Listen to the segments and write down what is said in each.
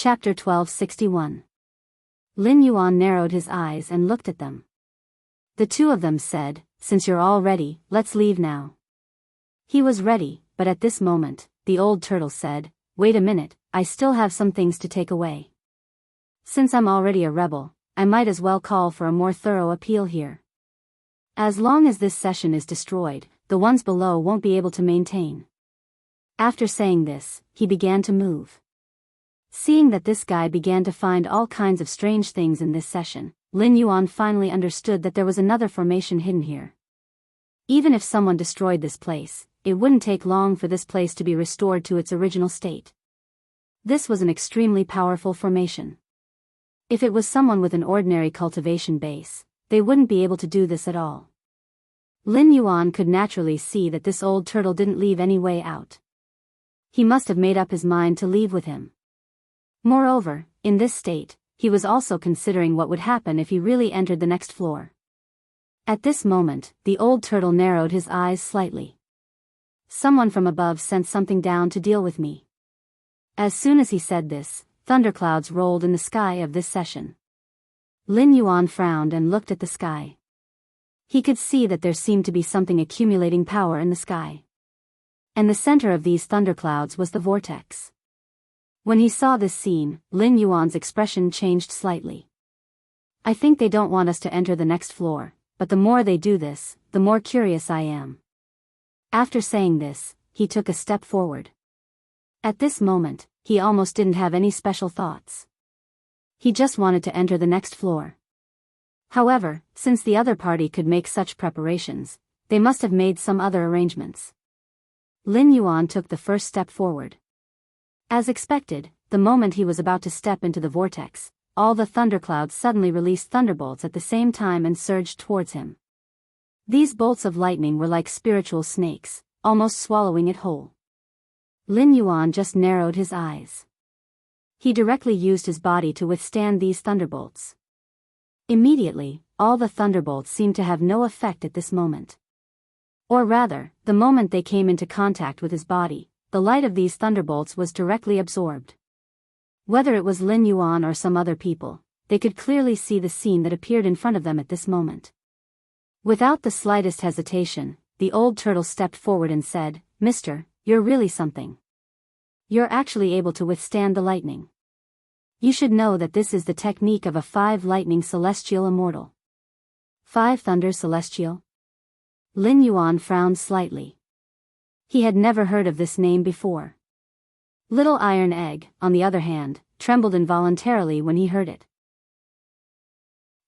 Chapter 1261. Lin Yuan narrowed his eyes and looked at them. The two of them said, "Since you're all ready, let's leave now." He was ready, but at this moment, the old turtle said, "Wait a minute, I still have some things to take away. Since I'm already a rebel, I might as well call for a more thorough appeal here. As long as this session is destroyed, the ones below won't be able to maintain." After saying this, he began to move. Seeing that this guy began to find all kinds of strange things in this session, Lin Yuan finally understood that there was another formation hidden here. Even if someone destroyed this place, it wouldn't take long for this place to be restored to its original state. This was an extremely powerful formation. If it was someone with an ordinary cultivation base, they wouldn't be able to do this at all. Lin Yuan could naturally see that this old turtle didn't leave any way out. He must have made up his mind to leave with him. Moreover, in this state, he was also considering what would happen if he really entered the next floor. At this moment, the old turtle narrowed his eyes slightly. Someone from above sent something down to deal with me. As soon as he said this, thunderclouds rolled in the sky of this session. Lin Yuan frowned and looked at the sky. He could see that there seemed to be something accumulating power in the sky. And the center of these thunderclouds was the vortex. When he saw this scene, Lin Yuan's expression changed slightly. "I think they don't want us to enter the next floor, but the more they do this, the more curious I am." After saying this, he took a step forward. At this moment, he almost didn't have any special thoughts. He just wanted to enter the next floor. However, since the other party could make such preparations, they must have made some other arrangements. Lin Yuan took the first step forward. As expected, the moment he was about to step into the vortex, all the thunderclouds suddenly released thunderbolts at the same time and surged towards him. These bolts of lightning were like spiritual snakes, almost swallowing it whole. Lin Yuan just narrowed his eyes. He directly used his body to withstand these thunderbolts. Immediately, all the thunderbolts seemed to have no effect at this moment. Or rather, the moment they came into contact with his body, the light of these thunderbolts was directly absorbed. Whether it was Lin Yuan or some other people, they could clearly see the scene that appeared in front of them at this moment. Without the slightest hesitation, the old turtle stepped forward and said, "Mister, you're really something. You're actually able to withstand the lightning. You should know that this is the technique of a 5 lightning celestial immortal." 5 thunder celestial? Lin Yuan frowned slightly. He had never heard of this name before. Little Iron Egg, on the other hand, trembled involuntarily when he heard it.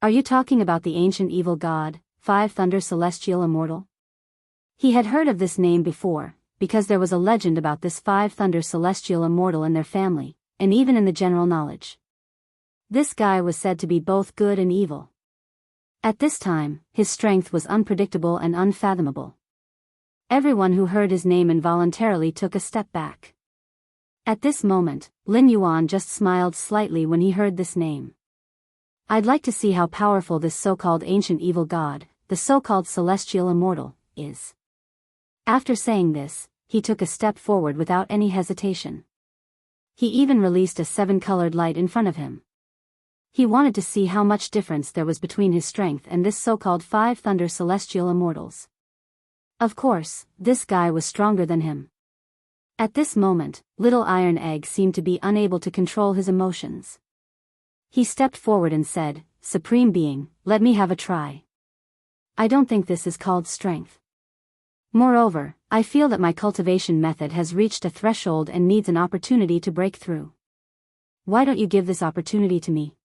"Are you talking about the ancient evil god, 5 thunder celestial immortal?" He had heard of this name before, because there was a legend about this 5 thunder celestial immortal in their family, and even in the general knowledge. This guy was said to be both good and evil. At this time, his strength was unpredictable and unfathomable. Everyone who heard his name involuntarily took a step back. At this moment, Lin Yuan just smiled slightly when he heard this name. "I'd like to see how powerful this so-called ancient evil god, the so-called celestial immortal, is." After saying this, he took a step forward without any hesitation. He even released a 7-colored light in front of him. He wanted to see how much difference there was between his strength and this so-called 5 thunder celestial immortals. Of course, this guy was stronger than him. At this moment, Little Iron Egg seemed to be unable to control his emotions. He stepped forward and said, "Supreme Being, let me have a try. I don't think this is called strength. Moreover, I feel that my cultivation method has reached a threshold and needs an opportunity to break through. Why don't you give this opportunity to me?"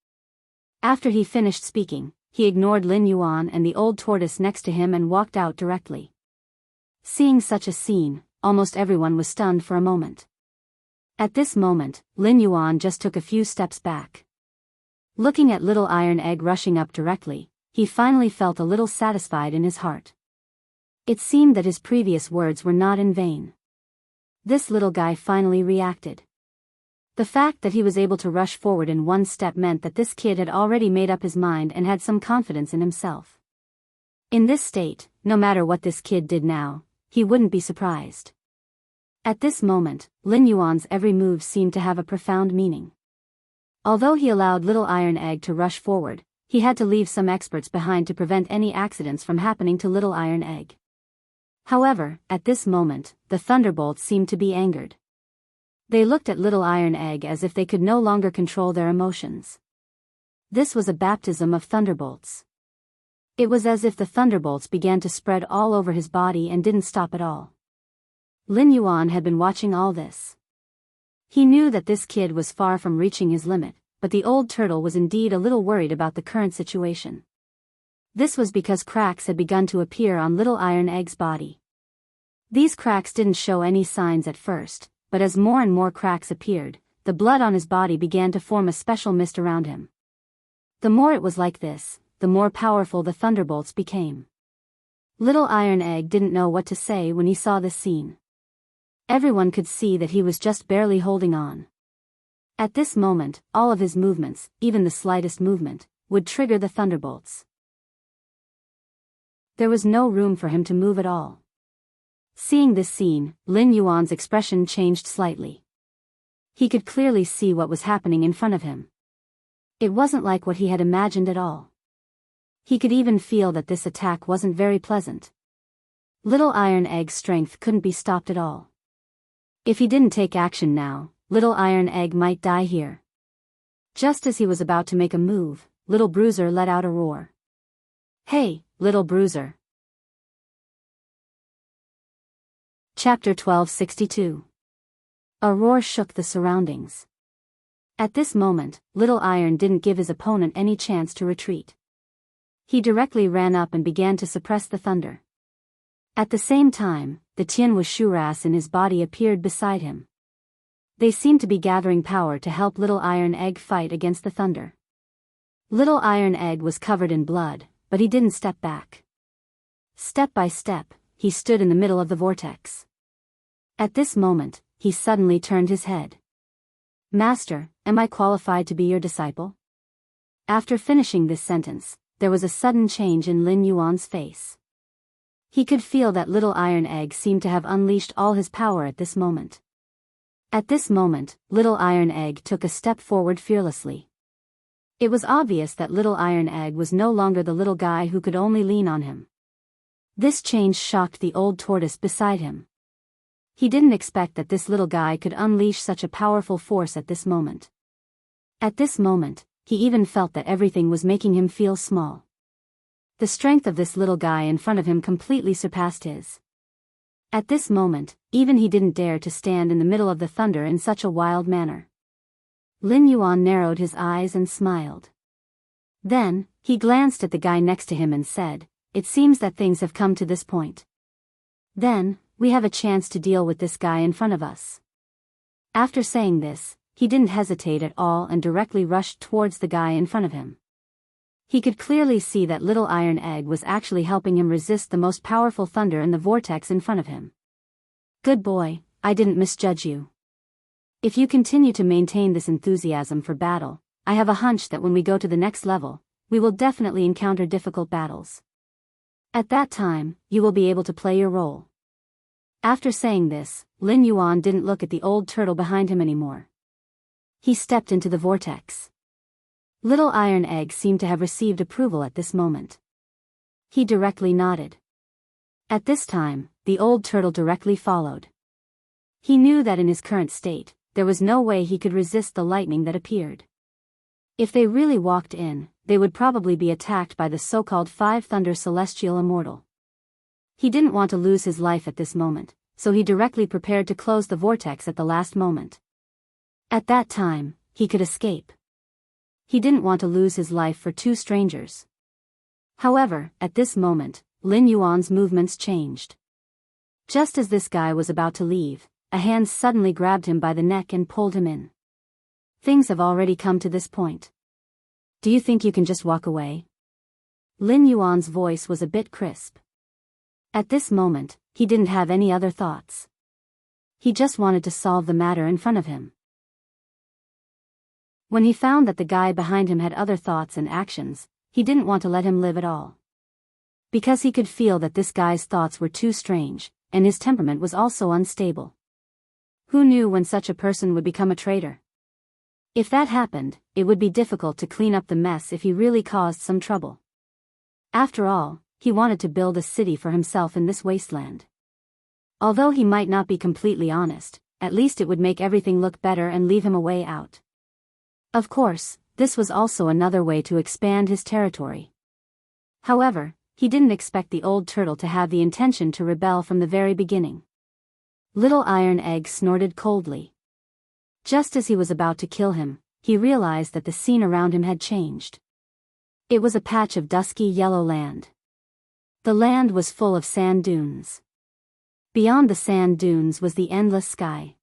After he finished speaking, he ignored Lin Yuan and the old tortoise next to him and walked out directly. Seeing such a scene, almost everyone was stunned for a moment. At this moment, Lin Yuan just took a few steps back. Looking at Little Iron Egg rushing up directly, he finally felt a little satisfied in his heart. It seemed that his previous words were not in vain. This little guy finally reacted. The fact that he was able to rush forward in one step meant that this kid had already made up his mind and had some confidence in himself. In this state, no matter what this kid did now, he wouldn't be surprised. At this moment, Lin Yuan's every move seemed to have a profound meaning. Although he allowed Little Iron Egg to rush forward, he had to leave some experts behind to prevent any accidents from happening to Little Iron Egg. However, at this moment, the thunderbolts seemed to be angered. They looked at Little Iron Egg as if they could no longer control their emotions. This was a baptism of thunderbolts. It was as if the thunderbolts began to spread all over his body and didn't stop at all. Lin Yuan had been watching all this. He knew that this kid was far from reaching his limit, but the old turtle was indeed a little worried about the current situation. This was because cracks had begun to appear on Little Iron Egg's body. These cracks didn't show any signs at first, but as more and more cracks appeared, the blood on his body began to form a special mist around him. The more it was like this, the more powerful the thunderbolts became. Little Iron Egg didn't know what to say when he saw this scene. Everyone could see that he was just barely holding on. At this moment, all of his movements, even the slightest movement, would trigger the thunderbolts. There was no room for him to move at all. Seeing this scene, Lin Yuan's expression changed slightly. He could clearly see what was happening in front of him. It wasn't like what he had imagined at all. He could even feel that this attack wasn't very pleasant. Little Iron Egg's strength couldn't be stopped at all. If he didn't take action now, Little Iron Egg might die here. Just as he was about to make a move, Little Bruiser let out a roar. "Hey, Little Bruiser!" Chapter 1262. A roar shook the surroundings. At this moment, Little Iron didn't give his opponent any chance to retreat. He directly ran up and began to suppress the thunder. At the same time, the Tianwu Shuras in his body appeared beside him. They seemed to be gathering power to help Little Iron Egg fight against the thunder. Little Iron Egg was covered in blood, but he didn't step back. Step by step, he stood in the middle of the vortex. At this moment, he suddenly turned his head. "Master, am I qualified to be your disciple?" After finishing this sentence, there was a sudden change in Lin Yuan's face. He could feel that Little Iron Egg seemed to have unleashed all his power at this moment. At this moment, Little Iron Egg took a step forward fearlessly. It was obvious that Little Iron Egg was no longer the little guy who could only lean on him. This change shocked the old tortoise beside him. He didn't expect that this little guy could unleash such a powerful force at this moment. At this moment, he even felt that everything was making him feel small. The strength of this little guy in front of him completely surpassed his. At this moment, even he didn't dare to stand in the middle of the thunder in such a wild manner. Lin Yuan narrowed his eyes and smiled. Then, he glanced at the guy next to him and said, "It seems that things have come to this point. Then, we have a chance to deal with this guy in front of us." After saying this, he didn't hesitate at all and directly rushed towards the guy in front of him. He could clearly see that Little Iron Egg was actually helping him resist the most powerful thunder in the vortex in front of him. "Good boy, I didn't misjudge you. If you continue to maintain this enthusiasm for battle, I have a hunch that when we go to the next level, we will definitely encounter difficult battles. At that time, you will be able to play your role." After saying this, Lin Yuan didn't look at the old turtle behind him anymore. He stepped into the vortex. Little Iron Egg seemed to have received approval at this moment. He directly nodded. At this time, the old turtle directly followed. He knew that in his current state, there was no way he could resist the lightning that appeared. If they really walked in, they would probably be attacked by the so-called Five Thunder Celestial Immortal. He didn't want to lose his life at this moment, so he directly prepared to close the vortex at the last moment. At that time, he could escape. He didn't want to lose his life for two strangers. However, at this moment, Lin Yuan's movements changed. Just as this guy was about to leave, a hand suddenly grabbed him by the neck and pulled him in. "Things have already come to this point. Do you think you can just walk away?" Lin Yuan's voice was a bit crisp. At this moment, he didn't have any other thoughts. He just wanted to solve the matter in front of him. When he found that the guy behind him had other thoughts and actions, he didn't want to let him live at all. Because he could feel that this guy's thoughts were too strange, and his temperament was also unstable. Who knew when such a person would become a traitor? If that happened, it would be difficult to clean up the mess if he really caused some trouble. After all, he wanted to build a city for himself in this wasteland. Although he might not be completely honest, at least it would make everything look better and leave him a way out. Of course, this was also another way to expand his territory. However, he didn't expect the old turtle to have the intention to rebel from the very beginning. Little Iron Egg snorted coldly. Just as he was about to kill him, he realized that the scene around him had changed. It was a patch of dusky yellow land. The land was full of sand dunes. Beyond the sand dunes was the endless sky.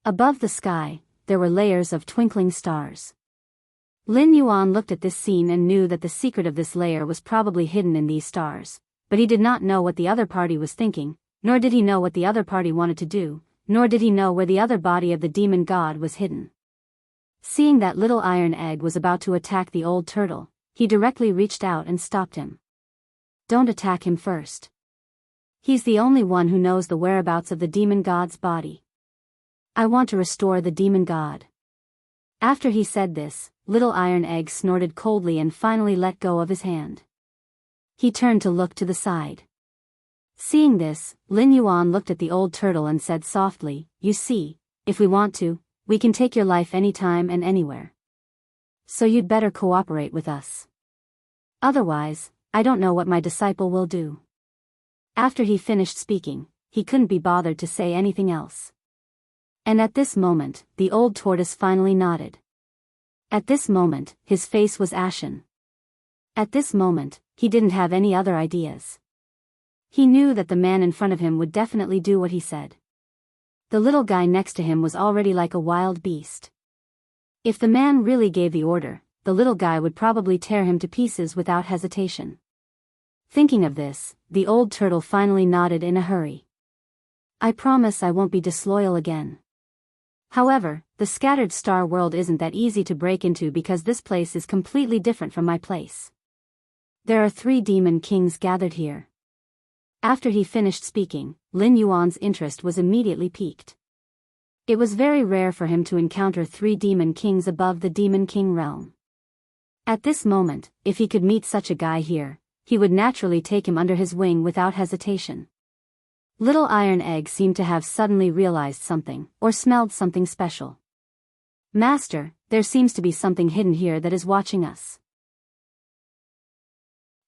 Above the sky, there were layers of twinkling stars. Lin Yuan looked at this scene and knew that the secret of this layer was probably hidden in these stars, but he did not know what the other party was thinking, nor did he know what the other party wanted to do, nor did he know where the other body of the demon god was hidden. Seeing that Little Iron Egg was about to attack the old turtle, he directly reached out and stopped him. Don't attack him first. He's the only one who knows the whereabouts of the demon god's body. I want to restore the demon god. After he said this, Little Iron Egg snorted coldly and finally let go of his hand. He turned to look to the side. Seeing this, Lin Yuan looked at the old turtle and said softly, "You see, if we want to, we can take your life anytime and anywhere. So you'd better cooperate with us. Otherwise, I don't know what my disciple will do." After he finished speaking, he couldn't be bothered to say anything else. And at this moment, the old tortoise finally nodded. At this moment, his face was ashen. At this moment, he didn't have any other ideas. He knew that the man in front of him would definitely do what he said. The little guy next to him was already like a wild beast. If the man really gave the order, the little guy would probably tear him to pieces without hesitation. Thinking of this, the old turtle finally nodded in a hurry. "I promise I won't be disloyal again. However, the scattered star world isn't that easy to break into because this place is completely different from my place. There are 3 demon kings gathered here." After he finished speaking, Lin Yuan's interest was immediately piqued. It was very rare for him to encounter 3 demon kings above the demon king realm. At this moment, if he could meet such a guy here, he would naturally take him under his wing without hesitation. Little Iron Egg seemed to have suddenly realized something, or smelled something special. "Master, there seems to be something hidden here that is watching us.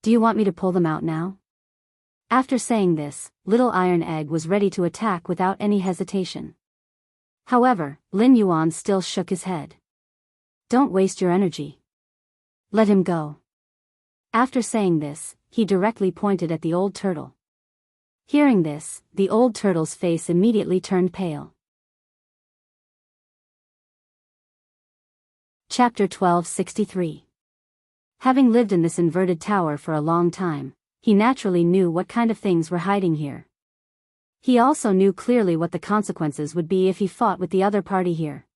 Do you want me to pull them out now?" After saying this, Little Iron Egg was ready to attack without any hesitation. However, Lin Yuan still shook his head. "Don't waste your energy. Let him go." After saying this, he directly pointed at the old turtle. Hearing this, the old turtle's face immediately turned pale. Chapter 1263. Having lived in this inverted tower for a long time, he naturally knew what kind of things were hiding here. He also knew clearly what the consequences would be if he fought with the other party here.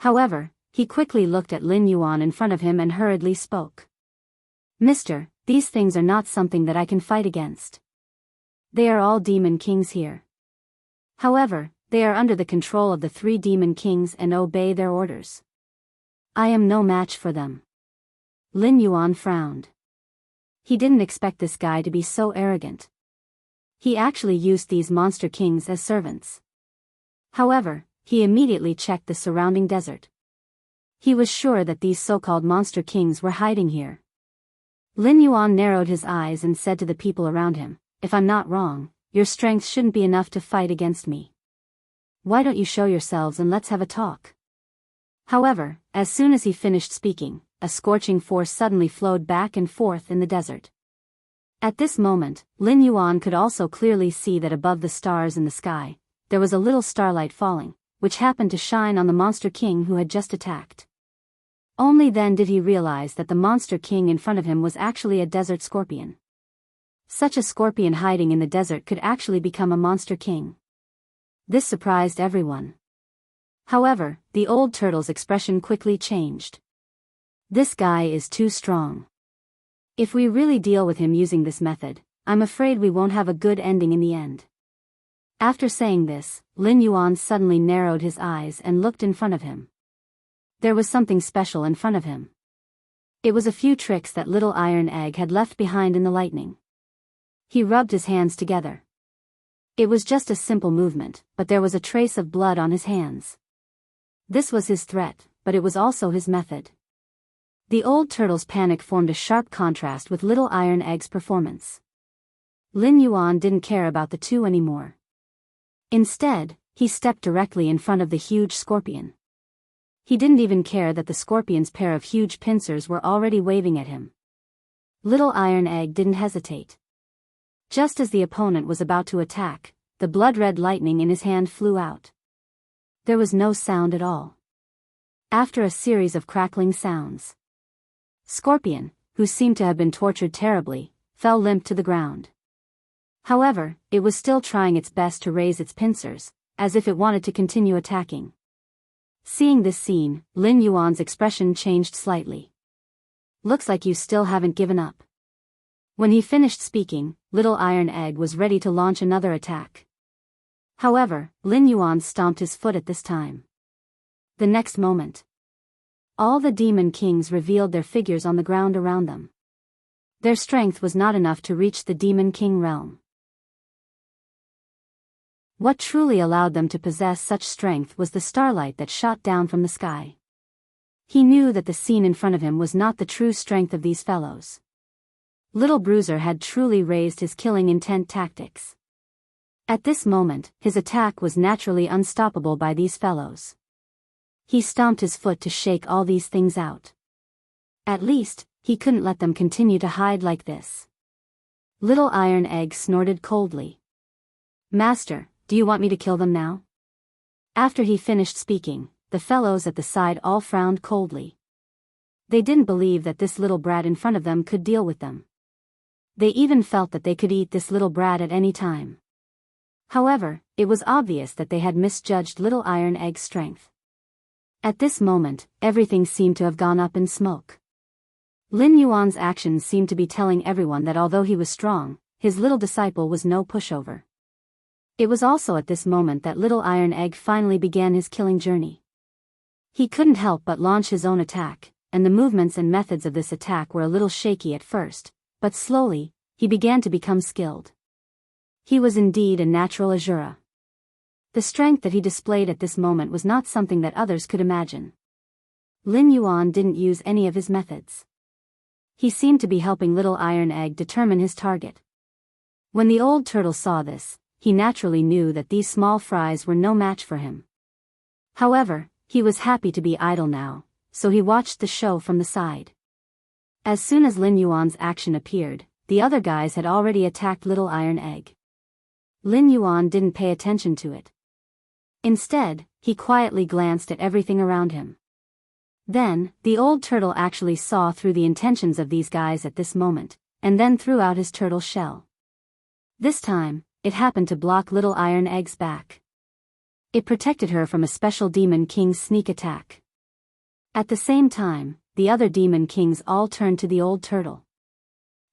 However, he quickly looked at Lin Yuan in front of him and hurriedly spoke. "Mister, these things are not something that I can fight against. They are all demon kings here. However, they are under the control of the 3 demon kings and obey their orders. I am no match for them." Lin Yuan frowned. He didn't expect this guy to be so arrogant. He actually used these monster kings as servants. However, he immediately checked the surrounding desert. He was sure that these so-called monster kings were hiding here. Lin Yuan narrowed his eyes and said to the people around him, "If I'm not wrong, your strength shouldn't be enough to fight against me. Why don't you show yourselves and let's have a talk?" However, as soon as he finished speaking, a scorching force suddenly flowed back and forth in the desert. At this moment, Lin Yuan could also clearly see that above the stars in the sky, there was a little starlight falling, which happened to shine on the monster king who had just attacked. Only then did he realize that the monster king in front of him was actually a desert scorpion. Such a scorpion hiding in the desert could actually become a monster king. This surprised everyone. However, the old turtle's expression quickly changed. "This guy is too strong. If we really deal with him using this method, I'm afraid we won't have a good ending in the end." After saying this, Lin Yuan suddenly narrowed his eyes and looked in front of him. There was something special in front of him. It was a few tricks that little Iron Egg had left behind in the lightning. He rubbed his hands together. It was just a simple movement, but there was a trace of blood on his hands. This was his threat, but it was also his method. The old turtle's panic formed a sharp contrast with little Iron Egg's performance. Lin Yuan didn't care about the two anymore. Instead, he stepped directly in front of the huge scorpion. He didn't even care that the scorpion's pair of huge pincers were already waving at him. Little Iron Egg didn't hesitate. Just as the opponent was about to attack, the blood-red lightning in his hand flew out. There was no sound at all. After a series of crackling sounds, Scorpion, who seemed to have been tortured terribly, fell limp to the ground. However, it was still trying its best to raise its pincers, as if it wanted to continue attacking. Seeing this scene, Lin Yuan's expression changed slightly. Looks like you still haven't given up. When he finished speaking, little Iron Egg was ready to launch another attack. However, Lin Yuan stomped his foot at this time. The next moment, all the demon kings revealed their figures on the ground around them. Their strength was not enough to reach the demon king realm. What truly allowed them to possess such strength was the starlight that shot down from the sky. He knew that the scene in front of him was not the true strength of these fellows. Little Bruiser had truly raised his killing intent tactics. At this moment, his attack was naturally unstoppable by these fellows. He stomped his foot to shake all these things out. At least, he couldn't let them continue to hide like this. Little Iron Egg snorted coldly. Master, do you want me to kill them now? After he finished speaking, the fellows at the side all frowned coldly. They didn't believe that this little brat in front of them could deal with them. They even felt that they could eat this little brat at any time. However, it was obvious that they had misjudged little Iron Egg's strength. At this moment, everything seemed to have gone up in smoke. Lin Yuan's actions seemed to be telling everyone that although he was strong, his little disciple was no pushover. It was also at this moment that little Iron Egg finally began his killing journey. He couldn't help but launch his own attack, and the movements and methods of this attack were a little shaky at first, but slowly, he began to become skilled. He was indeed a natural Azura. The strength that he displayed at this moment was not something that others could imagine. Lin Yuan didn't use any of his methods. He seemed to be helping little Iron Egg determine his target. When the old turtle saw this, he naturally knew that these small fries were no match for him. However, he was happy to be idle now, so he watched the show from the side. As soon as Lin Yuan's action appeared, the other guys had already attacked little Iron Egg. Lin Yuan didn't pay attention to it. Instead, he quietly glanced at everything around him. Then, the old turtle actually saw through the intentions of these guys at this moment, and then threw out his turtle shell. This time, it happened to block little Iron Egg's back. It protected her from a special Demon King's sneak attack. At the same time, the other Demon Kings all turned to the old turtle.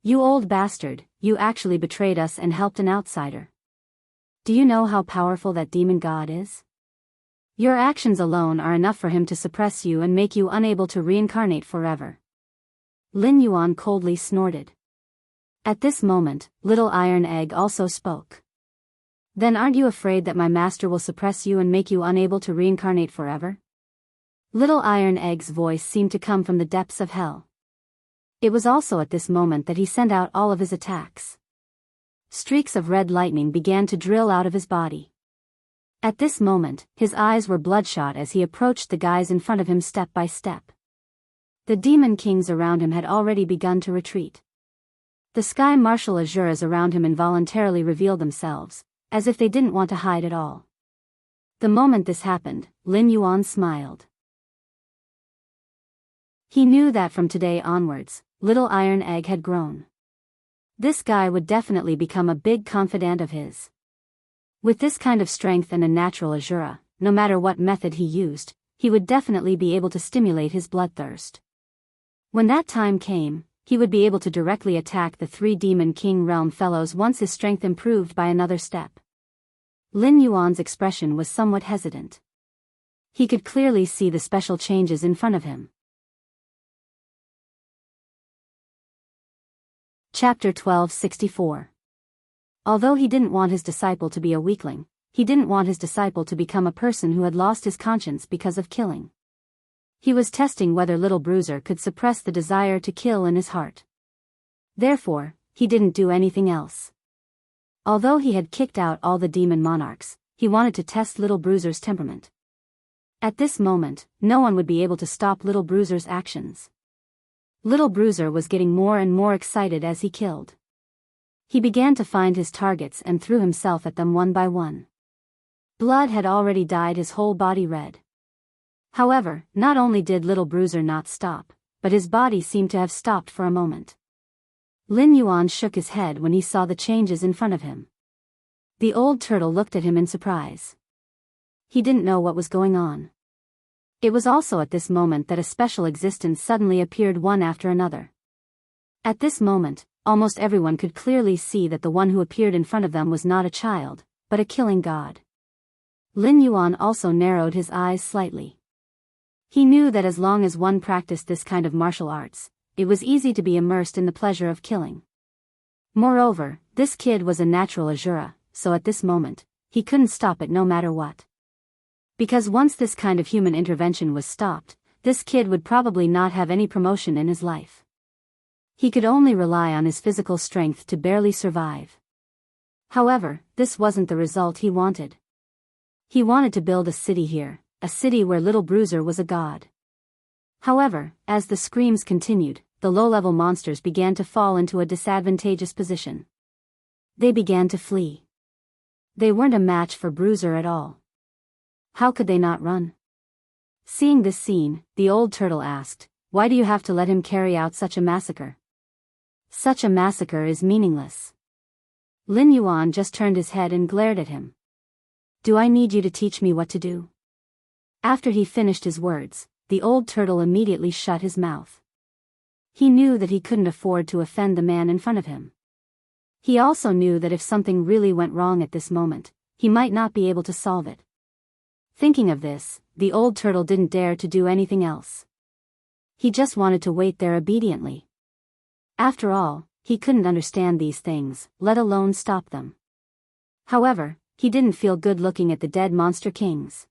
You old bastard, you actually betrayed us and helped an outsider. Do you know how powerful that demon god is? Your actions alone are enough for him to suppress you and make you unable to reincarnate forever. Lin Yuan coldly snorted. At this moment, little Iron Egg also spoke. Then aren't you afraid that my master will suppress you and make you unable to reincarnate forever? Little Iron Egg's voice seemed to come from the depths of hell. It was also at this moment that he sent out all of his attacks. Streaks of red lightning began to drill out of his body. At this moment, his eyes were bloodshot as he approached the guys in front of him step by step. The demon kings around him had already begun to retreat. The sky martial Azuras around him involuntarily revealed themselves, as if they didn't want to hide at all. The moment this happened, Lin Yuan smiled. He knew that from today onwards, little Iron Egg had grown. This guy would definitely become a big confidant of his. With this kind of strength and a natural Azura, no matter what method he used, he would definitely be able to stimulate his bloodthirst. When that time came, he would be able to directly attack the 3 Demon King realm fellows once his strength improved by another step. Lin Yuan's expression was somewhat hesitant. He could clearly see the special changes in front of him. Chapter 1264. Although he didn't want his disciple to be a weakling, he didn't want his disciple to become a person who had lost his conscience because of killing. He was testing whether little Bruiser could suppress the desire to kill in his heart. Therefore, he didn't do anything else. Although he had kicked out all the demon monarchs, he wanted to test little Bruiser's temperament. At this moment, no one would be able to stop little Bruiser's actions. Little Bruiser was getting more and more excited as he killed. He began to find his targets and threw himself at them one by one. Blood had already dyed his whole body red. However, not only did little Bruiser not stop, but his body seemed to have stopped for a moment. Lin Yuan shook his head when he saw the changes in front of him. The old turtle looked at him in surprise. He didn't know what was going on. It was also at this moment that a special existence suddenly appeared one after another. At this moment, almost everyone could clearly see that the one who appeared in front of them was not a child, but a killing god. Lin Yuan also narrowed his eyes slightly. He knew that as long as one practiced this kind of martial arts, it was easy to be immersed in the pleasure of killing. Moreover, this kid was a natural Azura, so at this moment, he couldn't stop it no matter what. Because once this kind of human intervention was stopped, this kid would probably not have any promotion in his life. He could only rely on his physical strength to barely survive. However, this wasn't the result he wanted. He wanted to build a city here, a city where little Bruiser was a god. However, as the screams continued, the low-level monsters began to fall into a disadvantageous position. They began to flee. They weren't a match for Bruiser at all. How could they not run? Seeing this scene, the old turtle asked, "Why do you have to let him carry out such a massacre? Such a massacre is meaningless." Lin Yuan just turned his head and glared at him. "Do I need you to teach me what to do?" After he finished his words, the old turtle immediately shut his mouth. He knew that he couldn't afford to offend the man in front of him. He also knew that if something really went wrong at this moment, he might not be able to solve it. Thinking of this, the old turtle didn't dare to do anything else. He just wanted to wait there obediently. After all, he couldn't understand these things, let alone stop them. However, he didn't feel good looking at the dead monster kings.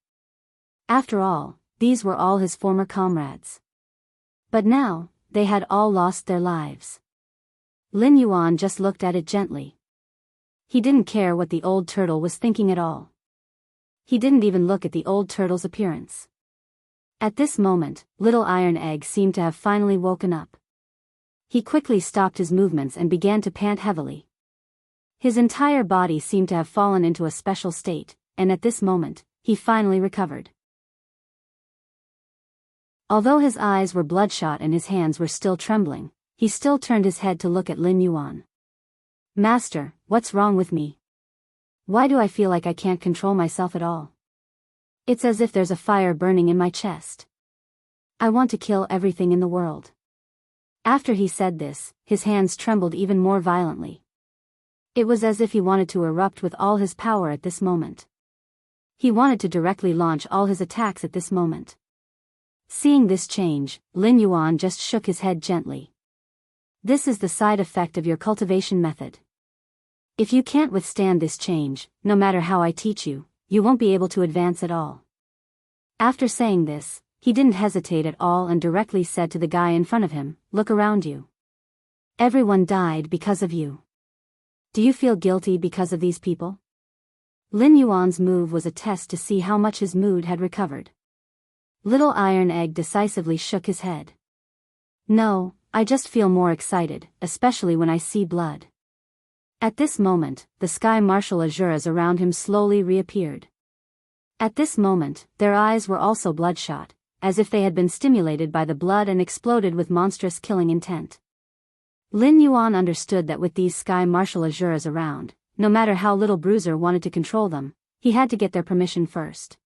After all, these were all his former comrades. But now, they had all lost their lives. Lin Yuan just looked at it gently. He didn't care what the old turtle was thinking at all. He didn't even look at the old turtle's appearance. At this moment, little Iron Egg seemed to have finally woken up. He quickly stopped his movements and began to pant heavily. His entire body seemed to have fallen into a special state, and at this moment, he finally recovered. Although his eyes were bloodshot and his hands were still trembling, he still turned his head to look at Lin Yuan. "Master, what's wrong with me? Why do I feel like I can't control myself at all? It's as if there's a fire burning in my chest. I want to kill everything in the world." After he said this, his hands trembled even more violently. It was as if he wanted to erupt with all his power at this moment. He wanted to directly launch all his attacks at this moment. Seeing this change, Lin Yuan just shook his head gently. "This is the side effect of your cultivation method. If you can't withstand this change, no matter how I teach you, you won't be able to advance at all." After saying this, he didn't hesitate at all and directly said to the guy in front of him, "Look around you. Everyone died because of you. Do you feel guilty because of these people?" Lin Yuan's move was a test to see how much his mood had recovered. Little Iron Egg decisively shook his head. "No, I just feel more excited, especially when I see blood." At this moment, the sky martial Azuras around him slowly reappeared. At this moment, their eyes were also bloodshot, as if they had been stimulated by the blood and exploded with monstrous killing intent. Lin Yuan understood that with these sky martial Azuras around, no matter how little Bruiser wanted to control them, he had to get their permission first.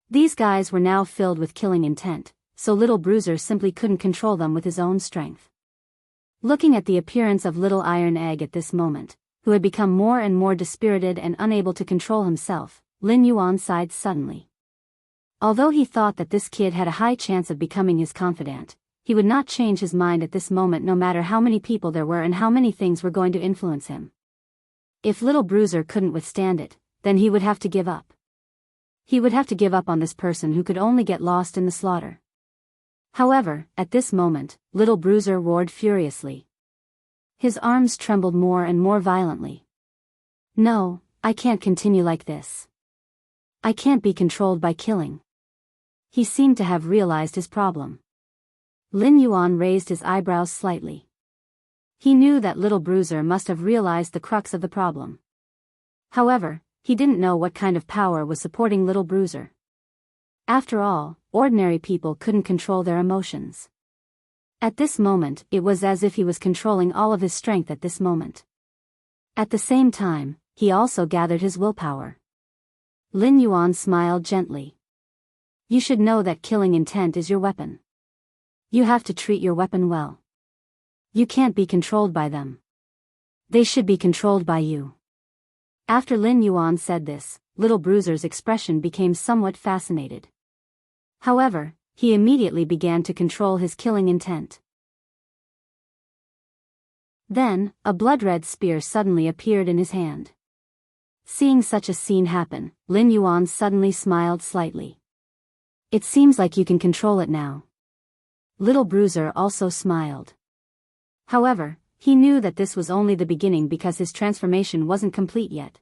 These guys were now filled with killing intent, so little Bruiser simply couldn't control them with his own strength. Looking at the appearance of little Iron Egg at this moment, who had become more and more dispirited and unable to control himself, Lin Yuan sighed suddenly. Although he thought that this kid had a high chance of becoming his confidant, he would not change his mind at this moment no matter how many people there were and how many things were going to influence him. If little Bruiser couldn't withstand it, then he would have to give up. He would have to give up on this person who could only get lost in the slaughter. However, at this moment, little Bruiser roared furiously. His arms trembled more and more violently. No, I can't continue like this. I can't be controlled by killing. He seemed to have realized his problem. Lin Yuan raised his eyebrows slightly. He knew that little Bruiser must have realized the crux of the problem. However, he didn't know what kind of power was supporting little Bruiser. After all, ordinary people couldn't control their emotions. At this moment, it was as if he was controlling all of his strength at this moment. At the same time, he also gathered his willpower. Lin Yuan smiled gently. You should know that killing intent is your weapon. You have to treat your weapon well. You can't be controlled by them. They should be controlled by you. After Lin Yuan said this, little Bruiser's expression became somewhat fascinated. However, he immediately began to control his killing intent. Then, a blood-red spear suddenly appeared in his hand. Seeing such a scene happen, Lin Yuan suddenly smiled slightly. It seems like you can control it now. Little Bruiser also smiled. However, he knew that this was only the beginning because his transformation wasn't complete yet.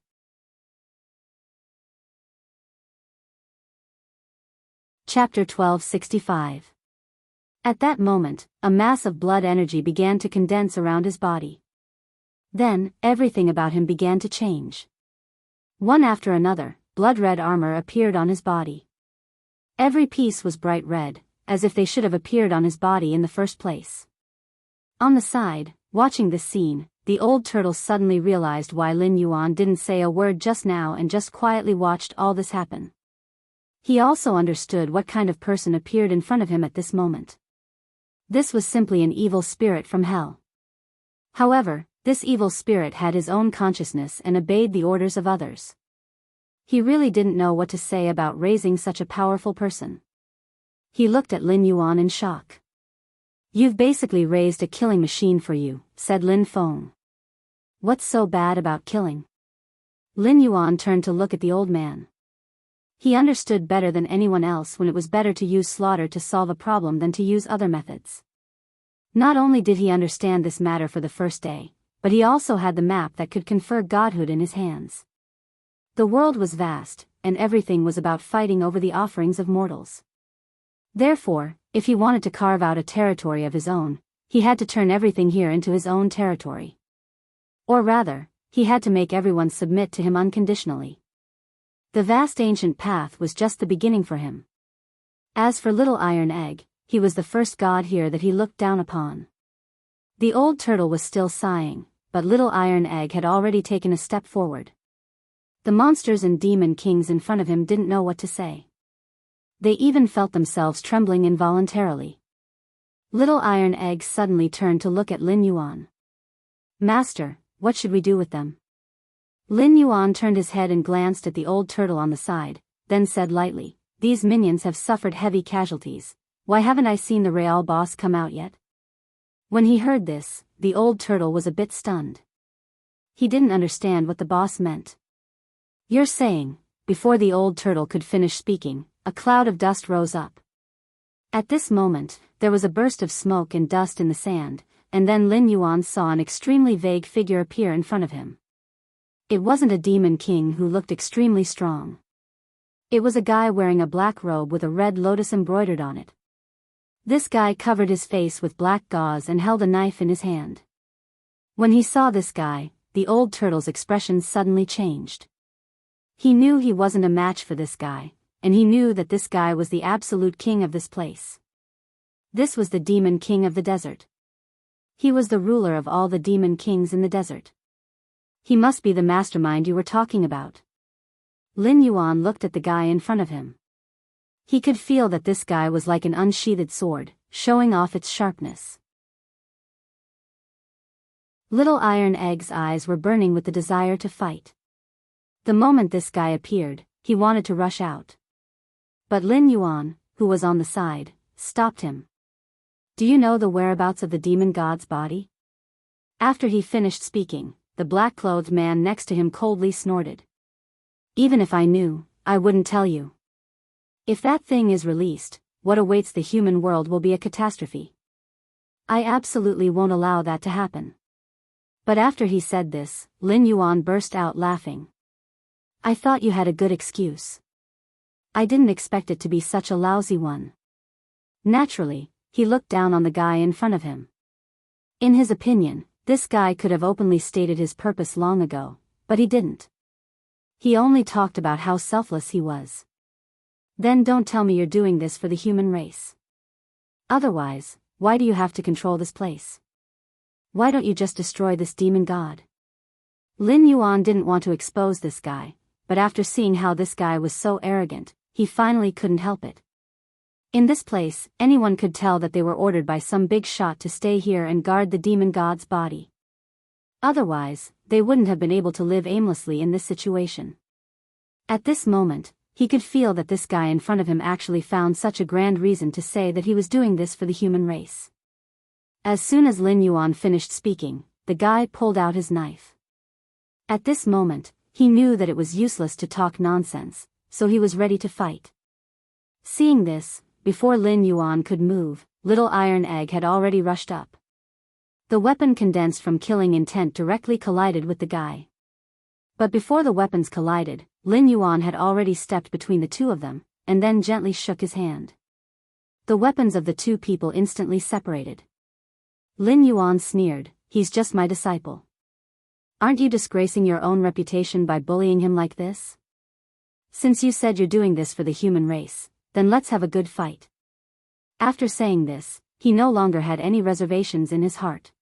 Chapter 1265. At that moment, a mass of blood energy began to condense around his body. Then, everything about him began to change. One after another, blood-red armor appeared on his body. Every piece was bright red, as if they should have appeared on his body in the first place. On the side, watching this scene, the old turtle suddenly realized why Lin Yuan didn't say a word just now and just quietly watched all this happen. He also understood what kind of person appeared in front of him at this moment. This was simply an evil spirit from hell. However, this evil spirit had his own consciousness and obeyed the orders of others. He really didn't know what to say about raising such a powerful person. He looked at Lin Yuan in shock. You've basically raised a killing machine for you, said Lin Feng. What's so bad about killing? Lin Yuan turned to look at the old man. He understood better than anyone else when it was better to use slaughter to solve a problem than to use other methods. Not only did he understand this matter for the first day, but he also had the map that could confer godhood in his hands. The world was vast, and everything was about fighting over the offerings of mortals. Therefore, if he wanted to carve out a territory of his own, he had to turn everything here into his own territory. Or rather, he had to make everyone submit to him unconditionally. The vast ancient path was just the beginning for him. As for Little Iron Egg, he was the first god here that he looked down upon. The old turtle was still sighing, but Little Iron Egg had already taken a step forward. The monsters and demon kings in front of him didn't know what to say. They even felt themselves trembling involuntarily. Little Iron Egg suddenly turned to look at Lin Yuan. Master, what should we do with them? Lin Yuan turned his head and glanced at the old turtle on the side, then said lightly, these minions have suffered heavy casualties. Why haven't I seen the real boss come out yet? When he heard this, the old turtle was a bit stunned. He didn't understand what the boss meant. You're saying, before the old turtle could finish speaking, a cloud of dust rose up. At this moment, there was a burst of smoke and dust in the sand, and then Lin Yuan saw an extremely vague figure appear in front of him. It wasn't a demon king who looked extremely strong. It was a guy wearing a black robe with a red lotus embroidered on it. This guy covered his face with black gauze and held a knife in his hand. When he saw this guy, the old turtle's expression suddenly changed. He knew he wasn't a match for this guy, and he knew that this guy was the absolute king of this place. This was the demon king of the desert. He was the ruler of all the demon kings in the desert. He must be the mastermind you were talking about. Lin Yuan looked at the guy in front of him. He could feel that this guy was like an unsheathed sword, showing off its sharpness. Little Iron Egg's eyes were burning with the desire to fight. The moment this guy appeared, he wanted to rush out. But Lin Yuan, who was on the side, stopped him. Do you know the whereabouts of the demon god's body? After he finished speaking, the black-clothed man next to him coldly snorted. Even if I knew, I wouldn't tell you. If that thing is released, what awaits the human world will be a catastrophe. I absolutely won't allow that to happen. But after he said this, Lin Yuan burst out laughing. I thought you had a good excuse. I didn't expect it to be such a lousy one. Naturally, he looked down on the guy in front of him. In his opinion, this guy could have openly stated his purpose long ago, but he didn't. He only talked about how selfless he was. Then don't tell me you're doing this for the human race. Otherwise, why do you have to control this place? Why don't you just destroy this demon god? Lin Yuan didn't want to expose this guy, but after seeing how this guy was so arrogant, he finally couldn't help it. In this place, anyone could tell that they were ordered by some big shot to stay here and guard the demon god's body. Otherwise, they wouldn't have been able to live aimlessly in this situation. At this moment, he could feel that this guy in front of him actually found such a grand reason to say that he was doing this for the human race. As soon as Lin Yuan finished speaking, the guy pulled out his knife. At this moment, he knew that it was useless to talk nonsense, so he was ready to fight. Seeing this, before Lin Yuan could move, Little Iron Egg had already rushed up. The weapon condensed from killing intent directly collided with the guy. But before the weapons collided, Lin Yuan had already stepped between the two of them, and then gently shook his hand. The weapons of the two people instantly separated. Lin Yuan sneered, he's just my disciple. Aren't you disgracing your own reputation by bullying him like this? Since you said you're doing this for the human race, then let's have a good fight. After saying this, he no longer had any reservations in his heart.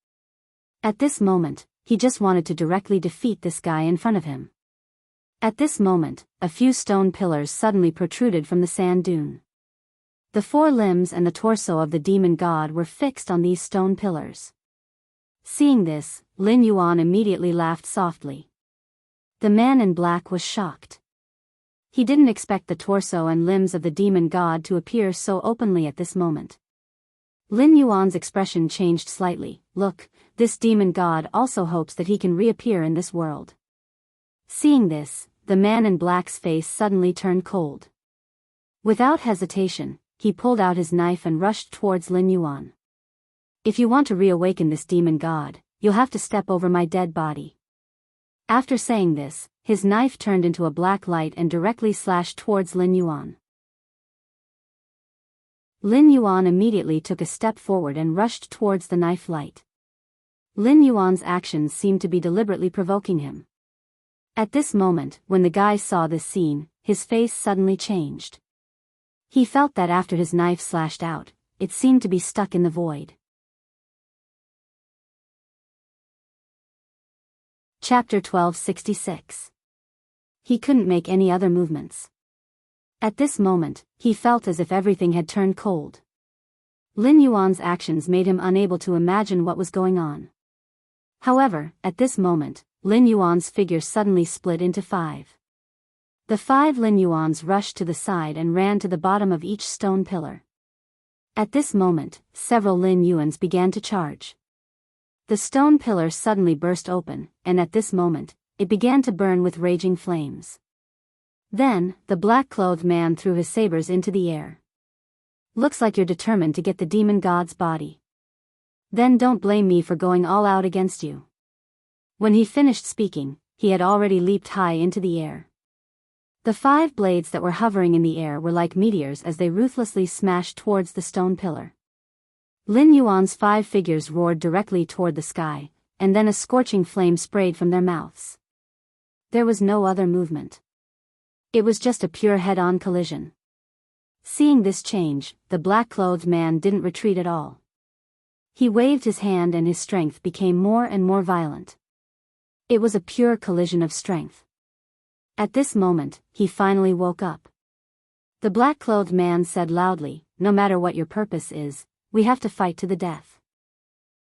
At this moment, he just wanted to directly defeat this guy in front of him. At this moment, a few stone pillars suddenly protruded from the sand dune. The four limbs and the torso of the demon god were fixed on these stone pillars. Seeing this, Lin Yuan immediately laughed softly. The man in black was shocked. He didn't expect the torso and limbs of the demon god to appear so openly at this moment. Lin Yuan's expression changed slightly. Look, this demon god also hopes that he can reappear in this world. Seeing this, the man in black's face suddenly turned cold. Without hesitation, he pulled out his knife and rushed towards Lin Yuan. If you want to reawaken this demon god, you'll have to step over my dead body. After saying this, his knife turned into a black light and directly slashed towards Lin Yuan. Lin Yuan immediately took a step forward and rushed towards the knife light. Lin Yuan's actions seemed to be deliberately provoking him. At this moment, when the guy saw this scene, his face suddenly changed. He felt that after his knife slashed out, it seemed to be stuck in the void. Chapter 1266. He couldn't make any other movements. At this moment, he felt as if everything had turned cold. Lin Yuan's actions made him unable to imagine what was going on. However, at this moment, Lin Yuan's figure suddenly split into 5. The 5 Lin Yuans rushed to the side and ran to the bottom of each stone pillar. At this moment, several Lin Yuans began to charge. The stone pillar suddenly burst open, and at this moment, it began to burn with raging flames. Then, the black-clothed man threw his sabers into the air. Looks like you're determined to get the demon god's body. Then don't blame me for going all out against you. When he finished speaking, he had already leaped high into the air. The 5 blades that were hovering in the air were like meteors as they ruthlessly smashed towards the stone pillar. Lin Yuan's 5 figures roared directly toward the sky, and then a scorching flame sprayed from their mouths. There was no other movement. It was just a pure head-on collision. Seeing this change, the black-clothed man didn't retreat at all. He waved his hand and his strength became more and more violent. It was a pure collision of strength. At this moment, he finally woke up. The black-clothed man said loudly, "No matter what your purpose is, we have to fight to the death.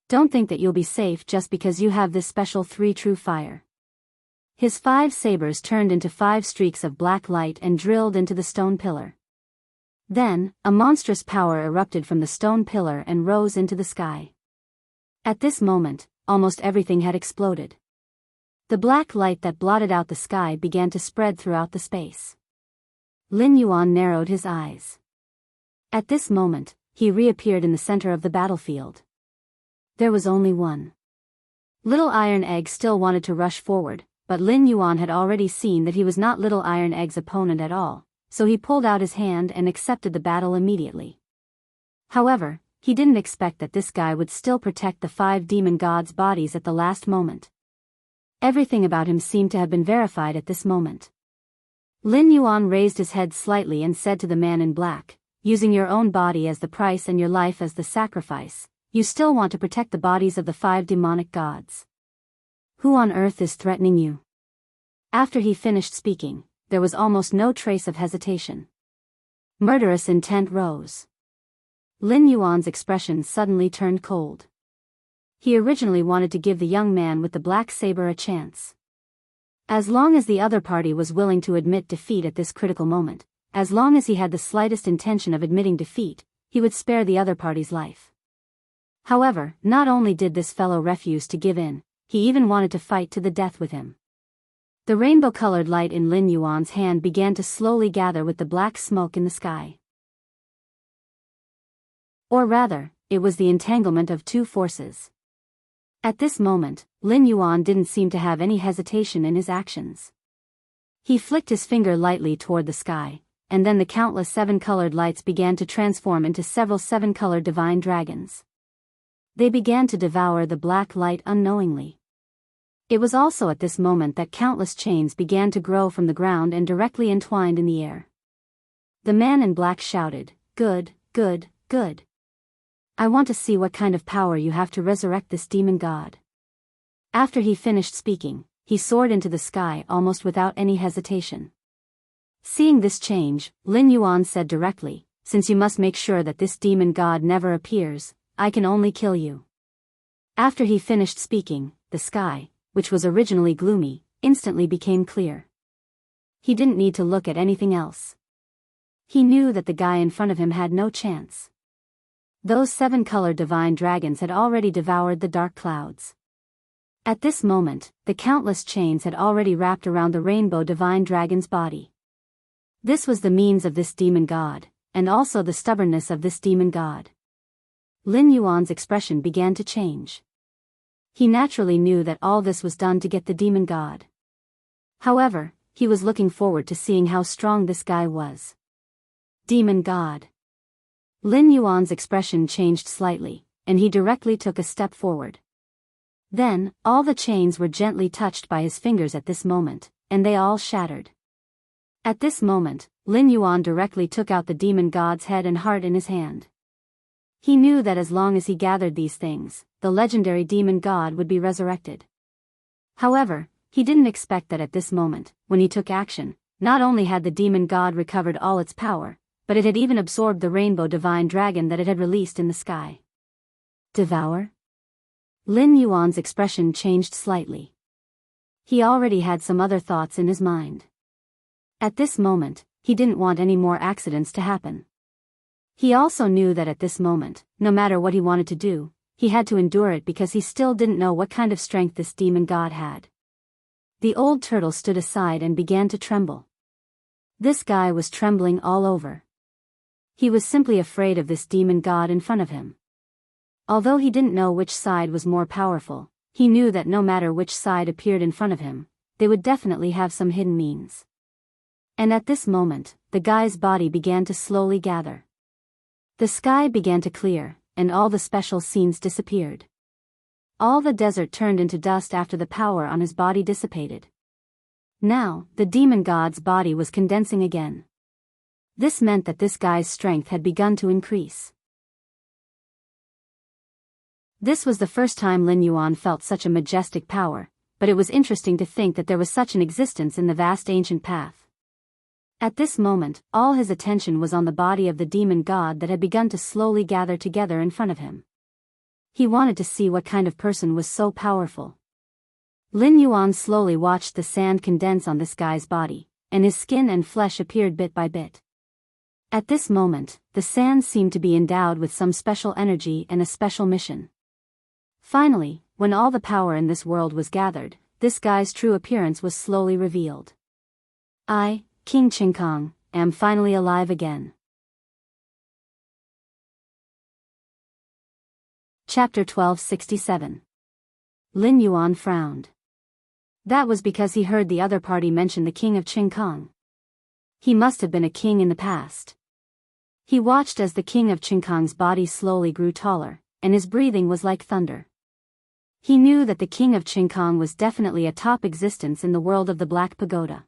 Don't think that you'll be safe just because you have this special 3 true fire." His 5 sabers turned into 5 streaks of black light and drilled into the stone pillar. Then, a monstrous power erupted from the stone pillar and rose into the sky. At this moment, almost everything had exploded. The black light that blotted out the sky began to spread throughout the space. Lin Yuan narrowed his eyes. At this moment, he reappeared in the center of the battlefield. There was only one. Little Iron Egg still wanted to rush forward, but Lin Yuan had already seen that he was not Little Iron Egg's opponent at all, so he pulled out his hand and accepted the battle immediately. However, he didn't expect that this guy would still protect the 5 demon gods' bodies at the last moment. Everything about him seemed to have been verified at this moment. Lin Yuan raised his head slightly and said to the man in black, "Using your own body as the price and your life as the sacrifice, you still want to protect the bodies of the 5 demonic gods. Who on earth is threatening you?" After he finished speaking, there was almost no trace of hesitation. Murderous intent rose. Lin Yuan's expression suddenly turned cold. He originally wanted to give the young man with the black saber a chance. As long as the other party was willing to admit defeat at this critical moment, as long as he had the slightest intention of admitting defeat, he would spare the other party's life. However, not only did this fellow refuse to give in, he even wanted to fight to the death with him. The rainbow-colored light in Lin Yuan's hand began to slowly gather with the black smoke in the sky. Or rather, it was the entanglement of 2 forces. At this moment, Lin Yuan didn't seem to have any hesitation in his actions. He flicked his finger lightly toward the sky, and then the countless 7-colored lights began to transform into several 7-colored divine dragons. They began to devour the black light unknowingly. It was also at this moment that countless chains began to grow from the ground and directly entwined in the air. The man in black shouted, "Good, good, good. I want to see what kind of power you have to resurrect this demon god." After he finished speaking, he soared into the sky almost without any hesitation. Seeing this change, Lin Yuan said directly, "Since you must make sure that this demon god never appears, I can only kill you." After he finished speaking, the sky, which was originally gloomy, instantly became clear. He didn't need to look at anything else. He knew that the guy in front of him had no chance. Those 7-colored divine dragons had already devoured the dark clouds. At this moment, the countless chains had already wrapped around the rainbow divine dragon's body. This was the means of this demon god, and also the stubbornness of this demon god. Lin Yuan's expression began to change. He naturally knew that all this was done to get the demon god. However, he was looking forward to seeing how strong this guy was. Demon god. Lin Yuan's expression changed slightly, and he directly took a step forward. Then, all the chains were gently touched by his fingers at this moment, and they all shattered. At this moment, Lin Yuan directly took out the demon god's head and heart in his hand. He knew that as long as he gathered these things, the legendary demon god would be resurrected. However, he didn't expect that at this moment, when he took action, not only had the demon god recovered all its power, but it had even absorbed the rainbow divine dragon that it had released in the sky. Devour? Lin Yuan's expression changed slightly. He already had some other thoughts in his mind. At this moment, he didn't want any more accidents to happen. He also knew that at this moment, no matter what he wanted to do, he had to endure it because he still didn't know what kind of strength this demon god had. The old turtle stood aside and began to tremble. This guy was trembling all over. He was simply afraid of this demon god in front of him. Although he didn't know which side was more powerful, he knew that no matter which side appeared in front of him, they would definitely have some hidden means. And at this moment, the guy's body began to slowly gather. The sky began to clear, and all the special scenes disappeared. All the desert turned into dust after the power on his body dissipated. Now, the demon god's body was condensing again. This meant that this guy's strength had begun to increase. This was the first time Lin Yuan felt such a majestic power, but it was interesting to think that there was such an existence in the vast ancient path. At this moment, all his attention was on the body of the demon god that had begun to slowly gather together in front of him. He wanted to see what kind of person was so powerful. Lin Yuan slowly watched the sand condense on this guy's body, and his skin and flesh appeared bit by bit. At this moment, the sand seemed to be endowed with some special energy and a special mission. Finally, when all the power in this world was gathered, this guy's true appearance was slowly revealed. I, King Qingkong, am finally alive again. Chapter 1267. Lin Yuan frowned. That was because he heard the other party mention the king of Qingkong. He must have been a king in the past. He watched as the king of Qingkong's body slowly grew taller, and his breathing was like thunder. He knew that the king of Qingkong was definitely a top existence in the world of the Black Pagoda.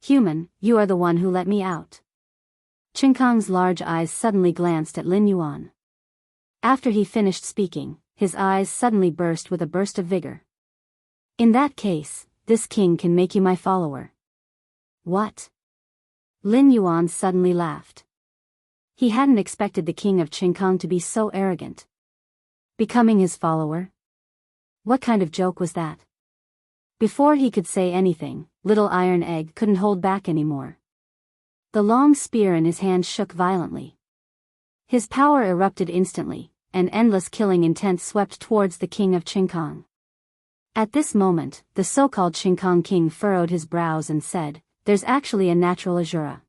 Human, you are the one who let me out. Qingkong's large eyes suddenly glanced at Lin Yuan. After he finished speaking, his eyes suddenly burst with a burst of vigor. In that case, this king can make you my follower. What? Lin Yuan suddenly laughed. He hadn't expected the king of Qingkong to be so arrogant. Becoming his follower? What kind of joke was that? Before he could say anything, Little Iron Egg couldn't hold back anymore. The long spear in his hand shook violently. His power erupted instantly, and endless killing intent swept towards the king of Qingkong. At this moment, the so-called Qingkong king furrowed his brows and said, "There's actually a natural Azura."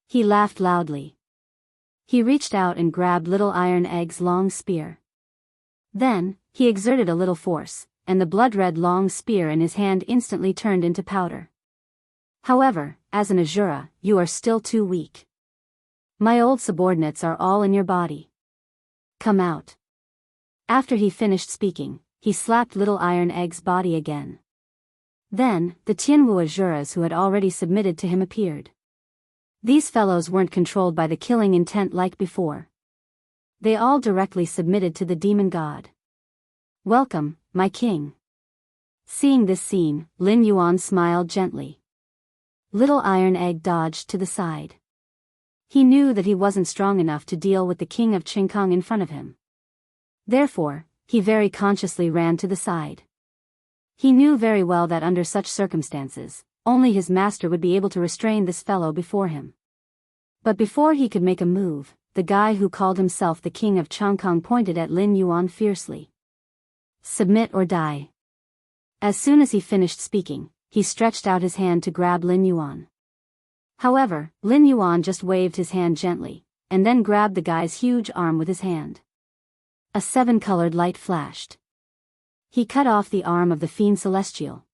He laughed loudly. He reached out and grabbed Little Iron Egg's long spear. Then, he exerted a little force, and the blood-red long spear in his hand instantly turned into powder. However, as an Azura, you are still too weak. My old subordinates are all in your body. Come out. After he finished speaking, he slapped Little Iron Egg's body again. Then, the Tianwu Azuras who had already submitted to him appeared. These fellows weren't controlled by the killing intent like before. They all directly submitted to the demon god. Welcome, my king. Seeing this scene, Lin Yuan smiled gently. Little Iron Egg dodged to the side. He knew that he wasn't strong enough to deal with the king of Qingkong in front of him. Therefore, he very consciously ran to the side. He knew very well that under such circumstances, only his master would be able to restrain this fellow before him. But before he could make a move, the guy who called himself the king of Qingkong pointed at Lin Yuan fiercely. Submit or die. As soon as he finished speaking, he stretched out his hand to grab Lin Yuan. However, Lin Yuan just waved his hand gently, and then grabbed the guy's huge arm with his hand. A seven-colored light flashed. He cut off the arm of the Fiend Celestial.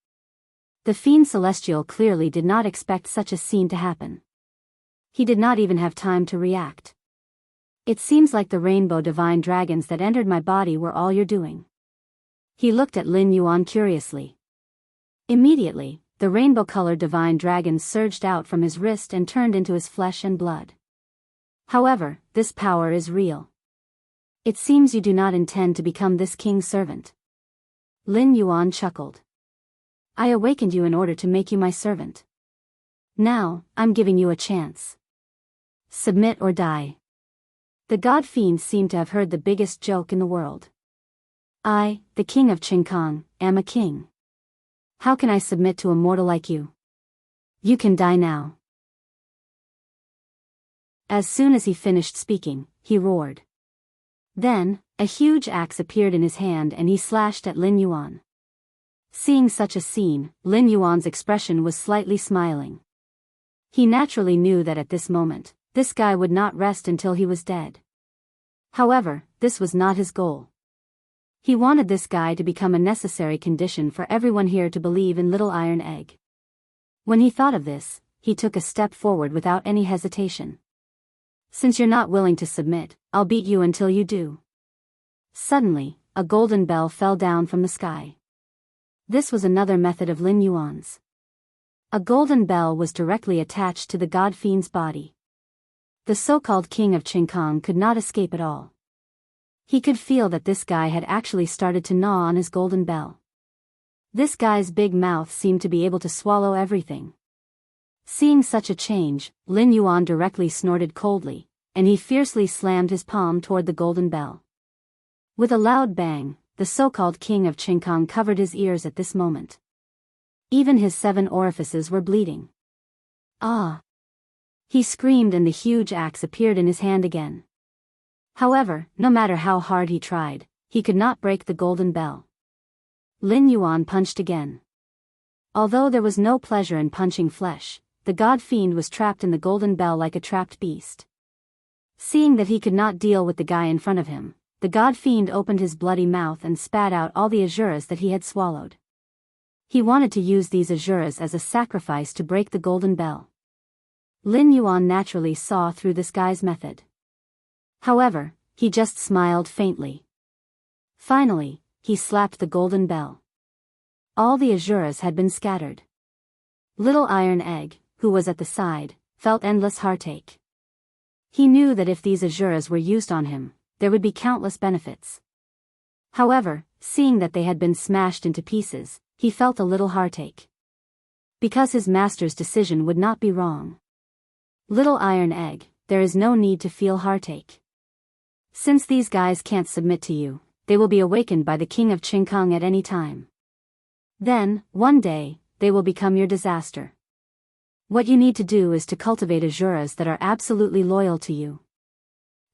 The Fiend Celestial clearly did not expect such a scene to happen. He did not even have time to react. It seems like the rainbow divine dragons that entered my body were all you're doing. He looked at Lin Yuan curiously. Immediately, the rainbow-colored divine dragons surged out from his wrist and turned into his flesh and blood. However, this power is real. It seems you do not intend to become this king's servant. Lin Yuan chuckled. I awakened you in order to make you my servant. Now, I'm giving you a chance. Submit or die. The god fiend seemed to have heard the biggest joke in the world. I, the king of Qingkong, am a king. How can I submit to a mortal like you? You can die now. As soon as he finished speaking, he roared. Then, a huge axe appeared in his hand and he slashed at Lin Yuan. Seeing such a scene, Lin Yuan's expression was slightly smiling. He naturally knew that at this moment, this guy would not rest until he was dead. However, this was not his goal. He wanted this guy to become a necessary condition for everyone here to believe in Little Iron Egg. When he thought of this, he took a step forward without any hesitation. Since you're not willing to submit, I'll beat you until you do. Suddenly, a golden bell fell down from the sky. This was another method of Lin Yuan's. A golden bell was directly attached to the god fiend's body. The so-called king of Qingkong could not escape at all. He could feel that this guy had actually started to gnaw on his golden bell. This guy's big mouth seemed to be able to swallow everything. Seeing such a change, Lin Yuan directly snorted coldly, and he fiercely slammed his palm toward the golden bell. With a loud bang, the so-called king of Qingkong covered his ears at this moment. Even his 7 orifices were bleeding. Ah! He screamed and the huge axe appeared in his hand again. However, no matter how hard he tried, he could not break the golden bell. Lin Yuan punched again. Although there was no pleasure in punching flesh, the god fiend was trapped in the golden bell like a trapped beast. Seeing that he could not deal with the guy in front of him, the god fiend opened his bloody mouth and spat out all the asuras that he had swallowed. He wanted to use these asuras as a sacrifice to break the golden bell. Lin Yuan naturally saw through this guy's method. However, he just smiled faintly. Finally, he slapped the golden bell. All the asuras had been scattered. Little Iron Egg, who was at the side, felt endless heartache. He knew that if these asuras were used on him, there would be countless benefits. However, seeing that they had been smashed into pieces, he felt a little heartache. Because his master's decision would not be wrong. Little Iron Egg, there is no need to feel heartache. Since these guys can't submit to you, they will be awakened by the king of Qingkang at any time. Then, one day, they will become your disaster. What you need to do is to cultivate asuras that are absolutely loyal to you.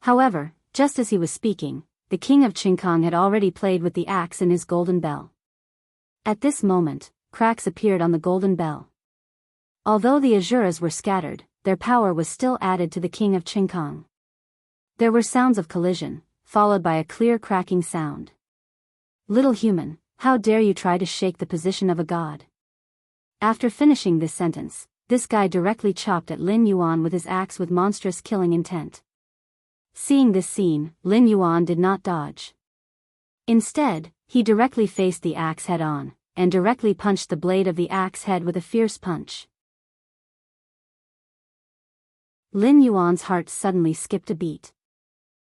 However, just as he was speaking, the king of Qingkang had already played with the axe in his golden bell. At this moment, cracks appeared on the golden bell. Although the asuras were scattered, their power was still added to the king of Qingkang. There were sounds of collision, followed by a clear cracking sound. Little human, how dare you try to shake the position of a god? After finishing this sentence, this guy directly chopped at Lin Yuan with his axe with monstrous killing intent. Seeing this scene, Lin Yuan did not dodge. Instead, he directly faced the axe head-on, and directly punched the blade of the axe head with a fierce punch. Lin Yuan's heart suddenly skipped a beat.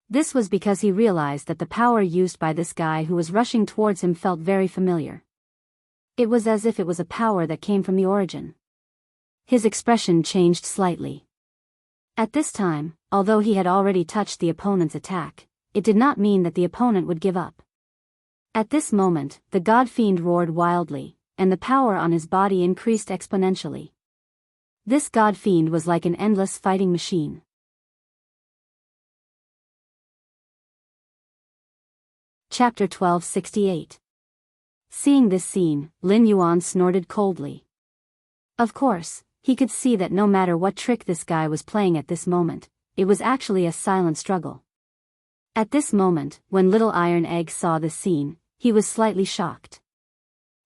This was because he realized that the power used by this guy who was rushing towards him felt very familiar. It was as if it was a power that came from the origin. His expression changed slightly. At this time, although he had already touched the opponent's attack, it did not mean that the opponent would give up. At this moment, the god fiend roared wildly, and the power on his body increased exponentially. This god fiend was like an endless fighting machine. Chapter 1268. Seeing this scene, Lin Yuan snorted coldly. Of course, he could see that no matter what trick this guy was playing at this moment, it was actually a silent struggle. At this moment, when Little Iron Egg saw this scene, he was slightly shocked.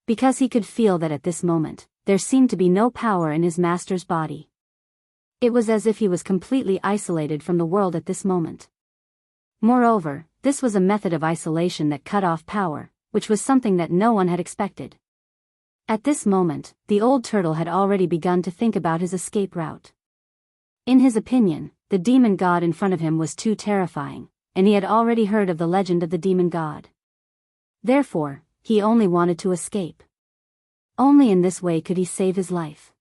Because he could feel that at this moment, there seemed to be no power in his master's body. It was as if he was completely isolated from the world at this moment. Moreover, this was a method of isolation that cut off power, which was something that no one had expected. At this moment, the old turtle had already begun to think about his escape route. In his opinion, the demon god in front of him was too terrifying, and he had already heard of the legend of the demon god. Therefore, he only wanted to escape. Only in this way could he save his life.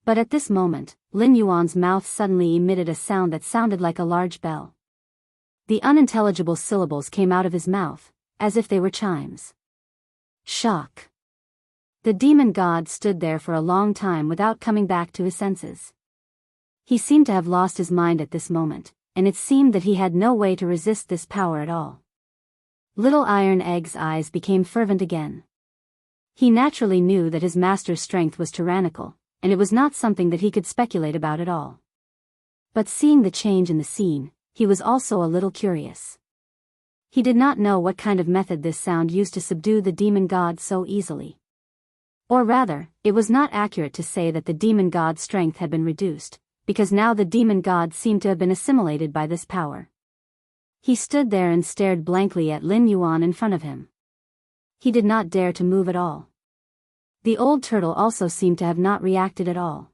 But at this moment, Lin Yuan's mouth suddenly emitted a sound that sounded like a large bell. The unintelligible syllables came out of his mouth, as if they were chimes. Shock. The demon god stood there for a long time without coming back to his senses. He seemed to have lost his mind at this moment, and it seemed that he had no way to resist this power at all. Little Iron Egg's eyes became fervent again. He naturally knew that his master's strength was tyrannical, and it was not something that he could speculate about at all. But seeing the change in the scene, he was also a little curious. He did not know what kind of method this sound used to subdue the demon god so easily. Or rather, it was not accurate to say that the demon god's strength had been reduced, because now the demon god seemed to have been assimilated by this power. He stood there and stared blankly at Lin Yuan in front of him. He did not dare to move at all. The old turtle also seemed to have not reacted at all.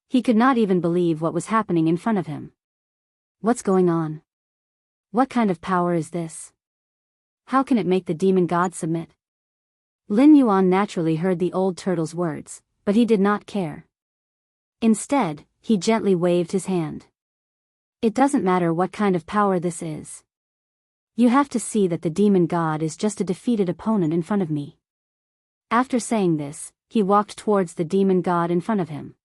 He could not even believe what was happening in front of him. What's going on? What kind of power is this? How can it make the demon god submit? Lin Yuan naturally heard the old turtle's words, but he did not care. Instead, he gently waved his hand. It doesn't matter what kind of power this is. You have to see that the demon god is just a defeated opponent in front of me. After saying this, he walked towards the demon god in front of him.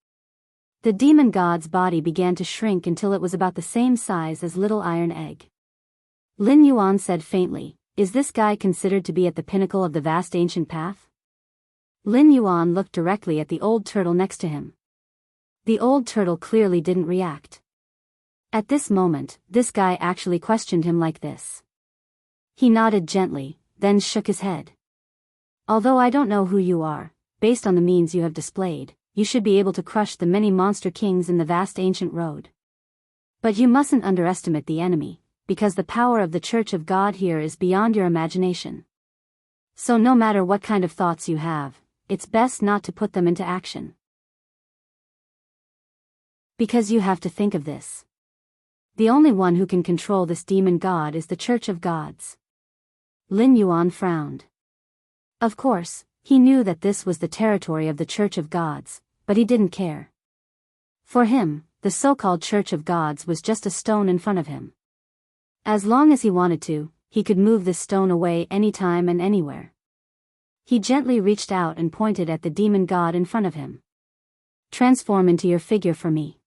The demon god's body began to shrink until it was about the same size as Little Iron Egg. Lin Yuan said faintly, "Is this guy considered to be at the pinnacle of the vast ancient path?" Lin Yuan looked directly at the old turtle next to him. The old turtle clearly didn't react. At this moment, this guy actually questioned him like this. He nodded gently, then shook his head. "Although I don't know who you are, based on the means you have displayed, you should be able to crush the many monster kings in the vast ancient road. But you mustn't underestimate the enemy, because the power of the Church of God here is beyond your imagination. So no matter what kind of thoughts you have, it's best not to put them into action. Because you have to think of this. The only one who can control this demon god is the Church of Gods." Lin Yuan frowned. Of course, he knew that this was the territory of the Church of Gods, but he didn't care. For him, the so-called Church of Gods was just a stone in front of him. As long as he wanted to, he could move this stone away anytime and anywhere. He gently reached out and pointed at the demon god in front of him. "Transform into your figure for me.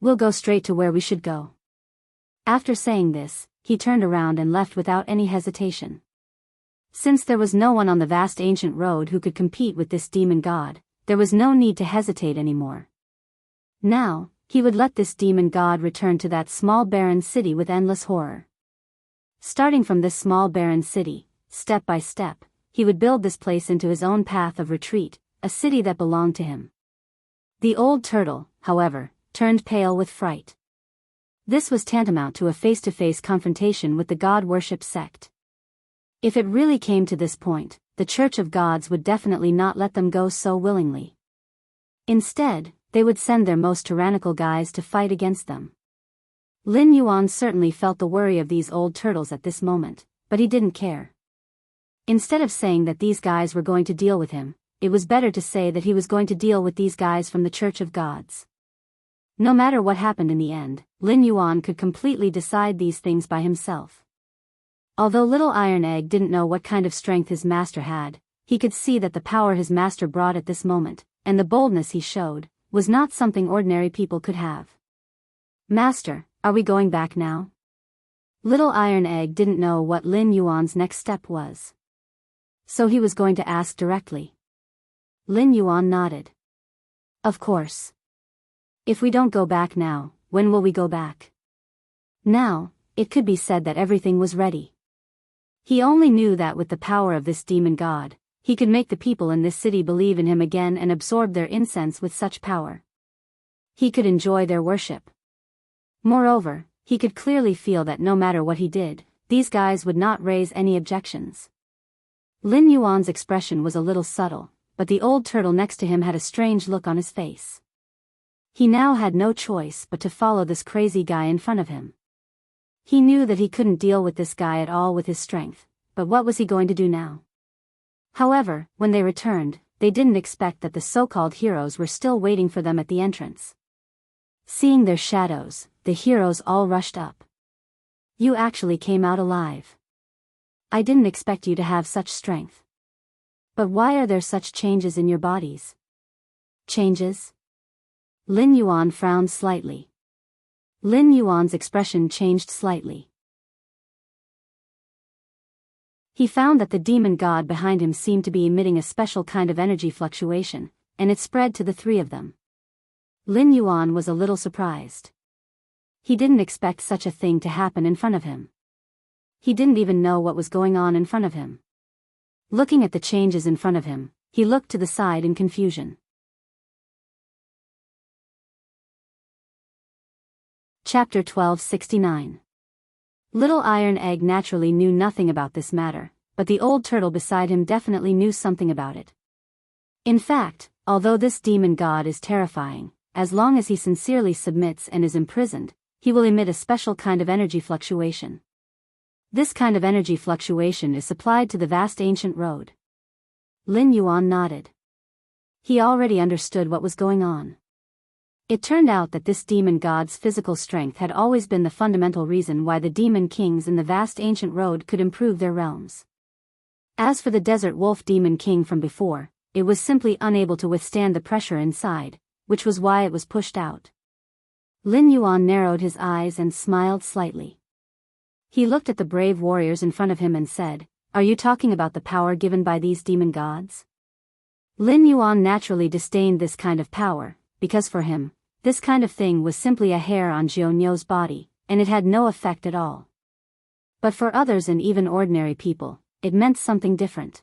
We'll go straight to where we should go." After saying this, he turned around and left without any hesitation. Since there was no one on the vast ancient road who could compete with this demon god, there was no need to hesitate anymore. Now, he would let this demon god return to that small barren city with endless horror. Starting from this small barren city, step by step, he would build this place into his own path of retreat, a city that belonged to him. The old turtle, however, turned pale with fright. This was tantamount to a face-to-face confrontation with the god-worship sect. If it really came to this point, the Church of Gods would definitely not let them go so willingly. Instead, they would send their most tyrannical guys to fight against them. Lin Yuan certainly felt the worry of these old turtles at this moment, but he didn't care. Instead of saying that these guys were going to deal with him, it was better to say that he was going to deal with these guys from the Church of Gods. No matter what happened in the end, Lin Yuan could completely decide these things by himself. Although Little Iron Egg didn't know what kind of strength his master had, he could see that the power his master brought at this moment, and the boldness he showed, was not something ordinary people could have. "Master, are we going back now?" Little Iron Egg didn't know what Lin Yuan's next step was. So he was going to ask directly. Lin Yuan nodded. "Of course. If we don't go back now, when will we go back?" Now, it could be said that everything was ready. He only knew that with the power of this demon god, he could make the people in this city believe in him again and absorb their incense with such power. He could enjoy their worship. Moreover, he could clearly feel that no matter what he did, these guys would not raise any objections. Lin Yuan's expression was a little subtle, but the old turtle next to him had a strange look on his face. He now had no choice but to follow this crazy guy in front of him. He knew that he couldn't deal with this guy at all with his strength, but what was he going to do now? However, when they returned, they didn't expect that the so-called heroes were still waiting for them at the entrance. Seeing their shadows, the heroes all rushed up. "You actually came out alive. I didn't expect you to have such strength. But why are there such changes in your bodies?" "Changes?" Lin Yuan frowned slightly. Lin Yuan's expression changed slightly. He found that the demon god behind him seemed to be emitting a special kind of energy fluctuation, and it spread to the three of them. Lin Yuan was a little surprised. He didn't expect such a thing to happen in front of him. He didn't even know what was going on in front of him. Looking at the changes in front of him, he looked to the side in confusion. Chapter 1269. Little Iron Egg naturally knew nothing about this matter, but the old turtle beside him definitely knew something about it. In fact, although this demon god is terrifying, as long as he sincerely submits and is imprisoned, he will emit a special kind of energy fluctuation. This kind of energy fluctuation is supplied to the vast ancient road. Lin Yuan nodded. He already understood what was going on. It turned out that this demon god's physical strength had always been the fundamental reason why the demon kings in the vast ancient road could improve their realms. As for the desert wolf demon king from before, it was simply unable to withstand the pressure inside, which was why it was pushed out. Lin Yuan narrowed his eyes and smiled slightly. He looked at the brave warriors in front of him and said, "Are you talking about the power given by these demon gods?" Lin Yuan naturally disdained this kind of power, because for him, this kind of thing was simply a hair on Jianyo's body, and it had no effect at all. But for others and even ordinary people, it meant something different.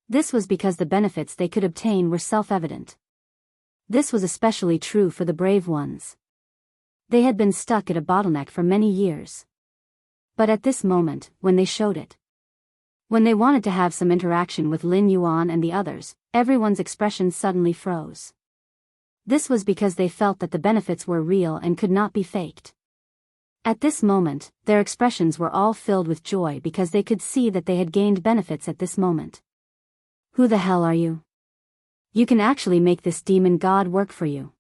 This was because the benefits they could obtain were self-evident. This was especially true for the brave ones. They had been stuck at a bottleneck for many years. But at this moment, when they showed it, when they wanted to have some interaction with Lin Yuan and the others, everyone's expression suddenly froze. This was because they felt that the benefits were real and could not be faked. At this moment, their expressions were all filled with joy because they could see that they had gained benefits at this moment. "Who the hell are you? You can actually make this demon god work for you."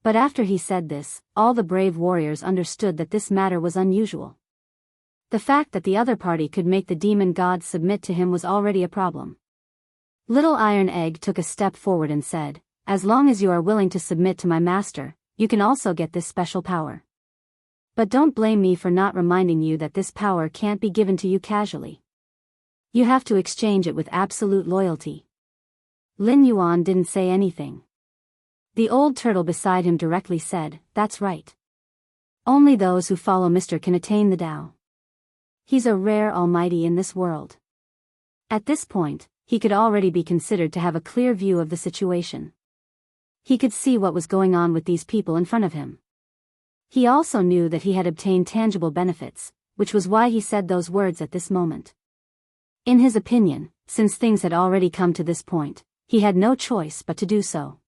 But after he said this, all the brave warriors understood that this matter was unusual. The fact that the other party could make the demon god submit to him was already a problem. Little Iron Egg took a step forward and said, "As long as you are willing to submit to my master, you can also get this special power. But don't blame me for not reminding you that this power can't be given to you casually. You have to exchange it with absolute loyalty." Lin Yuan didn't say anything. The old turtle beside him directly said, "That's right. Only those who follow Mr. can attain the Tao. He's a rare almighty in this world." At this point, he could already be considered to have a clear view of the situation. He could see what was going on with these people in front of him. He also knew that he had obtained tangible benefits, which was why he said those words at this moment. In his opinion, since things had already come to this point, he had no choice but to do so.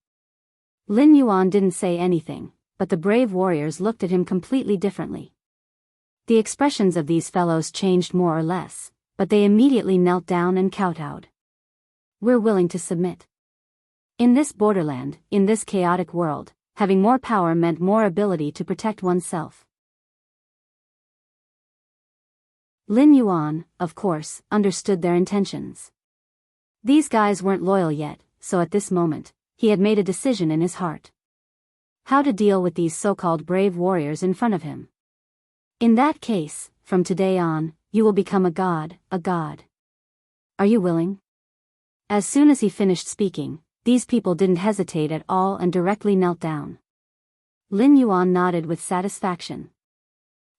Lin Yuan didn't say anything, but the brave warriors looked at him completely differently. The expressions of these fellows changed more or less, but they immediately knelt down and kowtowed. "We're willing to submit." In this borderland, in this chaotic world, having more power meant more ability to protect oneself. Lin Yuan, of course, understood their intentions. These guys weren't loyal yet, so at this moment, he had made a decision in his heart. How to deal with these so-called brave warriors in front of him. "In that case, from today on, you will become a god, a god. Are you willing?" As soon as he finished speaking, these people didn't hesitate at all and directly knelt down. Lin Yuan nodded with satisfaction.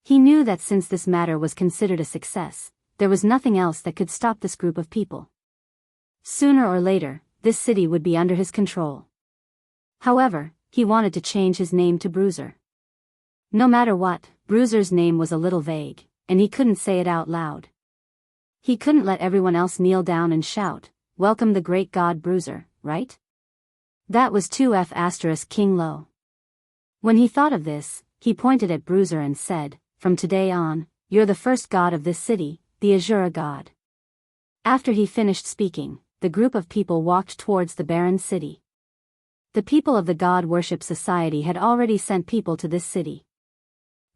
He knew that since this matter was considered a success, there was nothing else that could stop this group of people. Sooner or later, this city would be under his control. However, he wanted to change his name to Bruiser. No matter what, Bruiser's name was a little vague, and he couldn't say it out loud. He couldn't let everyone else kneel down and shout, "Welcome the great god Bruiser," right? That was 2F** King Lo. When he thought of this, he pointed at Bruiser and said, "From today on, you're the first god of this city, the Azura god." After he finished speaking, the group of people walked towards the barren city. The people of the God Worship Society had already sent people to this city.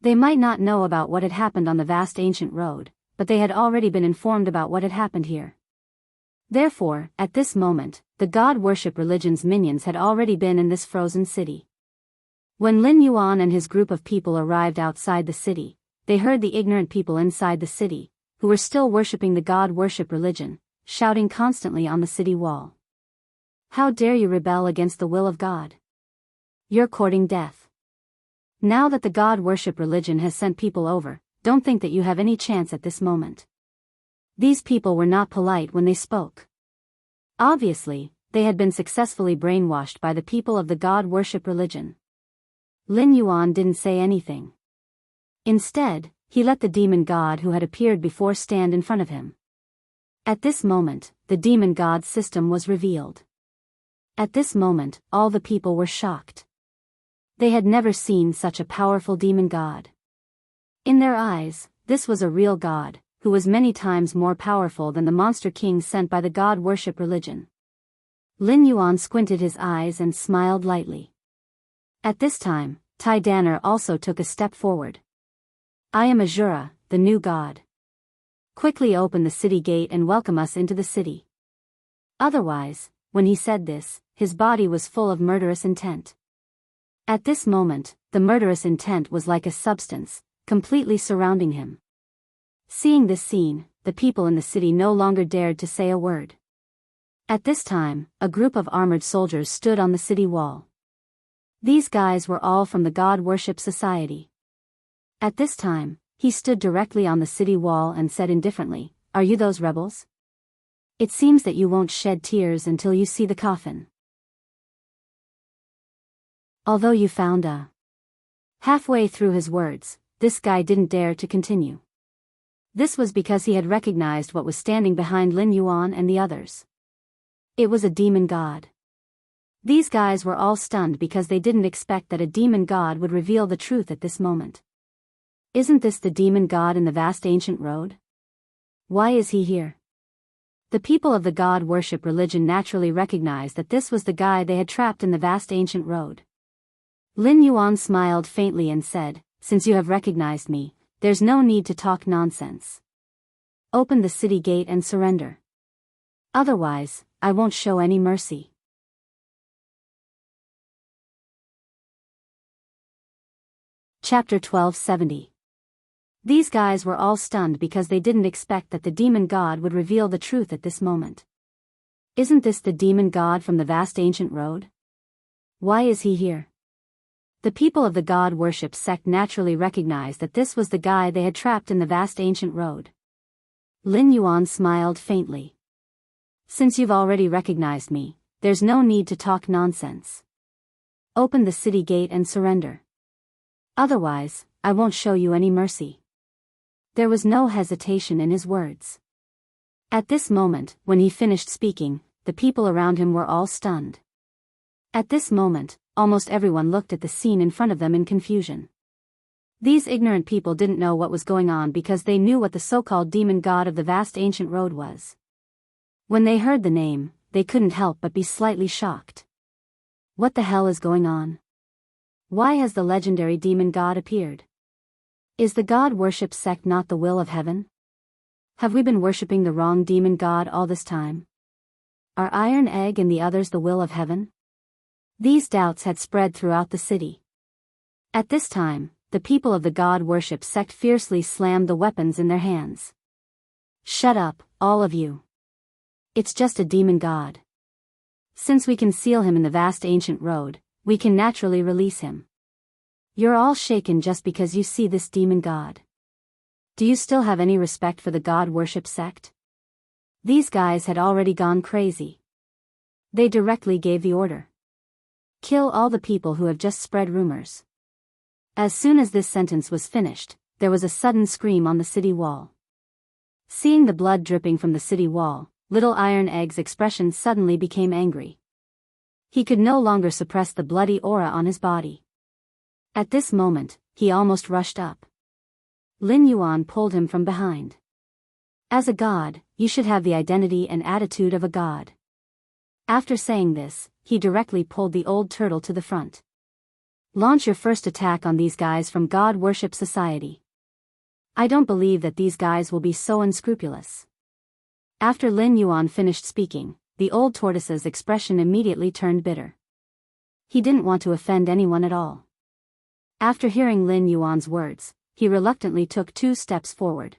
They might not know about what had happened on the vast ancient road, but they had already been informed about what had happened here. Therefore, at this moment, the God Worship religion's minions had already been in this frozen city. When Lin Yuan and his group of people arrived outside the city, they heard the ignorant people inside the city, who were still worshipping the God Worship religion, shouting constantly on the city wall. "How dare you rebel against the will of God? You're courting death. Now that the God Worship religion has sent people over, don't think that you have any chance at this moment." These people were not polite when they spoke. Obviously, they had been successfully brainwashed by the people of the God Worship religion. Lin Yuan didn't say anything. Instead, he let the demon god who had appeared before stand in front of him. At this moment, the demon god's system was revealed. At this moment, all the people were shocked. They had never seen such a powerful demon god. In their eyes, this was a real god, who was many times more powerful than the monster king sent by the God Worship religion. Lin Yuan squinted his eyes and smiled lightly. At this time, Tai Danner also took a step forward. "I am Azura, the new god. Quickly open the city gate and welcome us into the city." Otherwise, when he said this, his body was full of murderous intent. At this moment, the murderous intent was like a substance, completely surrounding him. Seeing this scene, the people in the city no longer dared to say a word. At this time, a group of armored soldiers stood on the city wall. These guys were all from the God Worship Society. At this time, he stood directly on the city wall and said indifferently, "Are you those rebels? It seems that you won't shed tears until you see the coffin." Although you found a... Halfway through his words, this guy didn't dare to continue. This was because he had recognized what was standing behind Lin Yuan and the others. It was a demon god. These guys were all stunned because they didn't expect that a demon god would reveal the truth at this moment. Isn't this the demon god in the vast ancient road? Why is he here? The people of the God Worship religion naturally recognized that this was the guy they had trapped in the vast ancient road. Lin Yuan smiled faintly and said, "Since you have recognized me, there's no need to talk nonsense. Open the city gate and surrender. Otherwise, I won't show any mercy." Chapter 1270. These guys were all stunned because they didn't expect that the demon god would reveal the truth at this moment. Isn't this the demon god from the vast ancient road? Why is he here? The people of the God Worship sect naturally recognized that this was the guy they had trapped in the vast ancient road. Lin Yuan smiled faintly. "Since you've already recognized me, there's no need to talk nonsense. Open the city gate and surrender. Otherwise, I won't show you any mercy." There was no hesitation in his words. At this moment, when he finished speaking, the people around him were all stunned. At this moment, almost everyone looked at the scene in front of them in confusion. These ignorant people didn't know what was going on because they knew what the so-called demon god of the vast ancient road was. When they heard the name, they couldn't help but be slightly shocked. What the hell is going on? Why has the legendary demon god appeared? Is the God Worship sect not the will of heaven? Have we been worshipping the wrong demon god all this time? Are Iron Egg and the others the will of heaven? These doubts had spread throughout the city. At this time, the people of the God Worship sect fiercely slammed the weapons in their hands. "Shut up, all of you. It's just a demon god. Since we can seal him in the vast ancient road, we can naturally release him. You're all shaken just because you see this demon god. Do you still have any respect for the God Worship sect?" These guys had already gone crazy. They directly gave the order. "Kill all the people who have just spread rumors." As soon as this sentence was finished, there was a sudden scream on the city wall. Seeing the blood dripping from the city wall, Little Iron Egg's expression suddenly became angry. He could no longer suppress the bloody aura on his body. At this moment, he almost rushed up. Lin Yuan pulled him from behind. "As a god, you should have the identity and attitude of a god." After saying this, he directly pulled the old turtle to the front. "Launch your first attack on these guys from God Worship Society. I don't believe that these guys will be so unscrupulous." After Lin Yuan finished speaking, the old tortoise's expression immediately turned bitter. He didn't want to offend anyone at all. After hearing Lin Yuan's words, he reluctantly took 2 steps forward.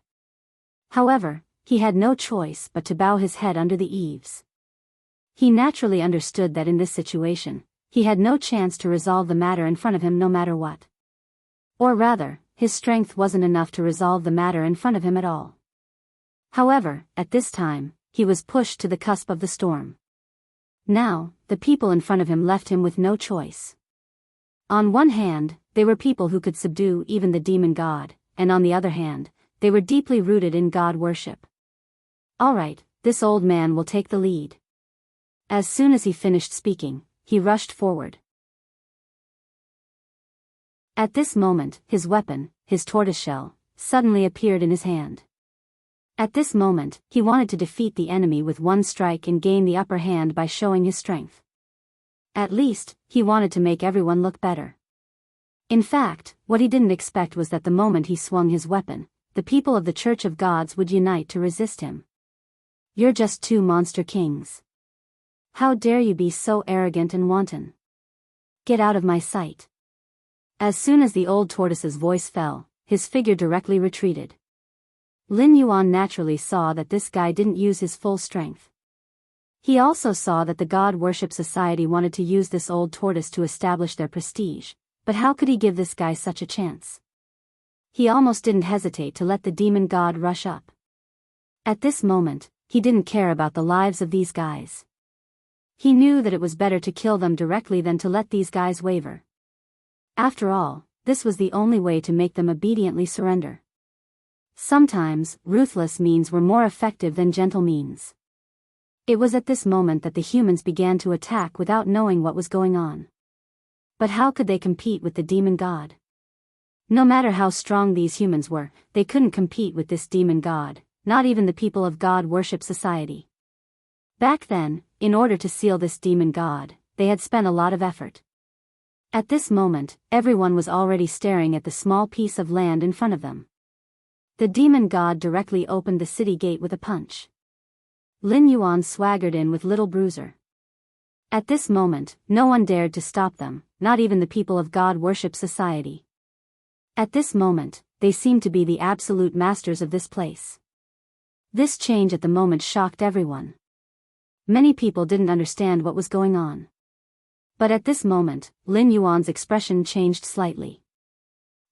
However, he had no choice but to bow his head under the eaves. He naturally understood that in this situation, he had no chance to resolve the matter in front of him no matter what. Or rather, his strength wasn't enough to resolve the matter in front of him at all. However, at this time, he was pushed to the cusp of the storm. Now, the people in front of him left him with no choice. On one hand, they were people who could subdue even the demon god, and on the other hand, they were deeply rooted in God worship. "Alright, this old man will take the lead." As soon as he finished speaking, he rushed forward. At this moment, his weapon, his tortoiseshell, suddenly appeared in his hand. At this moment, he wanted to defeat the enemy with one strike and gain the upper hand by showing his strength. At least, he wanted to make everyone look better. In fact, what he didn't expect was that the moment he swung his weapon, the people of the Church of Gods would unite to resist him. "You're just 2 monster kings. How dare you be so arrogant and wanton? Get out of my sight. As soon as the old tortoise's voice fell, his figure directly retreated. Lin Yuan naturally saw that this guy didn't use his full strength. He also saw that the God Worship Society wanted to use this old tortoise to establish their prestige, but how could he give this guy such a chance? He almost didn't hesitate to let the demon god rush up. At this moment, he didn't care about the lives of these guys. He knew that it was better to kill them directly than to let these guys waver. After all, this was the only way to make them obediently surrender. Sometimes, ruthless means were more effective than gentle means. It was at this moment that the humans began to attack without knowing what was going on. But how could they compete with the demon god? No matter how strong these humans were, they couldn't compete with this demon god, not even the people of God Worship Society. Back then, in order to seal this demon god, they had spent a lot of effort. At this moment, everyone was already staring at the small piece of land in front of them. The demon god directly opened the city gate with a punch. Lin Yuan swaggered in with Little Bruiser. At this moment, no one dared to stop them, not even the people of God Worship Society. At this moment, they seemed to be the absolute masters of this place. This change at the moment shocked everyone. Many people didn't understand what was going on. But at this moment, Lin Yuan's expression changed slightly.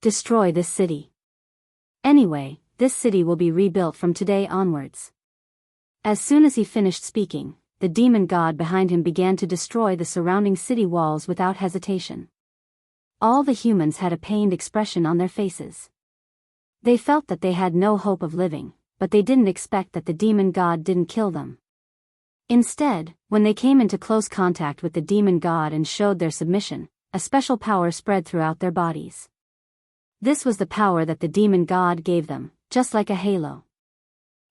Destroy this city. Anyway, this city will be rebuilt from today onwards. As soon as he finished speaking, the demon god behind him began to destroy the surrounding city walls without hesitation. All the humans had a pained expression on their faces. They felt that they had no hope of living, but they didn't expect that the demon god didn't kill them. Instead, when they came into close contact with the demon god and showed their submission, a special power spread throughout their bodies. This was the power that the demon god gave them, just like a halo.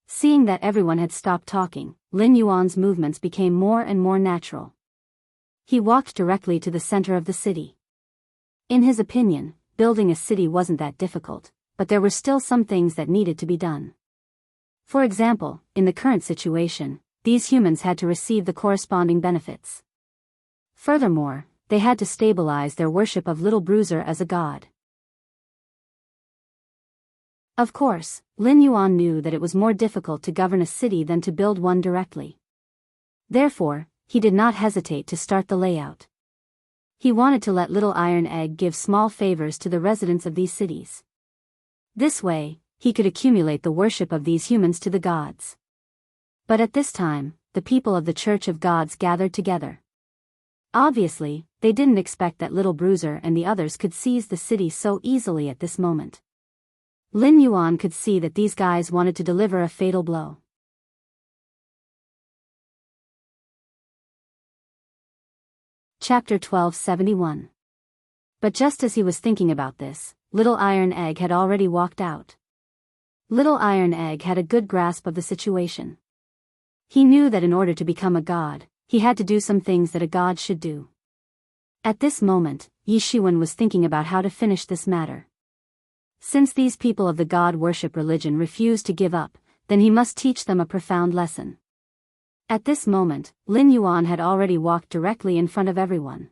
Seeing that everyone had stopped talking, Lin Yuan's movements became more and more natural. He walked directly to the center of the city. In his opinion, building a city wasn't that difficult, but there were still some things that needed to be done. For example, in the current situation, these humans had to receive the corresponding benefits. Furthermore, they had to stabilize their worship of Little Bruiser as a god. Of course, Lin Yuan knew that it was more difficult to govern a city than to build one directly. Therefore, he did not hesitate to start the layout. He wanted to let Little Iron Egg give small favors to the residents of these cities. This way, he could accumulate the worship of these humans to the gods. But at this time, the people of the Church of Gods gathered together. Obviously, they didn't expect that Little Bruiser and the others could seize the city so easily at this moment. Lin Yuan could see that these guys wanted to deliver a fatal blow. Chapter 1271. But just as he was thinking about this, Little Iron Egg had already walked out. Little Iron Egg had a good grasp of the situation. He knew that in order to become a god, he had to do some things that a god should do. At this moment, Yi Shiwen was thinking about how to finish this matter. Since these people of the god worship religion refused to give up, then he must teach them a profound lesson. At this moment, Lin Yuan had already walked directly in front of everyone.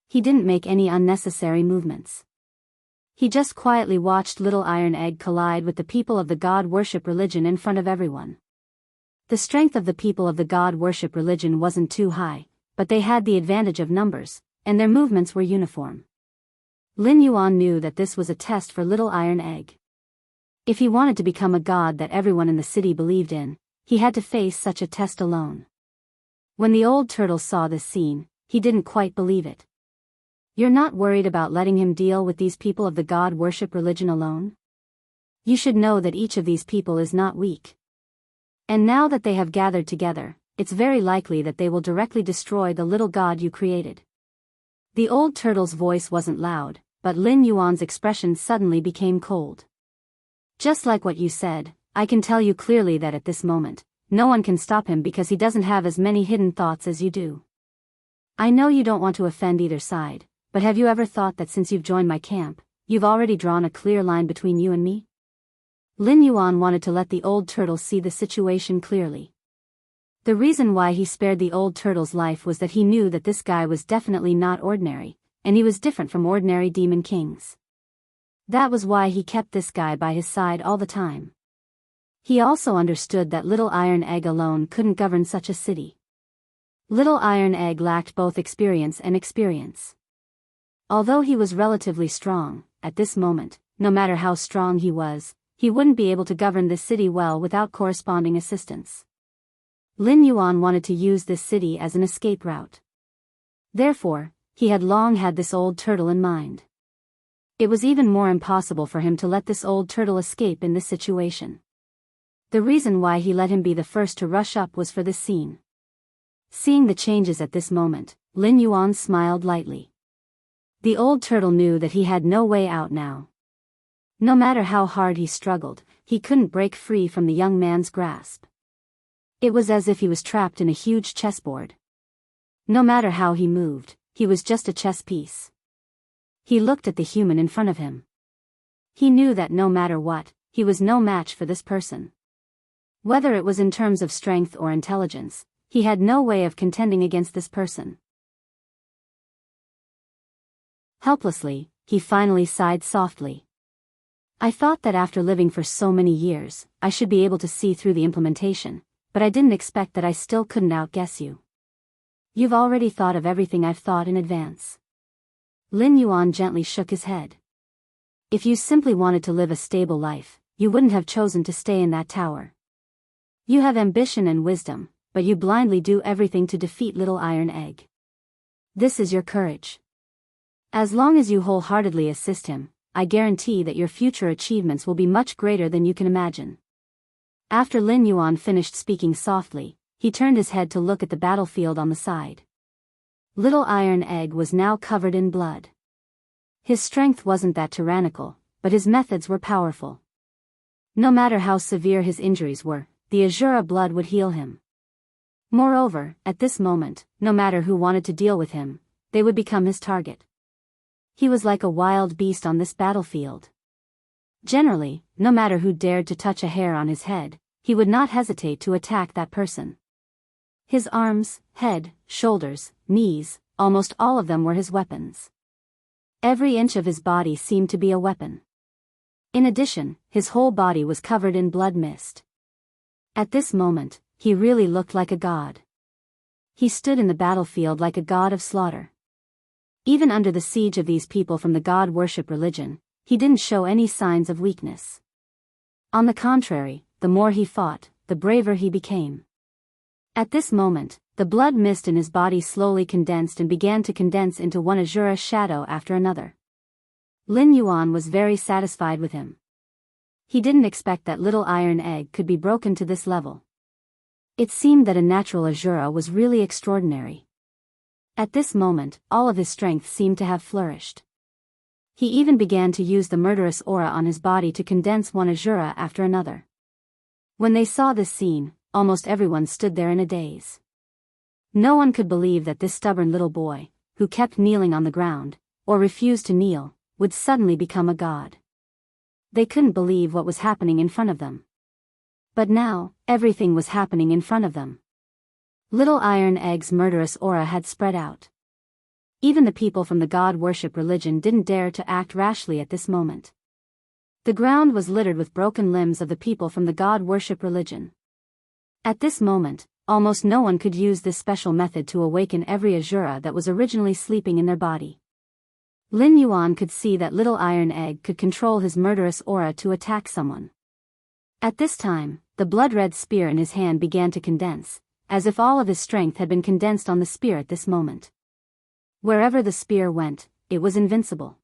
He didn't make any unnecessary movements. He just quietly watched Little Iron Egg collide with the people of the god worship religion in front of everyone. The strength of the people of the god worship religion wasn't too high, but they had the advantage of numbers, and their movements were uniform. Lin Yuan knew that this was a test for Little Iron Egg. If he wanted to become a god that everyone in the city believed in, he had to face such a test alone. When the old turtle saw this scene, he didn't quite believe it. You're not worried about letting him deal with these people of the god worship religion alone? You should know that each of these people is not weak. And now that they have gathered together, it's very likely that they will directly destroy the little god you created. The old turtle's voice wasn't loud, but Lin Yuan's expression suddenly became cold. Just like what you said, I can tell you clearly that at this moment, no one can stop him because he doesn't have as many hidden thoughts as you do. I know you don't want to offend either side, but have you ever thought that since you've joined my camp, you've already drawn a clear line between you and me? Lin Yuan wanted to let the old turtle see the situation clearly. The reason why he spared the old turtle's life was that he knew that this guy was definitely not ordinary, and he was different from ordinary demon kings. That was why he kept this guy by his side all the time. He also understood that Little Iron Egg alone couldn't govern such a city. Little Iron Egg lacked both experience and experience. Although he was relatively strong, at this moment, no matter how strong he was, he wouldn't be able to govern this city well without corresponding assistance. Lin Yuan wanted to use this city as an escape route. Therefore, he had long had this old turtle in mind. It was even more impossible for him to let this old turtle escape in this situation. The reason why he let him be the first to rush up was for this scene. Seeing the changes at this moment, Lin Yuan smiled lightly. The old turtle knew that he had no way out now. No matter how hard he struggled, he couldn't break free from the young man's grasp. It was as if he was trapped in a huge chessboard. No matter how he moved, he was just a chess piece. He looked at the human in front of him. He knew that no matter what, he was no match for this person. Whether it was in terms of strength or intelligence, he had no way of contending against this person. Helplessly, he finally sighed softly. I thought that after living for so many years, I should be able to see through the implementation, but I didn't expect that I still couldn't outguess you. You've already thought of everything I've thought in advance. Lin Yuan gently shook his head. If you simply wanted to live a stable life, you wouldn't have chosen to stay in that tower. You have ambition and wisdom, but you blindly do everything to defeat Little Iron Egg. This is your courage. As long as you wholeheartedly assist him, I guarantee that your future achievements will be much greater than you can imagine. After Lin Yuan finished speaking softly, he turned his head to look at the battlefield on the side. Little Iron Egg was now covered in blood. His strength wasn't that tyrannical, but his methods were powerful. No matter how severe his injuries were, the Azura blood would heal him. Moreover, at this moment, no matter who wanted to deal with him, they would become his target. He was like a wild beast on this battlefield. Generally, no matter who dared to touch a hair on his head, he would not hesitate to attack that person. His arms, head, shoulders, knees, almost all of them were his weapons. Every inch of his body seemed to be a weapon. In addition, his whole body was covered in blood mist. At this moment, he really looked like a god. He stood in the battlefield like a god of slaughter. Even under the siege of these people from the god-worship religion, he didn't show any signs of weakness. On the contrary, the more he fought, the braver he became. At this moment, the blood mist in his body slowly condensed and began to condense into one Azura shadow after another. Lin Yuan was very satisfied with him. He didn't expect that Little Iron Egg could be broken to this level. It seemed that a natural Azura was really extraordinary. At this moment, all of his strength seemed to have flourished. He even began to use the murderous aura on his body to condense one Azura after another. When they saw this scene, almost everyone stood there in a daze. No one could believe that this stubborn little boy, who kept kneeling on the ground, or refused to kneel, would suddenly become a god. They couldn't believe what was happening in front of them. But now, everything was happening in front of them. Little Iron Egg's murderous aura had spread out. Even the people from the god-worship religion didn't dare to act rashly at this moment. The ground was littered with broken limbs of the people from the god-worship religion. At this moment, almost no one could use this special method to awaken every Azura that was originally sleeping in their body. Lin Yuan could see that Little Iron Egg could control his murderous aura to attack someone. At this time, the blood-red spear in his hand began to condense, as if all of his strength had been condensed on the spear at this moment. Wherever the spear went, it was invincible.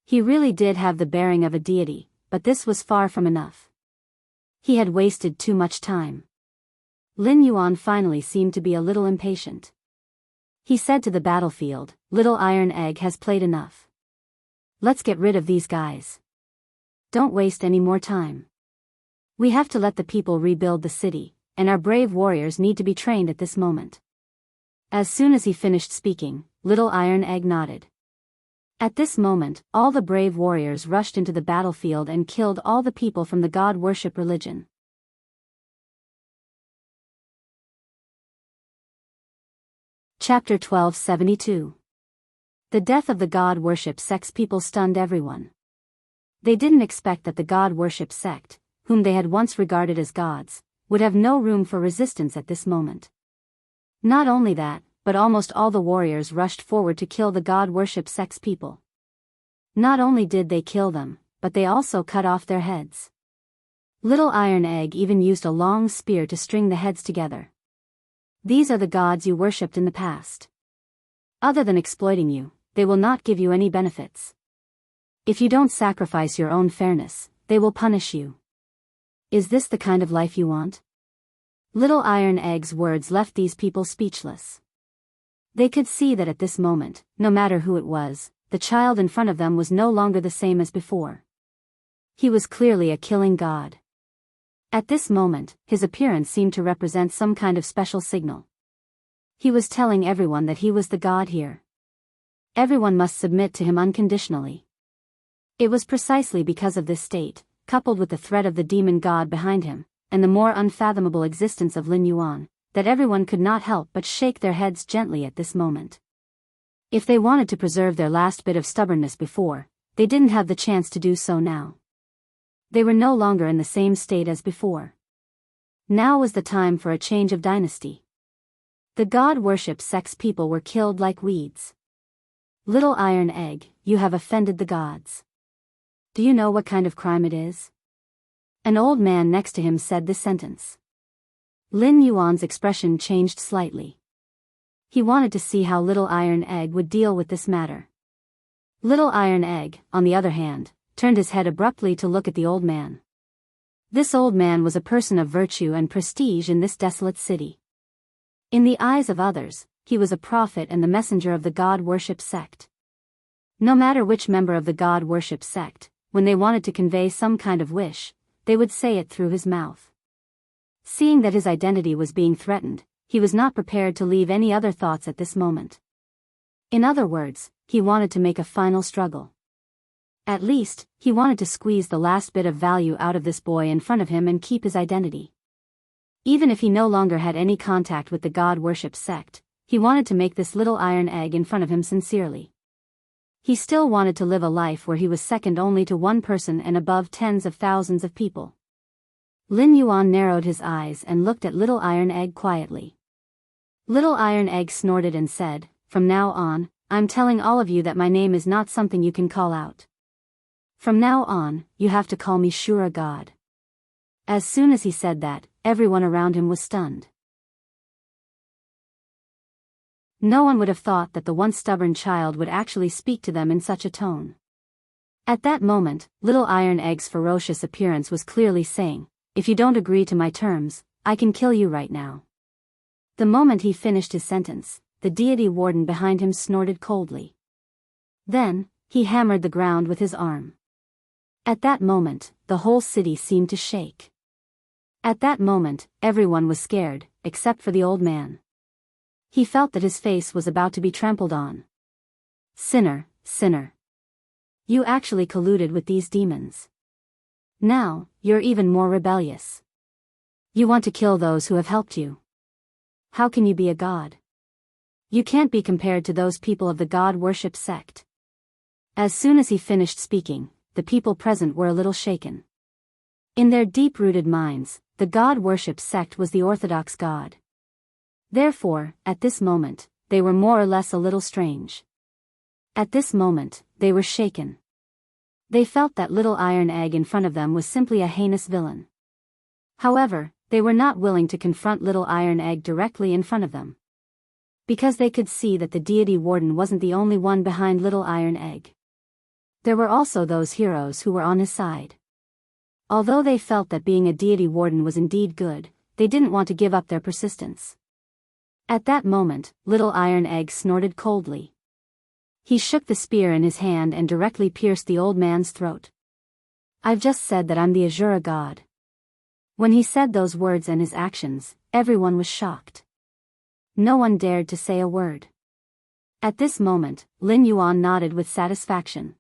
He really did have the bearing of a deity, but this was far from enough. He had wasted too much time. Lin Yuan finally seemed to be a little impatient. He said to the battlefield, Little Iron Egg has played enough. Let's get rid of these guys. Don't waste any more time. We have to let the people rebuild the city, and our brave warriors need to be trained at this moment. As soon as he finished speaking, Little Iron Egg nodded. At this moment, all the brave warriors rushed into the battlefield and killed all the people from the god-worship religion. Chapter 1272. The death of the God worship sex people stunned everyone. They didn't expect that the God worship sect, whom they had once regarded as gods, would have no room for resistance at this moment. Not only that, but almost all the warriors rushed forward to kill the God worship sex people. Not only did they kill them, but they also cut off their heads. Little Iron Egg even used a long spear to string the heads together. These are the gods you worshipped in the past. Other than exploiting you, they will not give you any benefits. If you don't sacrifice your own fairness, they will punish you. Is this the kind of life you want? Little Iron Egg's words left these people speechless. They could see that at this moment, no matter who it was, the child in front of them was no longer the same as before. He was clearly a killing god. At this moment, his appearance seemed to represent some kind of special signal. He was telling everyone that he was the god here. Everyone must submit to him unconditionally. It was precisely because of this state, coupled with the threat of the demon god behind him, and the more unfathomable existence of Lin Yuan, that everyone could not help but shake their heads gently at this moment. If they wanted to preserve their last bit of stubbornness before, they didn't have the chance to do so now. They were no longer in the same state as before. Now was the time for a change of dynasty. The God worship sex people were killed like weeds. Little Iron Egg, you have offended the gods. Do you know what kind of crime it is? An old man next to him said this sentence. Lin Yuan's expression changed slightly. He wanted to see how Little Iron Egg would deal with this matter. Little Iron Egg, on the other hand, turned his head abruptly to look at the old man. This old man was a person of virtue and prestige in this desolate city. In the eyes of others, he was a prophet and the messenger of the God worship sect. No matter which member of the God worship sect, when they wanted to convey some kind of wish, they would say it through his mouth. Seeing that his identity was being threatened, he was not prepared to leave any other thoughts at this moment. In other words, he wanted to make a final struggle. At least, he wanted to squeeze the last bit of value out of this boy in front of him and keep his identity. Even if he no longer had any contact with the God worship sect, he wanted to make this Little Iron Egg in front of him sincerely. He still wanted to live a life where he was second only to one person and above tens of thousands of people. Lin Yuan narrowed his eyes and looked at Little Iron Egg quietly. Little Iron Egg snorted and said, "From now on, I'm telling all of you that my name is not something you can call out. From now on, you have to call me Shura God." As soon as he said that, everyone around him was stunned. No one would have thought that the once stubborn child would actually speak to them in such a tone. At that moment, Little Iron Egg's ferocious appearance was clearly saying, "If you don't agree to my terms, I can kill you right now." The moment he finished his sentence, the deity warden behind him snorted coldly. Then, he hammered the ground with his arm. At that moment, the whole city seemed to shake. At that moment, everyone was scared, except for the old man. He felt that his face was about to be trampled on. Sinner, sinner. You actually colluded with these demons. Now, you're even more rebellious. You want to kill those who have helped you. How can you be a god? You can't be compared to those people of the God worship sect. As soon as he finished speaking, the people present were a little shaken. In their deep-rooted minds, the God worship sect was the orthodox god. Therefore, at this moment, they were more or less a little strange. At this moment, they were shaken. They felt that Little Iron Egg in front of them was simply a heinous villain. However, they were not willing to confront Little Iron Egg directly in front of them. Because they could see that the deity warden wasn't the only one behind Little Iron Egg. There were also those heroes who were on his side. Although they felt that being a deity warden was indeed good, they didn't want to give up their persistence. At that moment, Little Iron Egg snorted coldly. He shook the spear in his hand and directly pierced the old man's throat. "I've just said that I'm the Azura god." When he said those words and his actions, everyone was shocked. No one dared to say a word. At this moment, Lin Yuan nodded with satisfaction.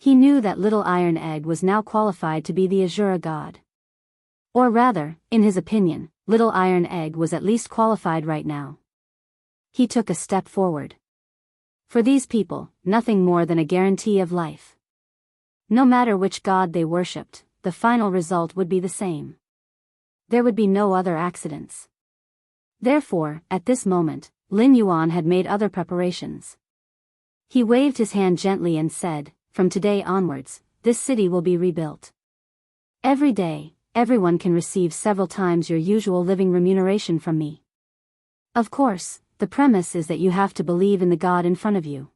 He knew that Little Iron Egg was now qualified to be the Azura god. Or rather, in his opinion, Little Iron Egg was at least qualified right now. he took a step forward. For these people, nothing more than a guarantee of life. No matter which god they worshipped, the final result would be the same. There would be no other accidents. Therefore, at this moment, Lin Yuan had made other preparations. He waved his hand gently and said, "From today onwards, this city will be rebuilt. Every day, everyone can receive several times your usual living remuneration from me. Of course, the premise is that you have to believe in the god in front of you."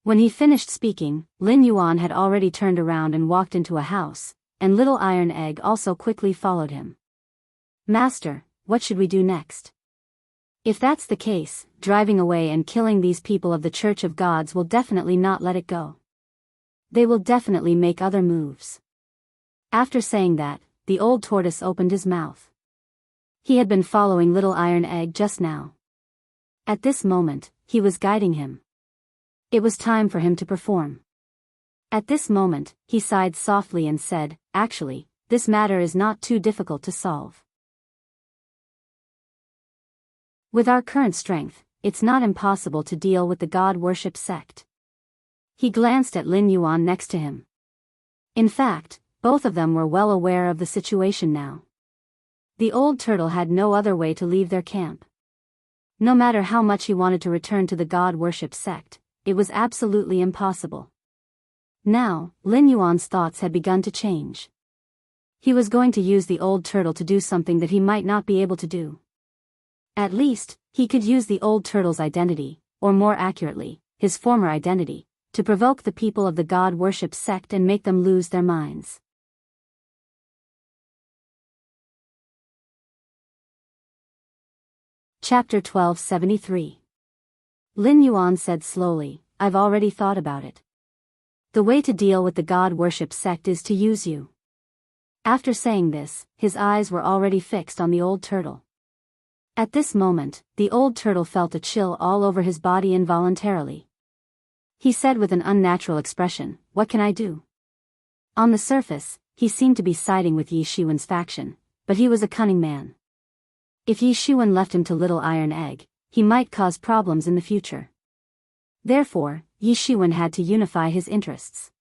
When he finished speaking, Lin Yuan had already turned around and walked into a house, and Little Iron Egg also quickly followed him. "Master, what should we do next?" "If that's the case, driving away and killing these people of the Church of Gods will definitely not let it go. They will definitely make other moves." After saying that, the old tortoise opened his mouth. He had been following Little Iron Egg just now. At this moment, he was guiding him. It was time for him to perform. At this moment, he sighed softly and said, "Actually, this matter is not too difficult to solve. With our current strength, it's not impossible to deal with the god worship sect." He glanced at Lin Yuan next to him. In fact, both of them were well aware of the situation now. The old turtle had no other way to leave their camp. No matter how much he wanted to return to the god worship sect, it was absolutely impossible. Now, Lin Yuan's thoughts had begun to change. He was going to use the old turtle to do something that he might not be able to do. At least, he could use the old turtle's identity, or more accurately, his former identity, to provoke the people of the god worship sect and make them lose their minds. Chapter 1273. Lin Yuan said slowly, "I've already thought about it. The way to deal with the god worship sect is to use you." After saying this, his eyes were already fixed on the old turtle. At this moment, the old turtle felt a chill all over his body involuntarily. He said with an unnatural expression, "What can I do?" On the surface, he seemed to be siding with Yi Shiwen's faction, but he was a cunning man. If Yi Shiwen left him to Little Iron Egg, he might cause problems in the future. Therefore, Yi Shiwen had to unify his interests.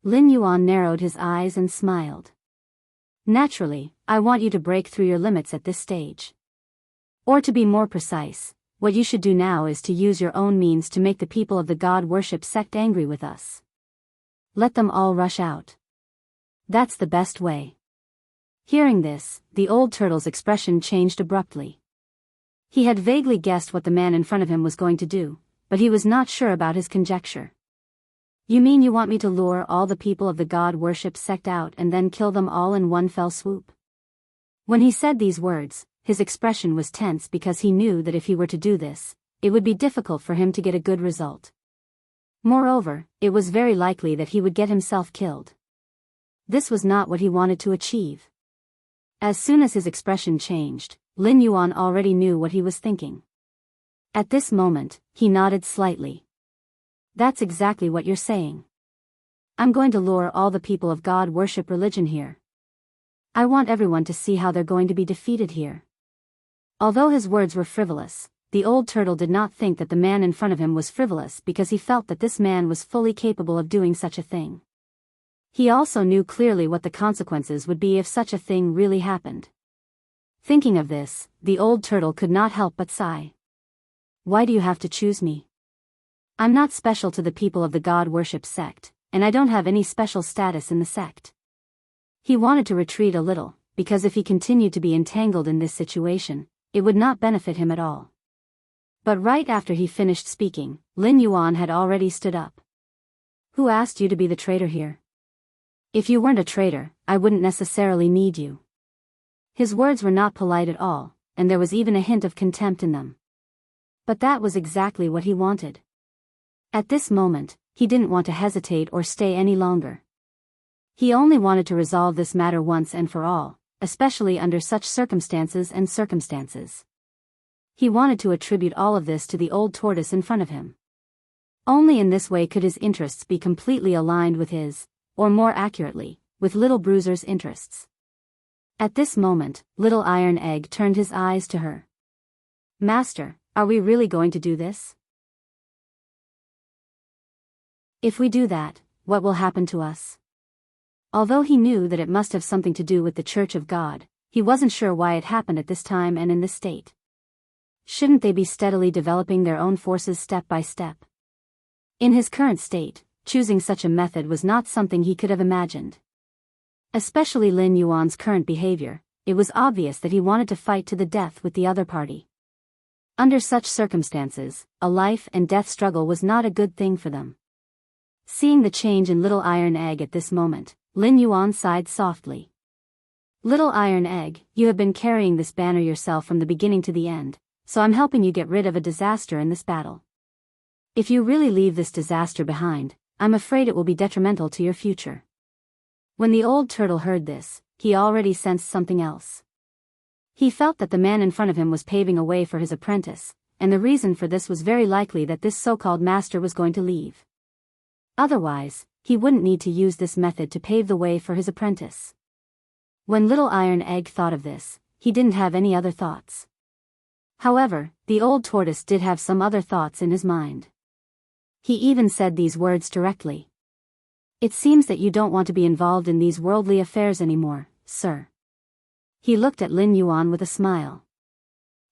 Lin Yuan narrowed his eyes and smiled. "Naturally, I want you to break through your limits at this stage. Or to be more precise, what you should do now is to use your own means to make the people of the god worship sect angry with us. Let them all rush out. That's the best way." Hearing this, the old turtle's expression changed abruptly. He had vaguely guessed what the man in front of him was going to do, but he was not sure about his conjecture. "You mean you want me to lure all the people of the god worship sect out and then kill them all in one fell swoop?" When he said these words, his expression was tense because he knew that if he were to do this, it would be difficult for him to get a good result. Moreover, it was very likely that he would get himself killed. This was not what he wanted to achieve. As soon as his expression changed, Lin Yuan already knew what he was thinking. At this moment, he nodded slightly. "That's exactly what you're saying. I'm going to lure all the people of God worship religion here. I want everyone to see how they're going to be defeated here." Although his words were frivolous, the old turtle did not think that the man in front of him was frivolous because he felt that this man was fully capable of doing such a thing. He also knew clearly what the consequences would be if such a thing really happened. Thinking of this, the old turtle could not help but sigh. "Why do you have to choose me? I'm not special to the people of the god worship sect, and I don't have any special status in the sect." He wanted to retreat a little, because if he continued to be entangled in this situation, it would not benefit him at all. But right after he finished speaking, Lin Yuan had already stood up. "Who asked you to be the traitor here? If you weren't a traitor, I wouldn't necessarily need you." His words were not polite at all, and there was even a hint of contempt in them. But that was exactly what he wanted. At this moment, he didn't want to hesitate or stay any longer. He only wanted to resolve this matter once and for all, especially under such circumstances. He wanted to attribute all of this to the old tortoise in front of him. Only in this way could his interests be completely aligned with his, or more accurately, with Little Bruiser's interests. At this moment, Little Iron Egg turned his eyes to her. "Master, Are we really going to do this? If we do that, what will happen to us? Although he knew that it must have something to do with the Church of God, he wasn't sure why it happened at this time and in this state. Shouldn't they be steadily developing their own forces step by step? In his current state, choosing such a method was not something he could have imagined. Especially Lin Yuan's current behavior, it was obvious that he wanted to fight to the death with the other party. Under such circumstances, a life and death struggle was not a good thing for them. Seeing the change in Little Iron Egg at this moment, Lin Yuan sighed softly. Little Iron Egg, you have been carrying this banner yourself from the beginning to the end, so I'm helping you get rid of a disaster in this battle. If you really leave this disaster behind, I'm afraid it will be detrimental to your future. When the old turtle heard this, he already sensed something else. He felt that the man in front of him was paving a way for his apprentice, and the reason for this was very likely that this so-called master was going to leave. Otherwise, he wouldn't need to use this method to pave the way for his apprentice. When Little Iron Egg thought of this, he didn't have any other thoughts. However, the old tortoise did have some other thoughts in his mind. He even said these words directly. It seems that you don't want to be involved in these worldly affairs anymore, sir. He looked at Lin Yuan with a smile.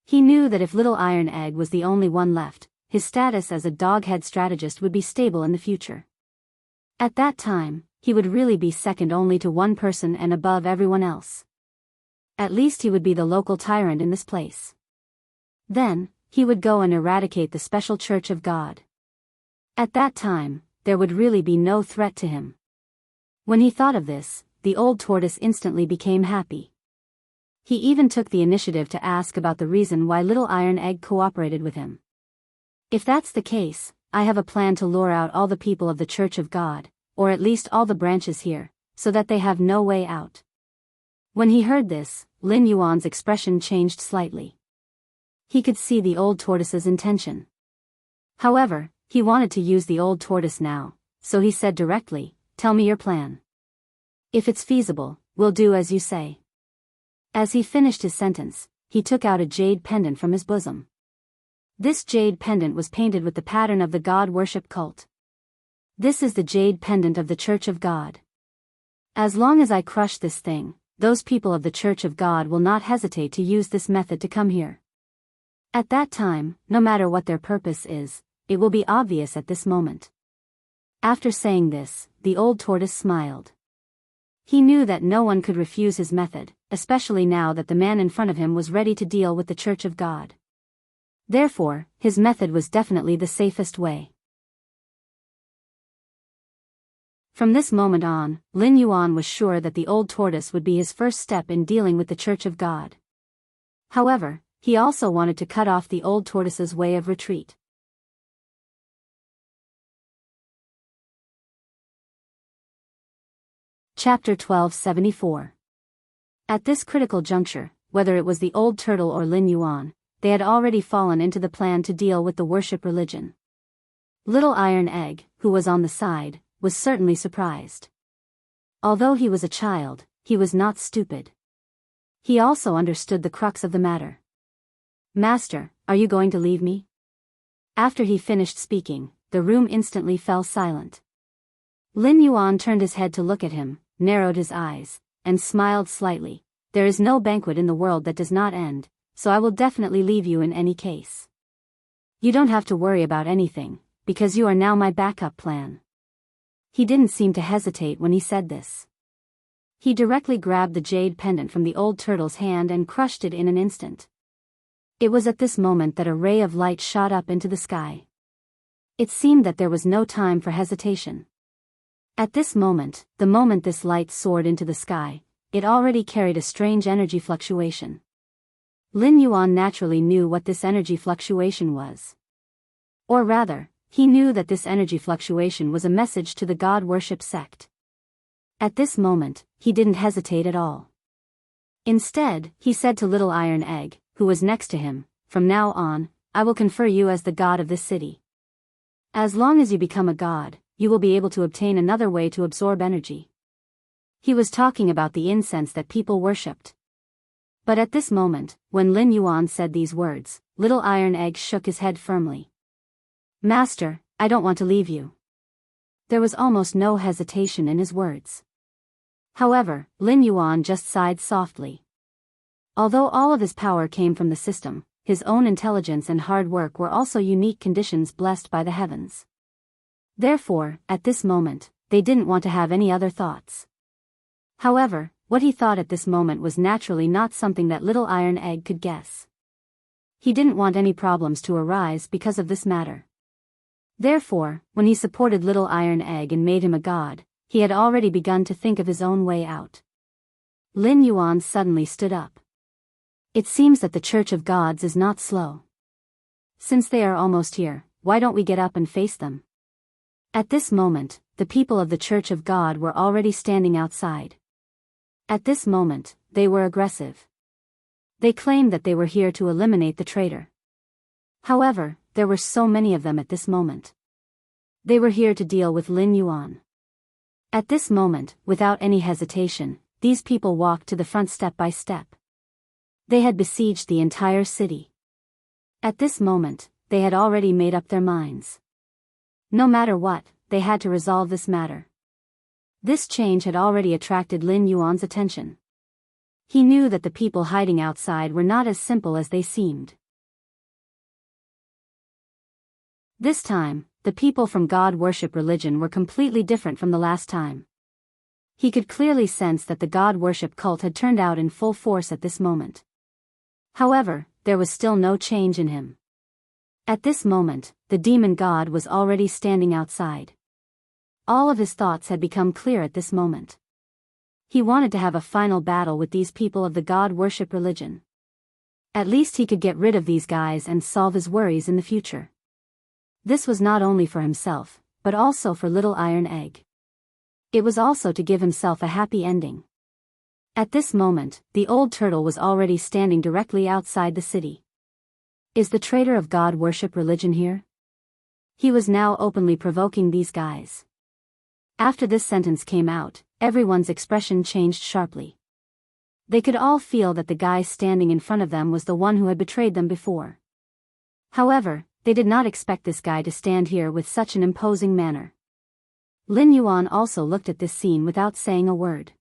He knew that if Little Iron Egg was the only one left, his status as a doghead strategist would be stable in the future. At that time, he would really be second only to one person and above everyone else. At least he would be the local tyrant in this place. Then, he would go and eradicate the special Church of God. At that time, there would really be no threat to him. When he thought of this, the old tortoise instantly became happy. He even took the initiative to ask about the reason why Little Iron Egg cooperated with him. If that's the case, I have a plan to lure out all the people of the Church of God, or at least all the branches here, so that they have no way out. When he heard this, Lin Yuan's expression changed slightly. He could see the old tortoise's intention. However, he wanted to use the old tortoise now, so he said directly, "Tell me your plan. If it's feasible, we'll do as you say." As he finished his sentence, he took out a jade pendant from his bosom. This jade pendant was painted with the pattern of the god worship cult. This is the jade pendant of the Church of God. As long as I crush this thing, those people of the Church of God will not hesitate to use this method to come here. At that time, no matter what their purpose is, it will be obvious at this moment. After saying this, the old tortoise smiled. He knew that no one could refuse his method, especially now that the man in front of him was ready to deal with the Church of God. Therefore, his method was definitely the safest way. From this moment on, Lin Yuan was sure that the old tortoise would be his first step in dealing with the Church of God. However, he also wanted to cut off the old tortoise's way of retreat. Chapter 1274. At this critical juncture, whether it was the old turtle or Lin Yuan, they had already fallen into the plan to deal with the worship religion. Little Iron Egg, who was on the side, was certainly surprised. Although he was a child, he was not stupid. He also understood the crux of the matter. "Master, are you going to leave me?" After he finished speaking, the room instantly fell silent. Lin Yuan turned his head to look at him, narrowed his eyes, and smiled slightly. "There is no banquet in the world that does not end, so I will definitely leave you in any case. You don't have to worry about anything, because you are now my backup plan." He didn't seem to hesitate when he said this. He directly grabbed the jade pendant from the old turtle's hand and crushed it in an instant. It was at this moment that a ray of light shot up into the sky. It seemed that there was no time for hesitation. At this moment, the moment this light soared into the sky, it already carried a strange energy fluctuation. Lin Yuan naturally knew what this energy fluctuation was. Or rather, he knew that this energy fluctuation was a message to the god worship sect. At this moment, he didn't hesitate at all. Instead, he said to Little Iron Egg, who was next to him, "From now on, I will confer you as the god of this city. As long as you become a god, you will be able to obtain another way to absorb energy." He was talking about the incense that people worshipped. But at this moment, when Lin Yuan said these words, Little Iron Egg shook his head firmly. Master, I don't want to leave you. There was almost no hesitation in his words. However, Lin Yuan just sighed softly. Although all of his power came from the system, his own intelligence and hard work were also unique conditions blessed by the heavens. Therefore, at this moment, they didn't want to have any other thoughts. However, what he thought at this moment was naturally not something that Little Iron Egg could guess. He didn't want any problems to arise because of this matter. Therefore, when he supported Little Iron Egg and made him a god, he had already begun to think of his own way out. Lin Yuan suddenly stood up. It seems that the Church of Gods is not slow. Since they are almost here, why don't we get up and face them? At this moment, the people of the Church of God were already standing outside. At this moment, they were aggressive. They claimed that they were here to eliminate the traitor. However, there were so many of them at this moment. They were here to deal with Lin Yuan. At this moment, without any hesitation, these people walked to the front step by step. They had besieged the entire city. At this moment, they had already made up their minds. No matter what, they had to resolve this matter. This change had already attracted Lin Yuan's attention. He knew that the people hiding outside were not as simple as they seemed. This time, the people from God worship religion were completely different from the last time. He could clearly sense that the God worship cult had turned out in full force at this moment. However, there was still no change in him. At this moment, the demon god was already standing outside. All of his thoughts had become clear at this moment. He wanted to have a final battle with these people of the God worship religion. At least he could get rid of these guys and solve his worries in the future. This was not only for himself, but also for Little Iron Egg. It was also to give himself a happy ending. At this moment, the old turtle was already standing directly outside the city. Is the traitor of God worship religion here? He was now openly provoking these guys. After this sentence came out, everyone's expression changed sharply. They could all feel that the guy standing in front of them was the one who had betrayed them before. However, they did not expect this guy to stand here with such an imposing manner. Lin Yuan also looked at this scene without saying a word.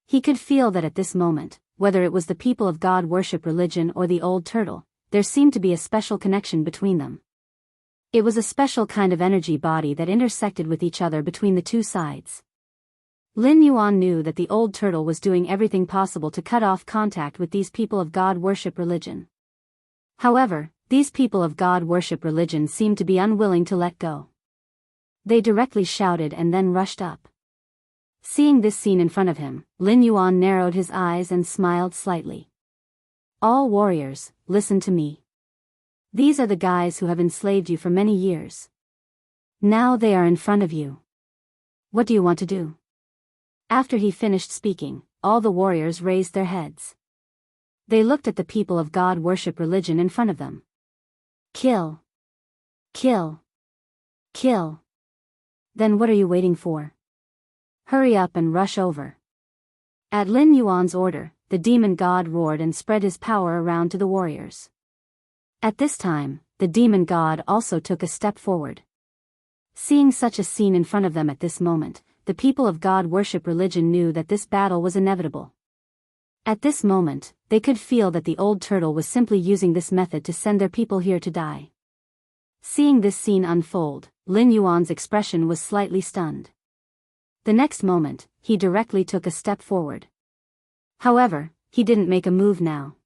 He could feel that at this moment, whether it was the people of God worship religion or the old turtle, there seemed to be a special connection between them. It was a special kind of energy body that intersected with each other between the two sides. Lin Yuan knew that the old turtle was doing everything possible to cut off contact with these people of God worship religion. However, these people of God worship religion seemed to be unwilling to let go. They directly shouted and then rushed up. Seeing this scene in front of him, Lin Yuan narrowed his eyes and smiled slightly. All warriors, listen to me. These are the guys who have enslaved you for many years. Now they are in front of you. What do you want to do? After he finished speaking, all the warriors raised their heads. They looked at the people of God worship religion in front of them. Kill. Kill. Kill. Then what are you waiting for? Hurry up and rush over. At Lin Yuan's order, the demon god roared and spread his power around to the warriors. At this time, the demon god also took a step forward. Seeing such a scene in front of them at this moment, the people of God worship religion knew that this battle was inevitable. At this moment, they could feel that the old turtle was simply using this method to send their people here to die. Seeing this scene unfold, Lin Yuan's expression was slightly stunned. The next moment, he directly took a step forward. However, he didn't make a move now.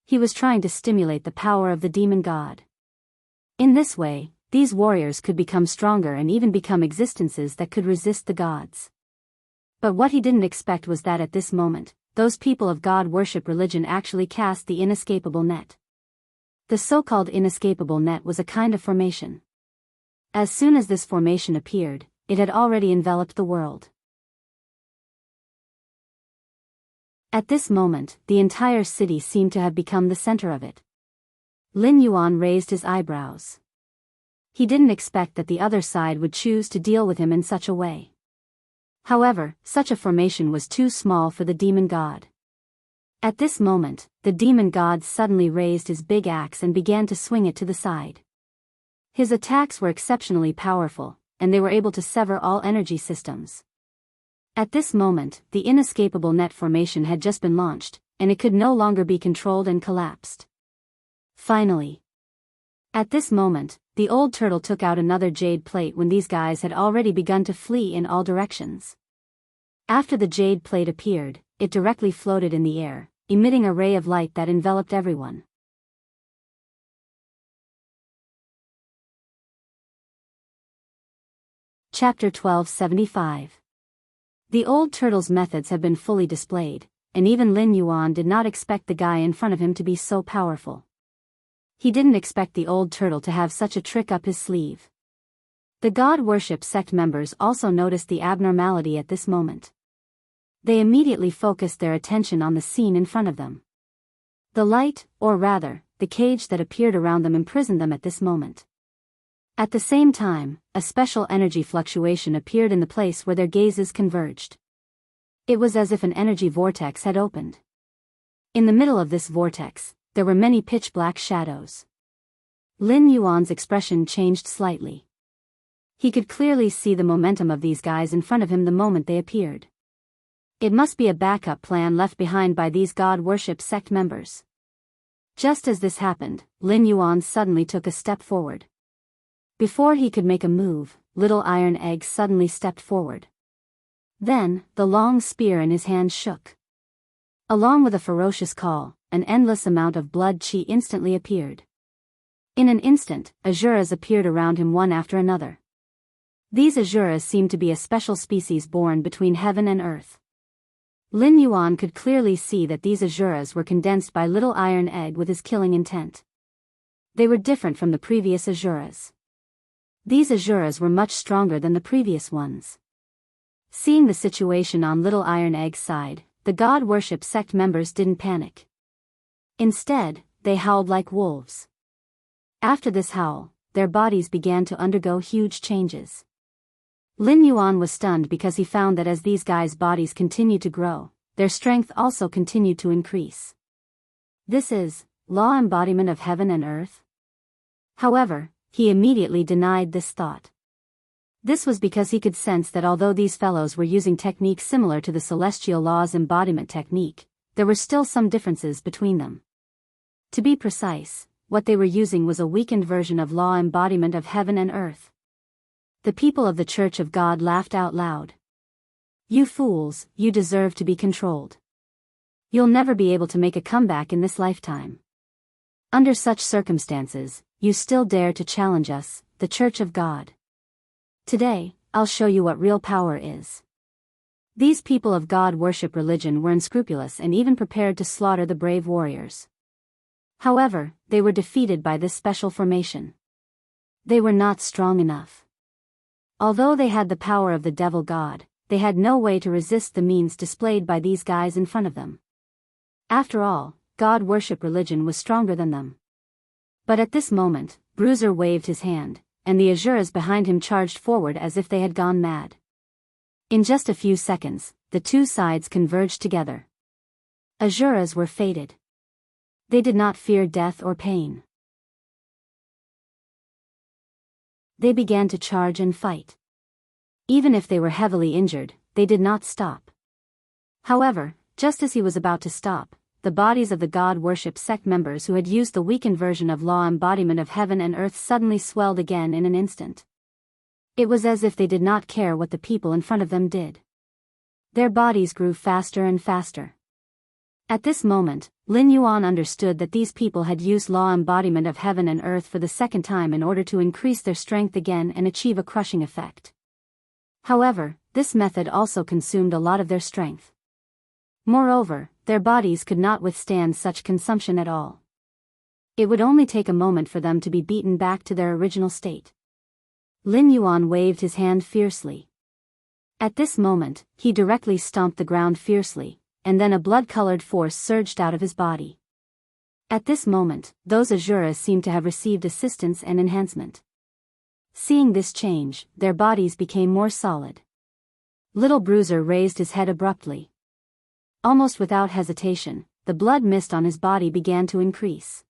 He was trying to stimulate the power of the demon god. In this way, these warriors could become stronger and even become existences that could resist the gods. But what he didn't expect was that at this moment, those people of God worship religion actually cast the inescapable net. The so-called inescapable net was a kind of formation. As soon as this formation appeared, it had already enveloped the world. At this moment, the entire city seemed to have become the center of it. Lin Yuan raised his eyebrows. He didn't expect that the other side would choose to deal with him in such a way. However, such a formation was too small for the demon god. At this moment, the demon god suddenly raised his big axe and began to swing it to the side. His attacks were exceptionally powerful, and they were able to sever all energy systems. At this moment, the inescapable net formation had just been launched, and it could no longer be controlled and collapsed. Finally. At this moment, the old turtle took out another jade plate when these guys had already begun to flee in all directions. After the jade plate appeared, it directly floated in the air, emitting a ray of light that enveloped everyone. Chapter 1275. The old turtle's methods have been fully displayed, and even Lin Yuan did not expect the guy in front of him to be so powerful. He didn't expect the old turtle to have such a trick up his sleeve. The god worship sect members also noticed the abnormality at this moment. They immediately focused their attention on the scene in front of them. The light, or rather, the cage that appeared around them imprisoned them at this moment. At the same time, a special energy fluctuation appeared in the place where their gazes converged. It was as if an energy vortex had opened. In the middle of this vortex, there were many pitch-black shadows. Lin Yuan's expression changed slightly. He could clearly see the momentum of these guys in front of him the moment they appeared. It must be a backup plan left behind by these god worship sect members. Just as this happened, Lin Yuan suddenly took a step forward. Before he could make a move, Little Iron Egg suddenly stepped forward. Then, the long spear in his hand shook. Along with a ferocious call, an endless amount of blood chi instantly appeared. In an instant, Asuras appeared around him one after another. These Asuras seemed to be a special species born between heaven and earth. Lin Yuan could clearly see that these Asuras were condensed by Little Iron Egg with his killing intent. They were different from the previous Asuras. These Asuras were much stronger than the previous ones. Seeing the situation on Little Iron Egg's side, the god worship sect members didn't panic. Instead, they howled like wolves. After this howl, their bodies began to undergo huge changes. Lin Yuan was stunned because he found that as these guys' bodies continued to grow, their strength also continued to increase. This is law embodiment of heaven and earth? However, he immediately denied this thought. This was because he could sense that although these fellows were using techniques similar to the celestial law's embodiment technique, there were still some differences between them. To be precise, what they were using was a weakened version of law embodiment of heaven and earth. The people of the Church of God laughed out loud. You fools, you deserve to be controlled. You'll never be able to make a comeback in this lifetime. Under such circumstances, you still dare to challenge us, the Church of God. Today, I'll show you what real power is. These people of God worship religion were unscrupulous and even prepared to slaughter the brave warriors. However, they were defeated by this special formation. They were not strong enough. Although they had the power of the devil god, they had no way to resist the means displayed by these guys in front of them. After all, God worship religion was stronger than them. But at this moment, Bruiser waved his hand, and the Asuras behind him charged forward as if they had gone mad. In just a few seconds, the two sides converged together. Asuras were fated. They did not fear death or pain. They began to charge and fight. Even if they were heavily injured, they did not stop. However, just as he was about to stop, the bodies of the god worship sect members who had used the weakened version of law embodiment of heaven and earth suddenly swelled again in an instant. It was as if they did not care what the people in front of them did. Their bodies grew faster and faster. At this moment, Lin Yuan understood that these people had used law embodiment of heaven and earth for the second time in order to increase their strength again and achieve a crushing effect. However, this method also consumed a lot of their strength. Moreover, their bodies could not withstand such consumption at all. It would only take a moment for them to be beaten back to their original state. Lin Yuan waved his hand fiercely. At this moment, he directly stomped the ground fiercely, and then a blood-colored force surged out of his body. At this moment, those Asuras seemed to have received assistance and enhancement. Seeing this change, their bodies became more solid. Little Bruiser raised his head abruptly. Almost without hesitation, the blood mist on his body began to increase.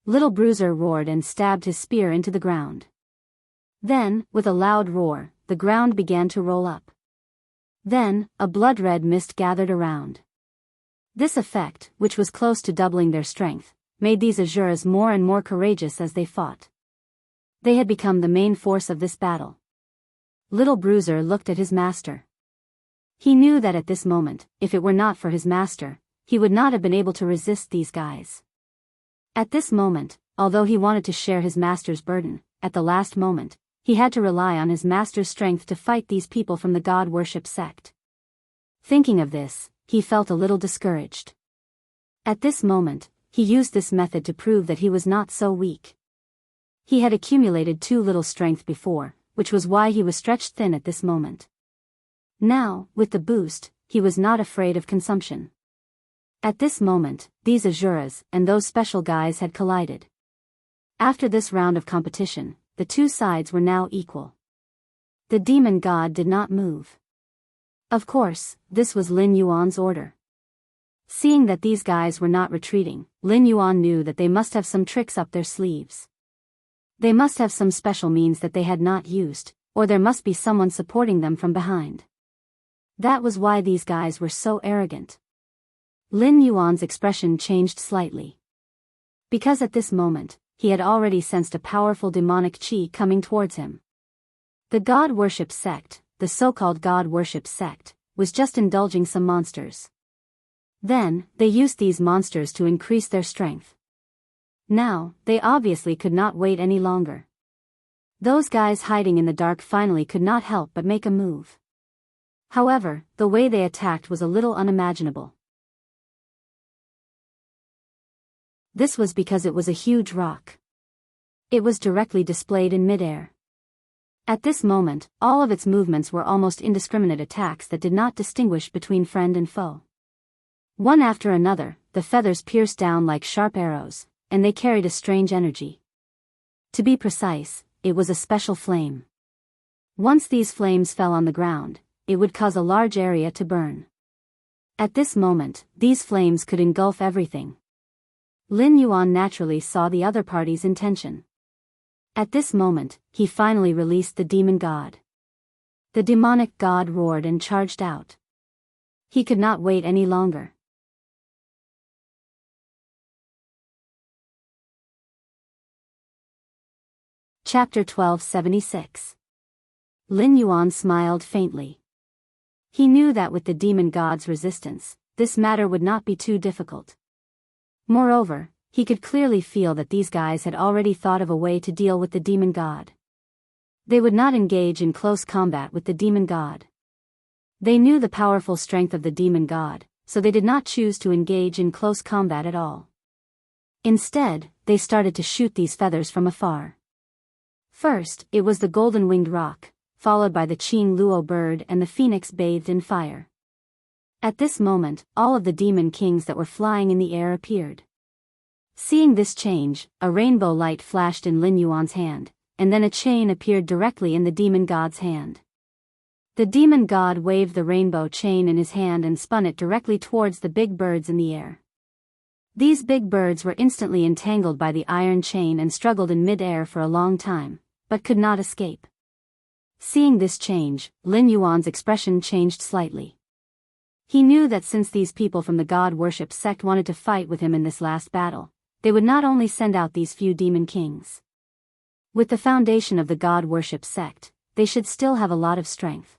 Little Bruiser roared and stabbed his spear into the ground. Then, with a loud roar, the ground began to roll up. Then, a blood-red mist gathered around. This effect, which was close to doubling their strength, made these Asuras more and more courageous as they fought. They had become the main force of this battle. Little Bruiser looked at his master. He knew that at this moment, if it were not for his master, he would not have been able to resist these guys. At this moment, although he wanted to share his master's burden, at the last moment, he had to rely on his master's strength to fight these people from the god worship sect. Thinking of this, he felt a little discouraged. At this moment, he used this method to prove that he was not so weak. He had accumulated too little strength before, which was why he was stretched thin at this moment. Now, with the boost, he was not afraid of consumption. At this moment, these Asuras and those special guys had collided. After this round of competition, the two sides were now equal. The demon god did not move. Of course, this was Lin Yuan's order. Seeing that these guys were not retreating, Lin Yuan knew that they must have some tricks up their sleeves. They must have some special means that they had not used, or there must be someone supporting them from behind. That was why these guys were so arrogant. Lin Yuan's expression changed slightly. Because at this moment, he had already sensed a powerful demonic qi coming towards him. The god worship sect, the so-called god worship sect, was just indulging some monsters. Then, they used these monsters to increase their strength. Now, they obviously could not wait any longer. Those guys hiding in the dark finally could not help but make a move. However, the way they attacked was a little unimaginable. This was because it was a huge rock. It was directly displayed in midair. At this moment, all of its movements were almost indiscriminate attacks that did not distinguish between friend and foe. One after another, the feathers pierced down like sharp arrows, and they carried a strange energy. To be precise, it was a special flame. Once these flames fell on the ground, it would cause a large area to burn. At this moment, these flames could engulf everything. Lin Yuan naturally saw the other party's intention. At this moment, he finally released the demon god. The demonic god roared and charged out. He could not wait any longer. Chapter 1276. Lin Yuan smiled faintly. He knew that with the demon god's resistance, this matter would not be too difficult. Moreover, he could clearly feel that these guys had already thought of a way to deal with the demon god. They would not engage in close combat with the demon god. They knew the powerful strength of the demon god, so they did not choose to engage in close combat at all. Instead, they started to shoot these feathers from afar. First, it was the golden-winged roc, followed by the Qing Luo bird and the phoenix bathed in fire. At this moment, all of the demon kings that were flying in the air appeared. Seeing this change, a rainbow light flashed in Lin Yuan's hand, and then a chain appeared directly in the demon god's hand. The demon god waved the rainbow chain in his hand and spun it directly towards the big birds in the air. These big birds were instantly entangled by the iron chain and struggled in mid-air for a long time, but could not escape. Seeing this change, Lin Yuan's expression changed slightly. He knew that since these people from the god worship sect wanted to fight with him in this last battle, they would not only send out these few demon kings. With the foundation of the god worship sect, they should still have a lot of strength.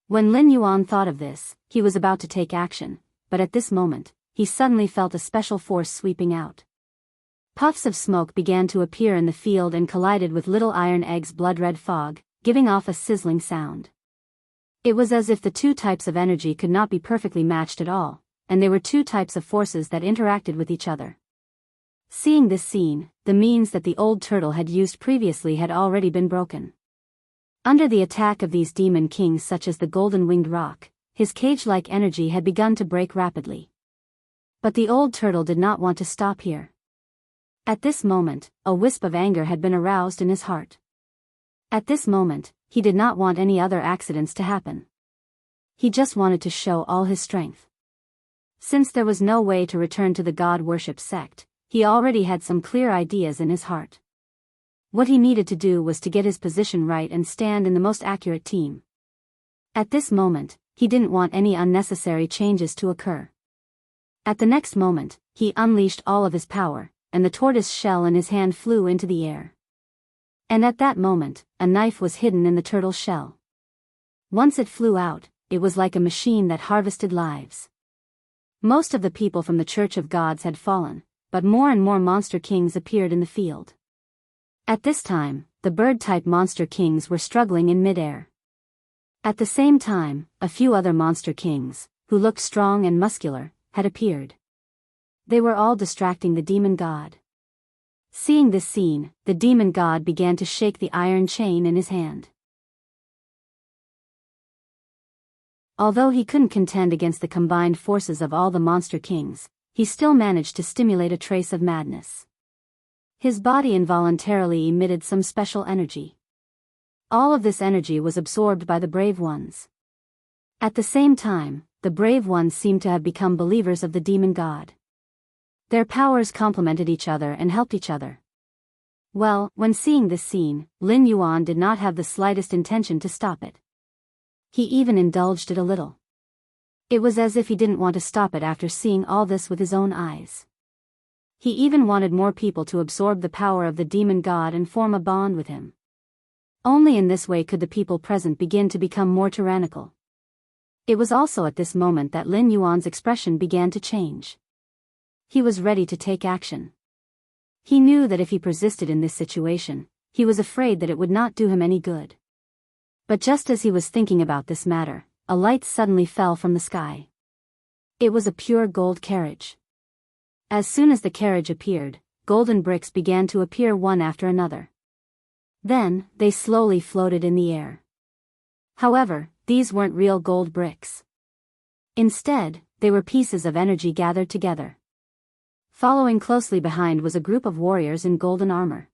When Lin Yuan thought of this, he was about to take action, but at this moment, he suddenly felt a special force sweeping out. Puffs of smoke began to appear in the field and collided with Little Iron Egg's blood-red fog, giving off a sizzling sound. It was as if the two types of energy could not be perfectly matched at all, and they were two types of forces that interacted with each other. Seeing this scene, the means that the old turtle had used previously had already been broken. Under the attack of these demon kings such as the golden-winged roc, his cage-like energy had begun to break rapidly. But the old turtle did not want to stop here. At this moment, a wisp of anger had been aroused in his heart. At this moment, he did not want any other accidents to happen. He just wanted to show all his strength. Since there was no way to return to the god-worship sect, he already had some clear ideas in his heart. What he needed to do was to get his position right and stand in the most accurate team. At this moment, he didn't want any unnecessary changes to occur. At the next moment, he unleashed all of his power, and the tortoise shell in his hand flew into the air. And at that moment, a knife was hidden in the turtle shell. Once it flew out, it was like a machine that harvested lives. Most of the people from the Church of Gods had fallen, but more and more monster kings appeared in the field. At this time, the bird-type monster kings were struggling in midair. At the same time, a few other monster kings, who looked strong and muscular, had appeared. They were all distracting the demon god. Seeing this scene, the demon god began to shake the iron chain in his hand. Although he couldn't contend against the combined forces of all the monster kings, he still managed to stimulate a trace of madness. His body involuntarily emitted some special energy. All of this energy was absorbed by the brave ones. At the same time, the brave ones seemed to have become believers of the demon god. Their powers complemented each other and helped each other. Well, when seeing this scene, Lin Yuan did not have the slightest intention to stop it. He even indulged it a little. It was as if he didn't want to stop it after seeing all this with his own eyes. He even wanted more people to absorb the power of the demon god and form a bond with him. Only in this way could the people present begin to become more tyrannical. It was also at this moment that Lin Yuan's expression began to change. He was ready to take action. He knew that if he persisted in this situation, he was afraid that it would not do him any good. But just as he was thinking about this matter, a light suddenly fell from the sky. It was a pure gold carriage. As soon as the carriage appeared, golden bricks began to appear one after another. Then, they slowly floated in the air. However, these weren't real gold bricks. Instead, they were pieces of energy gathered together. Following closely behind was a group of warriors in golden armor.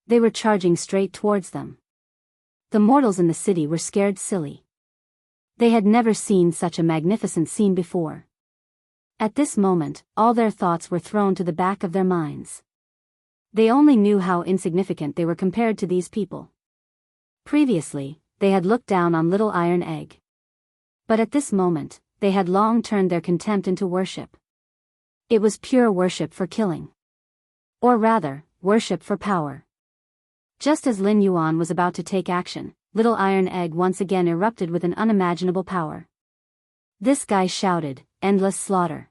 They were charging straight towards them. The mortals in the city were scared silly. They had never seen such a magnificent scene before. At this moment, all their thoughts were thrown to the back of their minds. They only knew how insignificant they were compared to these people. Previously, they had looked down on little iron egg. But at this moment, they had long turned their contempt into worship. It was pure worship for killing. Or rather, worship for power. Just as Lin Yuan was about to take action, little iron egg once again erupted with an unimaginable power. This guy shouted, "Endless slaughter."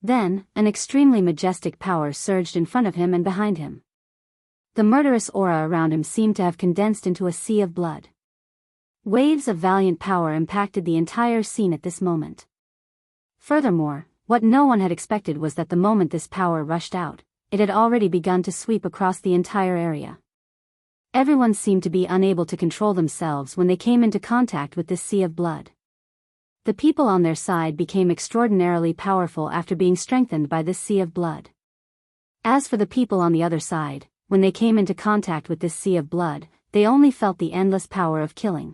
Then, an extremely majestic power surged in front of him and behind him. The murderous aura around him seemed to have condensed into a sea of blood. Waves of valiant power impacted the entire scene at this moment. Furthermore, what no one had expected was that the moment this power rushed out, it had already begun to sweep across the entire area. Everyone seemed to be unable to control themselves when they came into contact with this sea of blood. The people on their side became extraordinarily powerful after being strengthened by this sea of blood. As for the people on the other side, when they came into contact with this sea of blood, they only felt the endless power of killing.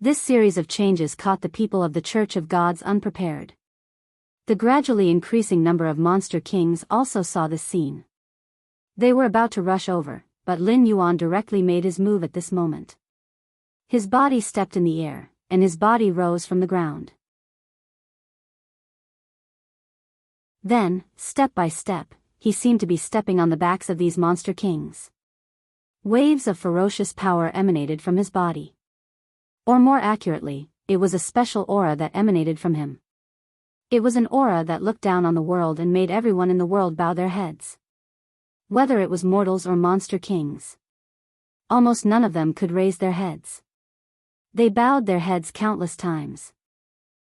This series of changes caught the people of the Church of Gods unprepared. The gradually increasing number of monster kings also saw this scene. They were about to rush over, but Lin Yuan directly made his move at this moment. His body stepped in the air, and his body rose from the ground. Then, step by step, he seemed to be stepping on the backs of these monster kings. Waves of ferocious power emanated from his body. Or more accurately, it was a special aura that emanated from him. It was an aura that looked down on the world and made everyone in the world bow their heads. Whether it was mortals or monster kings. Almost none of them could raise their heads. They bowed their heads countless times.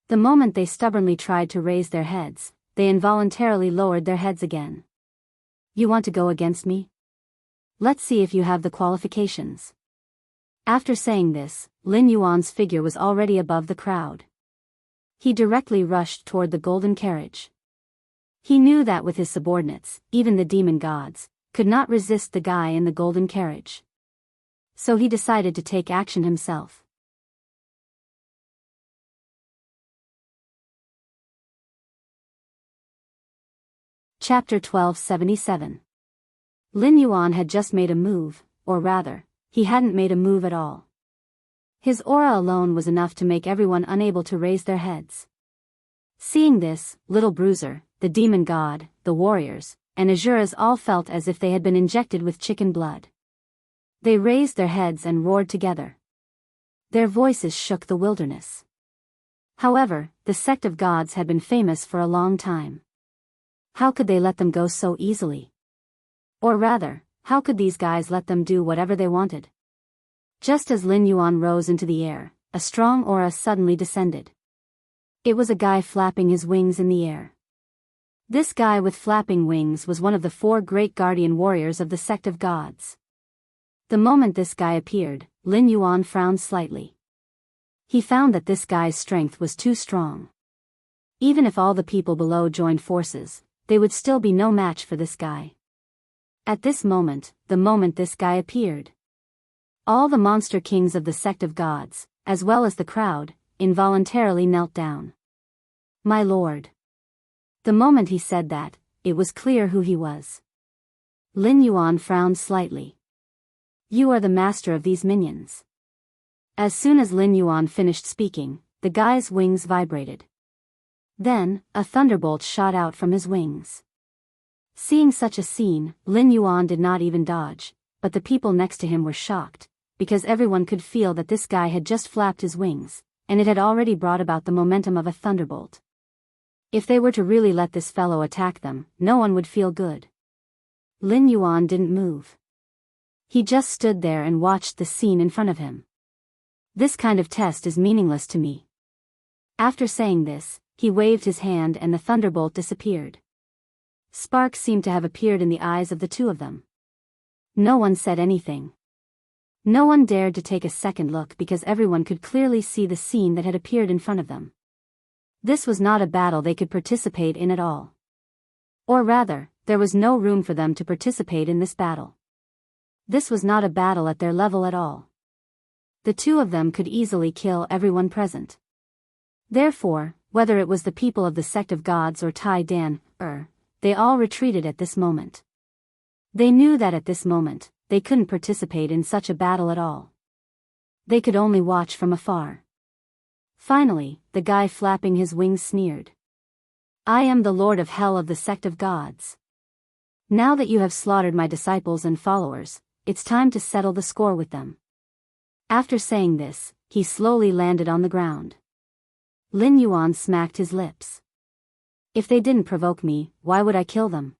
The moment they stubbornly tried to raise their heads, they involuntarily lowered their heads again. "You want to go against me? Let's see if you have the qualifications." After saying this, Lin Yuan's figure was already above the crowd. He directly rushed toward the golden carriage. He knew that with his subordinates, even the demon gods, could not resist the guy in the golden carriage. So he decided to take action himself. Chapter 1277. Lin Yuan had just made a move, or rather, he hadn't made a move at all. His aura alone was enough to make everyone unable to raise their heads. Seeing this, Little Bruiser, the demon god, the warriors, and Azuras all felt as if they had been injected with chicken blood. They raised their heads and roared together. Their voices shook the wilderness. However, the sect of gods had been famous for a long time. How could they let them go so easily? Or rather, how could these guys let them do whatever they wanted? Just as Lin Yuan rose into the air, a strong aura suddenly descended. It was a guy flapping his wings in the air. This guy with flapping wings was one of the 4 great guardian warriors of the sect of gods. The moment this guy appeared, Lin Yuan frowned slightly. He found that this guy's strength was too strong. Even if all the people below joined forces, they would still be no match for this guy. At this moment, the moment this guy appeared, all the monster kings of the sect of gods, as well as the crowd, involuntarily knelt down. My lord. The moment he said that, it was clear who he was. Lin Yuan frowned slightly. You are the master of these minions. As soon as Lin Yuan finished speaking, the guy's wings vibrated. Then, a thunderbolt shot out from his wings. Seeing such a scene, Lin Yuan did not even dodge, but the people next to him were shocked, because everyone could feel that this guy had just flapped his wings, and it had already brought about the momentum of a thunderbolt. If they were to really let this fellow attack them, no one would feel good. Lin Yuan didn't move. He just stood there and watched the scene in front of him. This kind of test is meaningless to me. After saying this, he waved his hand and the thunderbolt disappeared. Sparks seemed to have appeared in the eyes of the 2 of them. No one said anything. No one dared to take a second look because everyone could clearly see the scene that had appeared in front of them. This was not a battle they could participate in at all. Or rather, there was no room for them to participate in this battle. This was not a battle at their level at all. The 2 of them could easily kill everyone present. Therefore, whether it was the people of the sect of gods or Tai Dan, they all retreated at this moment. They knew that at this moment, they couldn't participate in such a battle at all. They could only watch from afar. Finally, the guy flapping his wings sneered. I am the Lord of Hell of the sect of gods. Now that you have slaughtered my disciples and followers, it's time to settle the score with them. After saying this, he slowly landed on the ground. Lin Yuan smacked his lips. If they didn't provoke me, why would I kill them?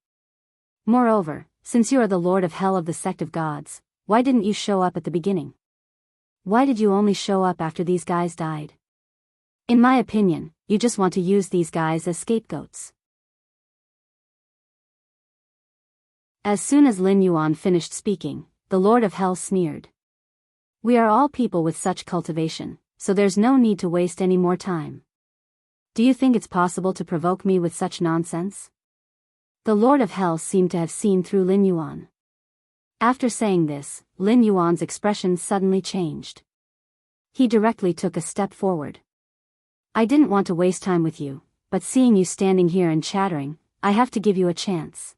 Moreover, since you are the Lord of Hell of the sect of gods, why didn't you show up at the beginning? Why did you only show up after these guys died? In my opinion, you just want to use these guys as scapegoats. As soon as Lin Yuan finished speaking, the Lord of Hell sneered. We are all people with such cultivation, so there's no need to waste any more time. Do you think it's possible to provoke me with such nonsense? The Lord of Hell seemed to have seen through Lin Yuan. After saying this, Lin Yuan's expression suddenly changed. He directly took a step forward. I didn't want to waste time with you, but seeing you standing here and chattering, I have to give you a chance.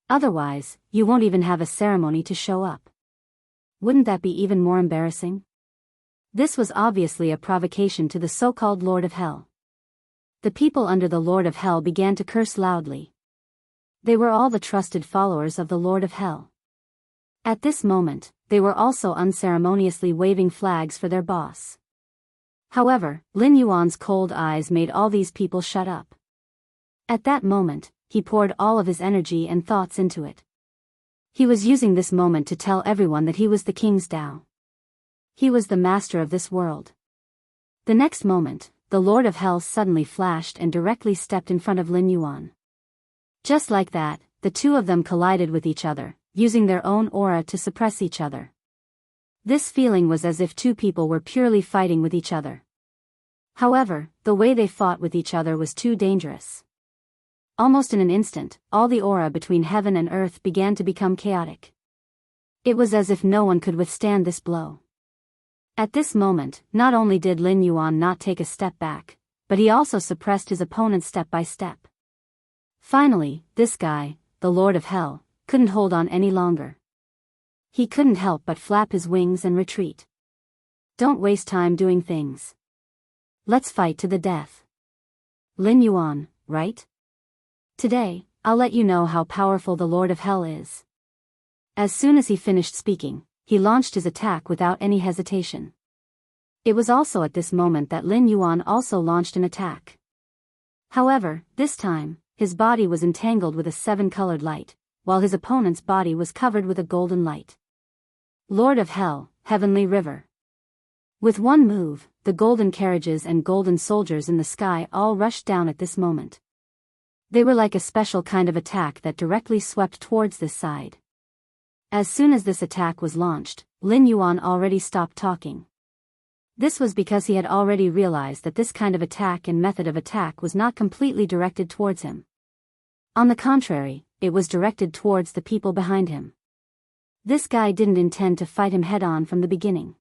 Otherwise, you won't even have a ceremony to show up. Wouldn't that be even more embarrassing? This was obviously a provocation to the so-called Lord of Hell. The people under the Lord of Hell began to curse loudly. They were all the trusted followers of the Lord of Hell. At this moment, they were also unceremoniously waving flags for their boss. However, Lin Yuan's cold eyes made all these people shut up. At that moment, he poured all of his energy and thoughts into it. He was using this moment to tell everyone that he was the King's Tao. He was the master of this world. The next moment, the Lord of Hell suddenly flashed and directly stepped in front of Lin Yuan. Just like that, the 2 of them collided with each other, using their own aura to suppress each other. This feeling was as if 2 people were purely fighting with each other. However, the way they fought with each other was too dangerous. Almost in an instant, all the aura between heaven and earth began to become chaotic. It was as if no one could withstand this blow. At this moment, not only did Lin Yuan not take a step back, but he also suppressed his opponent step by step. Finally, this guy, the Lord of Hell, couldn't hold on any longer. He couldn't help but flap his wings and retreat. Don't waste time doing things. Let's fight to the death. Lin Yuan, right? Today, I'll let you know how powerful the Lord of Hell is. As soon as he finished speaking, he launched his attack without any hesitation. It was also at this moment that Lin Yuan also launched an attack. However, this time, his body was entangled with a 7-colored light, while his opponent's body was covered with a golden light. Lord of Hell, Heavenly River. With one move, the golden carriages and golden soldiers in the sky all rushed down at this moment. They were like a special kind of attack that directly swept towards this side. As soon as this attack was launched, Lin Yuan already stopped talking. This was because he had already realized that this kind of attack and method of attack was not completely directed towards him. On the contrary, it was directed towards the people behind him. This guy didn't intend to fight him head-on from the beginning.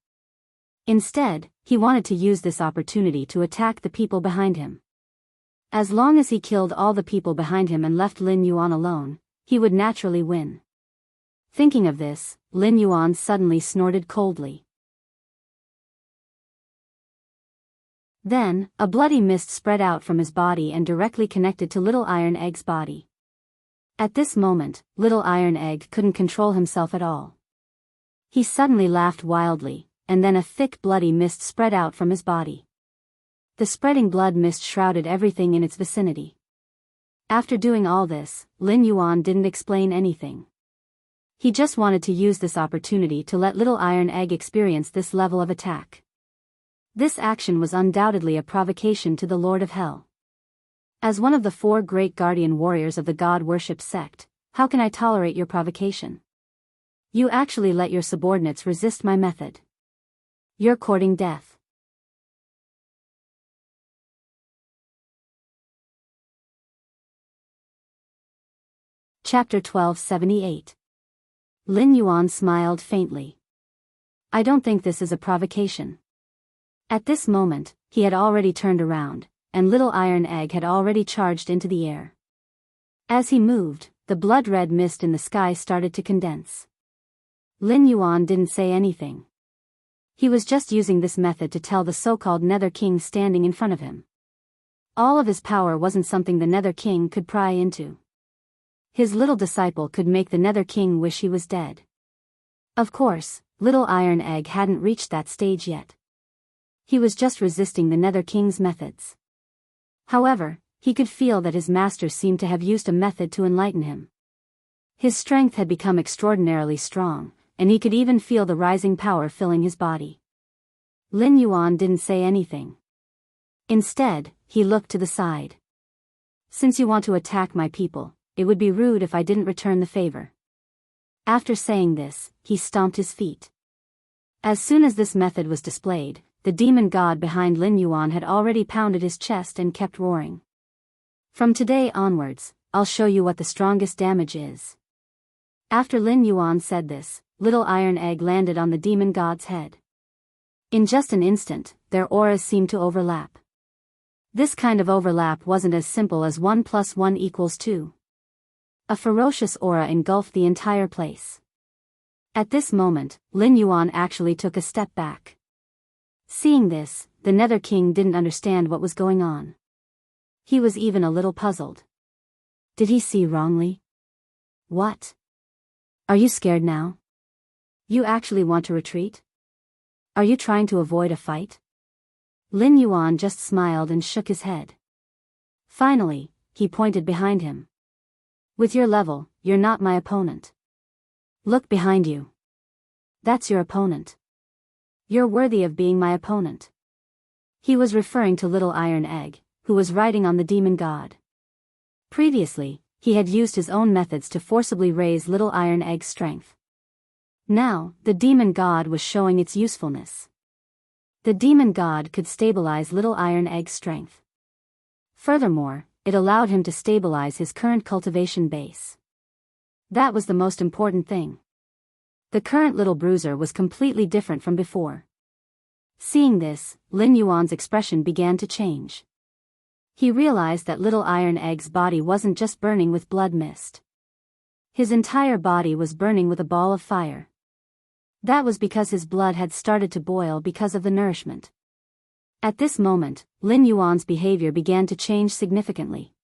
Instead, he wanted to use this opportunity to attack the people behind him. As long as he killed all the people behind him and left Lin Yuan alone, he would naturally win. Thinking of this, Lin Yuan suddenly snorted coldly. Then, a bloody mist spread out from his body and directly connected to Little Iron Egg's body. At this moment, Little Iron Egg couldn't control himself at all. He suddenly laughed wildly, and then a thick bloody mist spread out from his body. The spreading blood mist shrouded everything in its vicinity. After doing all this, Lin Yuan didn't explain anything. He just wanted to use this opportunity to let Little Iron Egg experience this level of attack. This action was undoubtedly a provocation to the Lord of Hell. As one of the 4 great guardian warriors of the God-worship sect, how can I tolerate your provocation? You actually let your subordinates resist my method. You're courting death. Chapter 1278. Lin Yuan smiled faintly. I don't think this is a provocation. At this moment, he had already turned around, and Little Iron Egg had already charged into the air. As he moved, the blood-red mist in the sky started to condense. Lin Yuan didn't say anything. He was just using this method to tell the so-called Nether King standing in front of him. All of his power wasn't something the Nether King could pry into. His little disciple could make the Nether King wish he was dead. Of course, Little Iron Egg hadn't reached that stage yet. He was just resisting the Nether King's methods. However, he could feel that his master seemed to have used a method to enlighten him. His strength had become extraordinarily strong, and he could even feel the rising power filling his body. Lin Yuan didn't say anything. Instead, he looked to the side. Since you want to attack my people, it would be rude if I didn't return the favor. After saying this, he stomped his feet. As soon as this method was displayed, the demon god behind Lin Yuan had already pounded his chest and kept roaring. From today onwards, I'll show you what the strongest damage is. After Lin Yuan said this, Little Iron Egg landed on the demon god's head. In just an instant, their auras seemed to overlap. This kind of overlap wasn't as simple as 1 + 1 = 2. A ferocious aura engulfed the entire place. At this moment, Lin Yuan actually took a step back. Seeing this, the Nether King didn't understand what was going on. He was even a little puzzled. Did he see wrongly? What? Are you scared now? You actually want to retreat? Are you trying to avoid a fight? Lin Yuan just smiled and shook his head. Finally, he pointed behind him. With your level, you're not my opponent. Look behind you. That's your opponent. You're worthy of being my opponent. He was referring to Little Iron Egg, who was riding on the demon god. Previously, he had used his own methods to forcibly raise Little Iron Egg's strength. Now, the demon god was showing its usefulness. The demon god could stabilize Little Iron Egg's strength. Furthermore, it allowed him to stabilize his current cultivation base. That was the most important thing. The current little bruiser was completely different from before. Seeing this, Lin Yuan's expression began to change. He realized that Little Iron Egg's body wasn't just burning with blood mist. His entire body was burning with a ball of fire. That was because his blood had started to boil because of the nourishment. At this moment, Lin Yuan's behavior began to change significantly.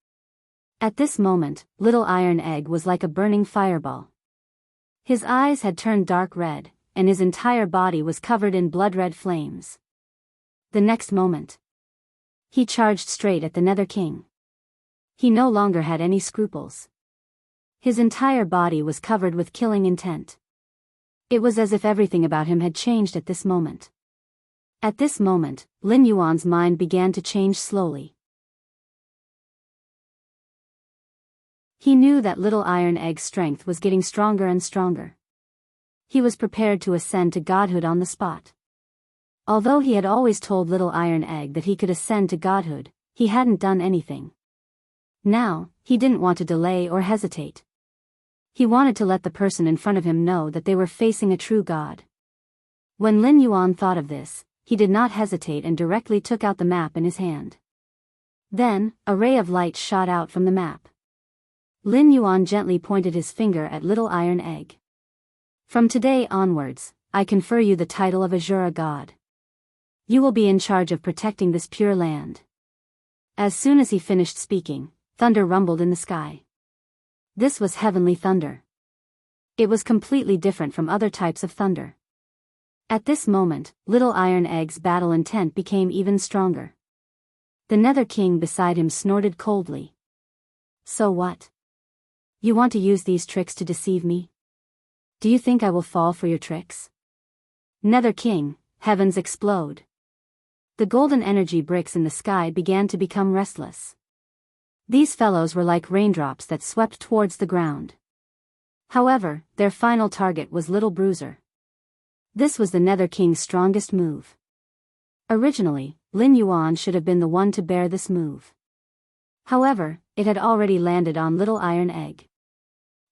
At this moment, Little Iron Egg was like a burning fireball. His eyes had turned dark red, and his entire body was covered in blood-red flames. The next moment, he charged straight at the Nether King. He no longer had any scruples. His entire body was covered with killing intent. It was as if everything about him had changed at this moment. At this moment, Lin Yuan's mind began to change slowly. He knew that Little Iron Egg's strength was getting stronger and stronger. He was prepared to ascend to godhood on the spot. Although he had always told Little Iron Egg that he could ascend to godhood, he hadn't done anything. Now, he didn't want to delay or hesitate. He wanted to let the person in front of him know that they were facing a true god. When Lin Yuan thought of this, he did not hesitate and directly took out the map in his hand. Then, a ray of light shot out from the map. Lin Yuan gently pointed his finger at Little Iron Egg. From today onwards, I confer you the title of Azura God. You will be in charge of protecting this pure land. As soon as he finished speaking, thunder rumbled in the sky. This was heavenly thunder. It was completely different from other types of thunder. At this moment, Little Iron Egg's battle intent became even stronger. The Nether King beside him snorted coldly. So what? You want to use these tricks to deceive me? Do you think I will fall for your tricks? Nether King, heavens explode. The golden energy bricks in the sky began to become restless. These fellows were like raindrops that swept towards the ground. However, their final target was Little Bruiser. This was the Nether King's strongest move. Originally, Lin Yuan should have been the one to bear this move. However, it had already landed on Little Iron Egg.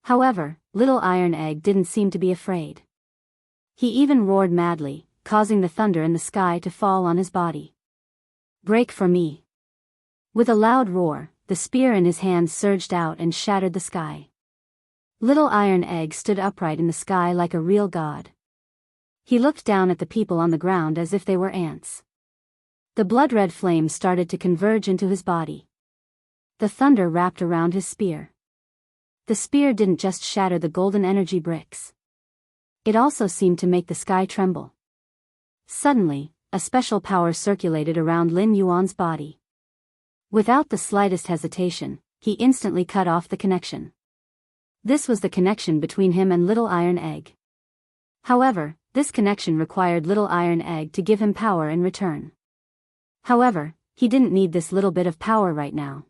However, Little Iron Egg didn't seem to be afraid. He even roared madly, causing the thunder in the sky to fall on his body. Break for me. With a loud roar, the spear in his hand surged out and shattered the sky. Little Iron Egg stood upright in the sky like a real god. He looked down at the people on the ground as if they were ants. The blood-red flame started to converge into his body. The thunder wrapped around his spear. The spear didn't just shatter the golden energy bricks. It also seemed to make the sky tremble. Suddenly, a special power circulated around Lin Yuan's body. Without the slightest hesitation, he instantly cut off the connection. This was the connection between him and Little Iron Egg. However, this connection required Little Iron Egg to give him power in return. However, he didn't need this little bit of power right now.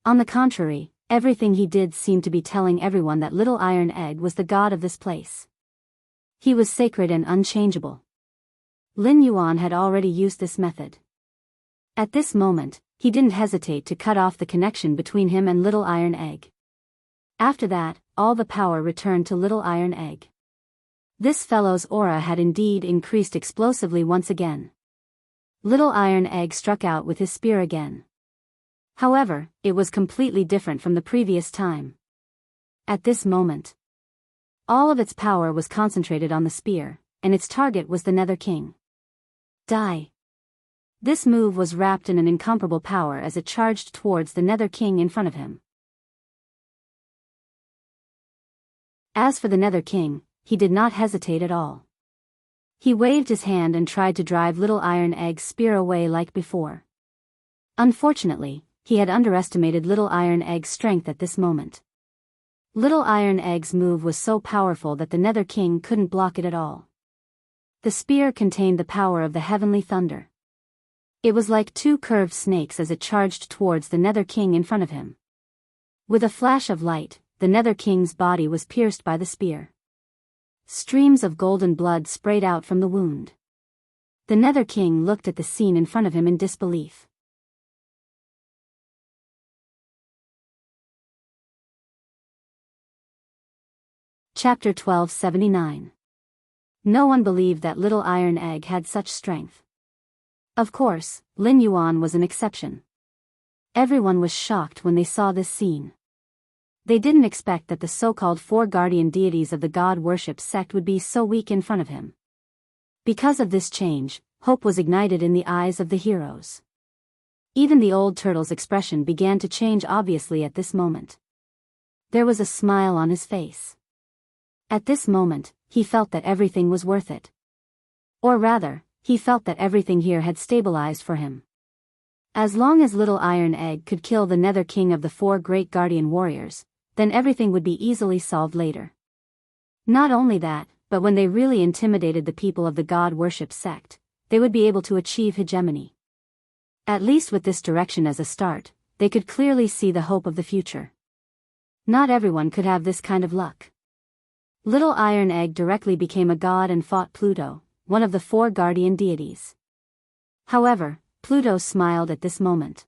On the contrary, everything he did seemed to be telling everyone that Little Iron Egg was the god of this place. He was sacred and unchangeable. Lin Yuan had already used this method. At this moment, he didn't hesitate to cut off the connection between him and Little Iron Egg. After that, all the power returned to Little Iron Egg. This fellow's aura had indeed increased explosively once again. Little Iron Egg struck out with his spear again. However, it was completely different from the previous time. At this moment, all of its power was concentrated on the spear, and its target was the Nether King. Die. This move was wrapped in an incomparable power as it charged towards the Nether King in front of him. As for the Nether King, he did not hesitate at all. He waved his hand and tried to drive Little Iron Egg's spear away like before. Unfortunately, he had underestimated Little Iron Egg's strength at this moment. Little Iron Egg's move was so powerful that the Nether King couldn't block it at all. The spear contained the power of the heavenly thunder. It was like two curved snakes as it charged towards the Nether King in front of him. With a flash of light, the Nether King's body was pierced by the spear. Streams of golden blood sprayed out from the wound. The Nether King looked at the scene in front of him in disbelief. Chapter 1279. No one believed that Little Iron Egg had such strength. Of course, Lin Yuan was an exception. Everyone was shocked when they saw this scene. They didn't expect that the so-called 4 guardian deities of the god-worship sect would be so weak in front of him. Because of this change, hope was ignited in the eyes of the heroes. Even the old turtle's expression began to change obviously at this moment. There was a smile on his face. At this moment, he felt that everything was worth it. Or rather, he felt that everything here had stabilized for him. As long as Little Iron Egg could kill the Nether King of the 4 great guardian warriors, then everything would be easily solved later. Not only that, but when they really intimidated the people of the god worship sect, they would be able to achieve hegemony. At least with this direction as a start, they could clearly see the hope of the future. Not everyone could have this kind of luck. Little Iron Egg directly became a god and fought Pluto, one of the 4 guardian deities. However, Pluto smiled at this moment.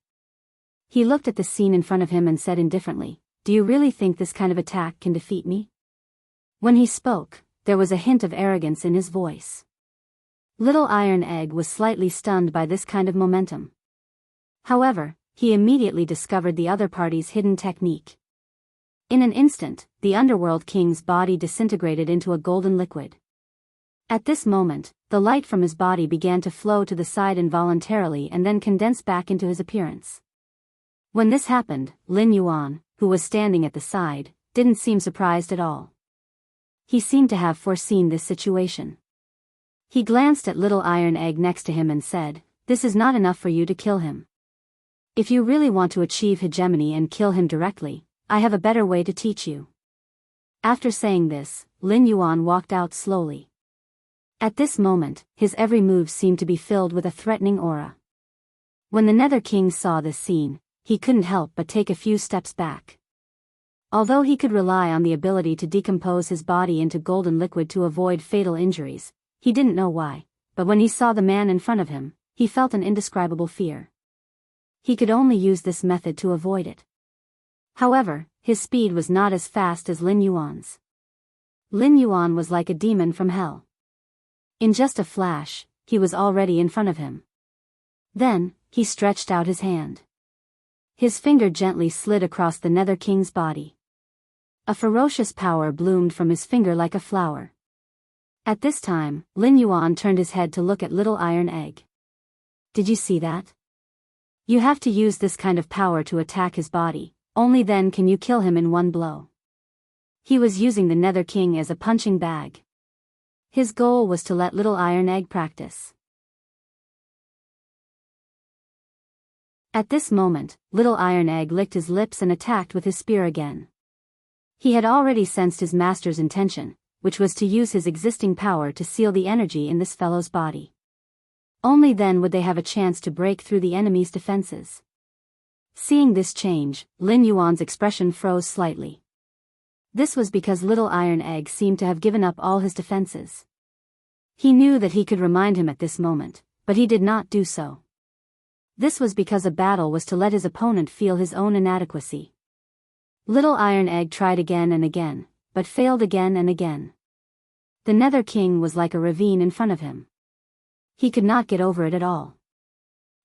He looked at the scene in front of him and said indifferently, "Do you really think this kind of attack can defeat me?" When he spoke, there was a hint of arrogance in his voice. Little Iron Egg was slightly stunned by this kind of momentum. However, he immediately discovered the other party's hidden technique. In an instant, the Underworld King's body disintegrated into a golden liquid. At this moment, the light from his body began to flow to the side involuntarily and then condense back into his appearance. When this happened, Lin Yuan, who was standing at the side, didn't seem surprised at all. He seemed to have foreseen this situation. He glanced at Little Iron Egg next to him and said, "This is not enough for you to kill him. If you really want to achieve hegemony and kill him directly, I have a better way to teach you." After saying this, Lin Yuan walked out slowly. At this moment, his every move seemed to be filled with a threatening aura. When the Nether King saw this scene, he couldn't help but take a few steps back. Although he could rely on the ability to decompose his body into golden liquid to avoid fatal injuries, he didn't know why, but when he saw the man in front of him, he felt an indescribable fear. He could only use this method to avoid it. However, his speed was not as fast as Lin Yuan's. Lin Yuan was like a demon from hell. In just a flash, he was already in front of him. Then, he stretched out his hand. His finger gently slid across the Nether King's body. A ferocious power bloomed from his finger like a flower. At this time, Lin Yuan turned his head to look at Little Iron Egg. "Did you see that? You have to use this kind of power to attack his body, only then can you kill him in one blow." He was using the Nether King as a punching bag. His goal was to let Little Iron Egg practice. At this moment, Little Iron Egg licked his lips and attacked with his spear again. He had already sensed his master's intention, which was to use his existing power to seal the energy in this fellow's body. Only then would they have a chance to break through the enemy's defenses. Seeing this change, Lin Yuan's expression froze slightly. This was because Little Iron Egg seemed to have given up all his defenses. He knew that he could remind him at this moment, but he did not do so. This was because a battle was to let his opponent feel his own inadequacy. Little Iron Egg tried again and again, but failed again and again. The Nether King was like a ravine in front of him. He could not get over it at all.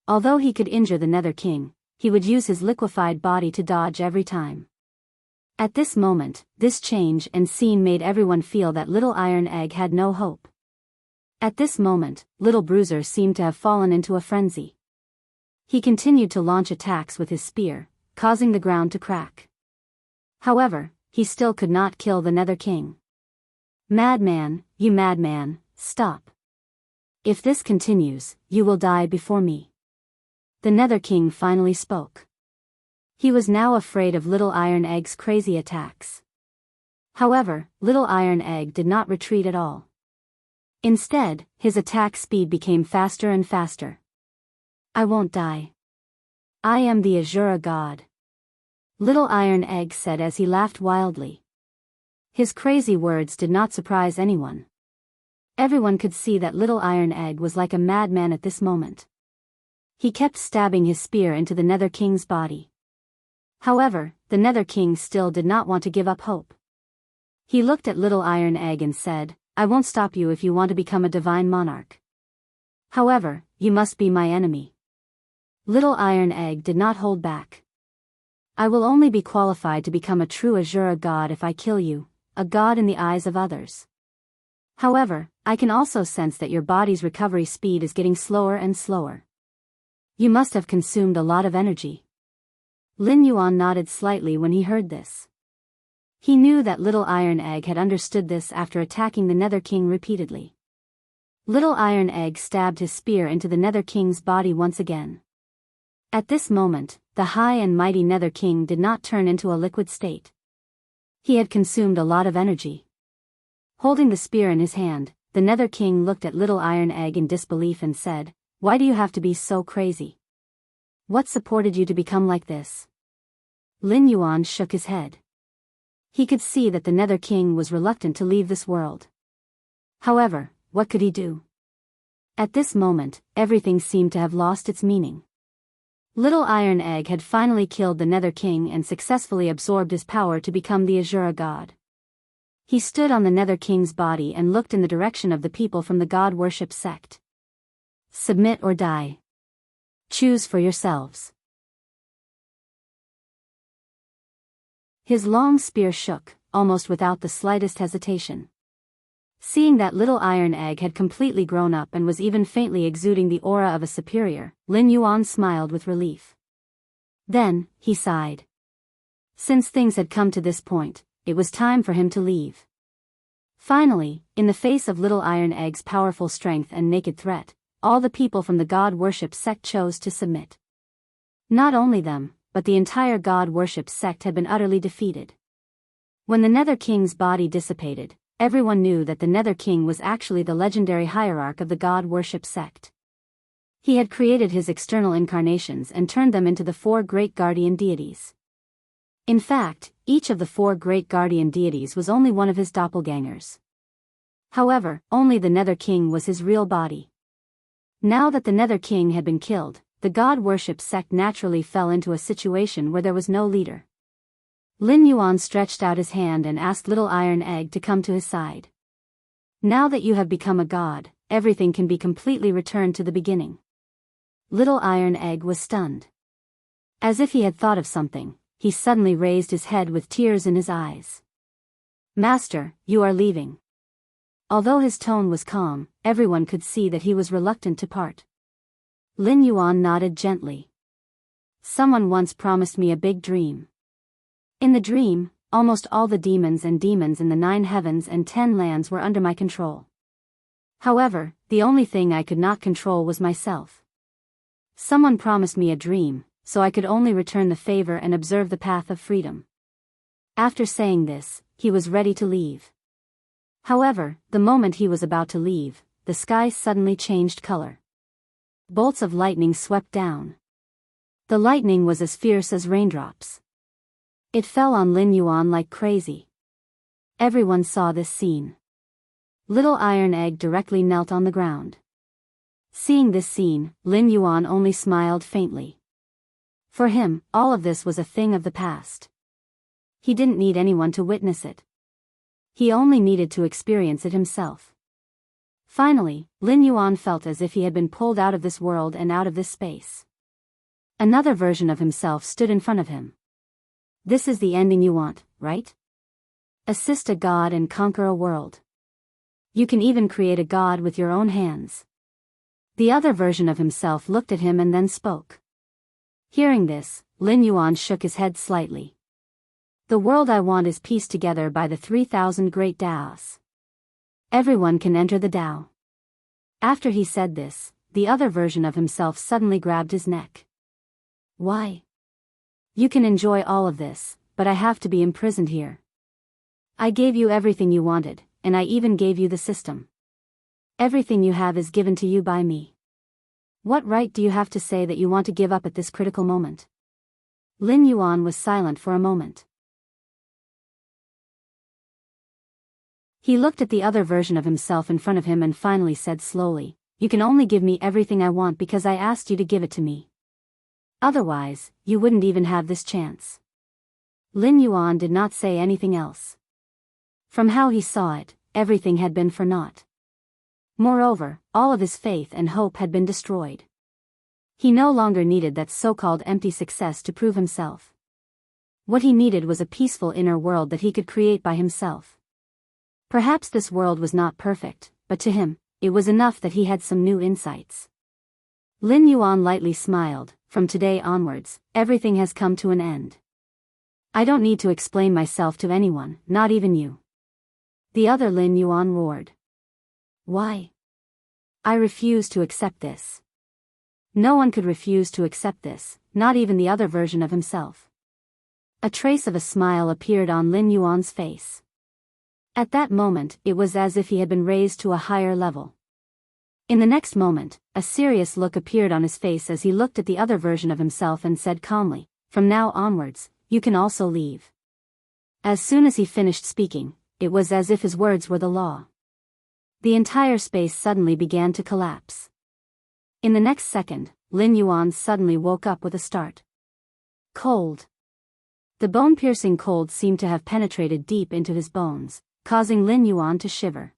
Although he could injure the Nether King, he would use his liquefied body to dodge every time. At this moment, this change and scene made everyone feel that Little Iron Egg had no hope. At this moment, Little Bruiser seemed to have fallen into a frenzy. He continued to launch attacks with his spear, causing the ground to crack. However, he still could not kill the Nether King. "Madman, you madman, stop. If this continues, you will die before me." The Nether King finally spoke. He was now afraid of Little Iron Egg's crazy attacks. However, Little Iron Egg did not retreat at all. Instead, his attack speed became faster and faster. "I won't die. I am the Azura God," Little Iron Egg said as he laughed wildly. His crazy words did not surprise anyone. Everyone could see that Little Iron Egg was like a madman at this moment. He kept stabbing his spear into the Nether King's body. However, the Nether King still did not want to give up hope. He looked at Little Iron Egg and said, "I won't stop you if you want to become a divine monarch. However, you must be my enemy." Little Iron Egg did not hold back. I will only be qualified to become a true Azura god if I kill you, a god in the eyes of others. However, I can also sense that your body's recovery speed is getting slower and slower. You must have consumed a lot of energy. Lin Yuan nodded slightly when he heard this. He knew that Little Iron Egg had understood this after attacking the Nether King repeatedly. Little Iron Egg stabbed his spear into the Nether King's body once again. At this moment, the high and mighty Nether King did not turn into a liquid state. He had consumed a lot of energy. Holding the spear in his hand, the Nether King looked at Little Iron Egg in disbelief and said, "Why do you have to be so crazy? What supported you to become like this?" Lin Yuan shook his head. He could see that the Nether King was reluctant to leave this world. However, what could he do? At this moment, everything seemed to have lost its meaning. Little Iron Egg had finally killed the Nether King and successfully absorbed his power to become the Azura god. He stood on the Nether King's body and looked in the direction of the people from the god worship sect. Submit or die. Choose for yourselves. His long spear shook, almost without the slightest hesitation. Seeing that Little Iron Egg had completely grown up and was even faintly exuding the aura of a superior, Lin Yuan smiled with relief. Then, he sighed. Since things had come to this point, it was time for him to leave. Finally, in the face of Little Iron Egg's powerful strength and naked threat, all the people from the god worship sect chose to submit. Not only them, but the entire god worship sect had been utterly defeated. When the Nether King's body dissipated, everyone knew that the Nether King was actually the legendary hierarch of the god worship sect. He had created his external incarnations and turned them into the 4 great guardian deities. In fact, each of the 4 great guardian deities was only one of his doppelgangers. However, only the Nether King was his real body. Now that the Nether King had been killed, the god worship sect naturally fell into a situation where there was no leader. Lin Yuan stretched out his hand and asked Little Iron Egg to come to his side. Now that you have become a god, everything can be completely returned to the beginning. Little Iron Egg was stunned. As if he had thought of something, he suddenly raised his head with tears in his eyes. "Master, you are leaving." Although his tone was calm, everyone could see that he was reluctant to part. Lin Yuan nodded gently. "Someone once promised me a big dream. In the dream, almost all the demons in the 9 heavens and 10 lands were under my control. However, the only thing I could not control was myself. Someone promised me a dream, so I could only return the favor and observe the path of freedom." After saying this, he was ready to leave. However, the moment he was about to leave, the sky suddenly changed color. Bolts of lightning swept down. The lightning was as fierce as raindrops. It fell on Lin Yuan like crazy. Everyone saw this scene. Little Iron Egg directly knelt on the ground. Seeing this scene, Lin Yuan only smiled faintly. For him, all of this was a thing of the past. He didn't need anyone to witness it. He only needed to experience it himself. Finally, Lin Yuan felt as if he had been pulled out of this world and out of this space. Another version of himself stood in front of him. "This is the ending you want, right? Assist a god and conquer a world. You can even create a god with your own hands." The other version of himself looked at him and then spoke. Hearing this, Lin Yuan shook his head slightly. "The world I want is pieced together by the 3,000 great Taos. Everyone can enter the Tao." After he said this, the other version of himself suddenly grabbed his neck. "Why? You can enjoy all of this, but I have to be imprisoned here. I gave you everything you wanted, and I even gave you the system. Everything you have is given to you by me. What right do you have to say that you want to give up at this critical moment?" Lin Yuan was silent for a moment. He looked at the other version of himself in front of him and finally said slowly, "You can only give me everything I want because I asked you to give it to me. Otherwise, you wouldn't even have this chance." Lin Yuan did not say anything else. From how he saw it, everything had been for naught. Moreover, all of his faith and hope had been destroyed. He no longer needed that so-called empty success to prove himself. What he needed was a peaceful inner world that he could create by himself. Perhaps this world was not perfect, but to him, it was enough that he had some new insights. Lin Yuan lightly smiled. From today onwards, everything has come to an end. I don't need to explain myself to anyone, not even you. The other Lin Yuan roared. Why? I refuse to accept this. No one could refuse to accept this, not even the other version of himself. A trace of a smile appeared on Lin Yuan's face. At that moment, it was as if he had been raised to a higher level. In the next moment, a serious look appeared on his face as he looked at the other version of himself and said calmly, "From now onwards, you can also leave." As soon as he finished speaking, it was as if his words were the law. The entire space suddenly began to collapse. In the next second, Lin Yuan suddenly woke up with a start. Cold. The bone-piercing cold seemed to have penetrated deep into his bones, causing Lin Yuan to shiver.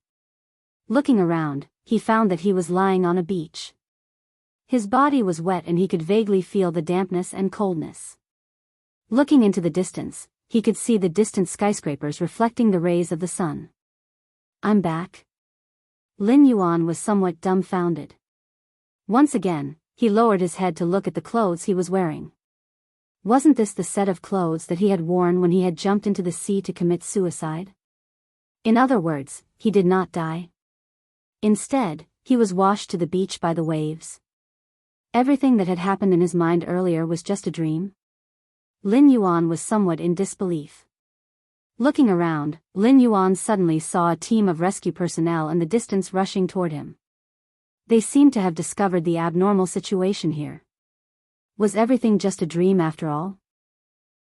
Looking around, he found that he was lying on a beach. His body was wet and he could vaguely feel the dampness and coldness. Looking into the distance, he could see the distant skyscrapers reflecting the rays of the sun. I'm back. Lin Yuan was somewhat dumbfounded. Once again, he lowered his head to look at the clothes he was wearing. Wasn't this the set of clothes that he had worn when he had jumped into the sea to commit suicide? In other words, he did not die. Instead, he was washed to the beach by the waves. Everything that had happened in his mind earlier was just a dream? Lin Yuan was somewhat in disbelief. Looking around, Lin Yuan suddenly saw a team of rescue personnel in the distance rushing toward him. They seemed to have discovered the abnormal situation here. Was everything just a dream after all?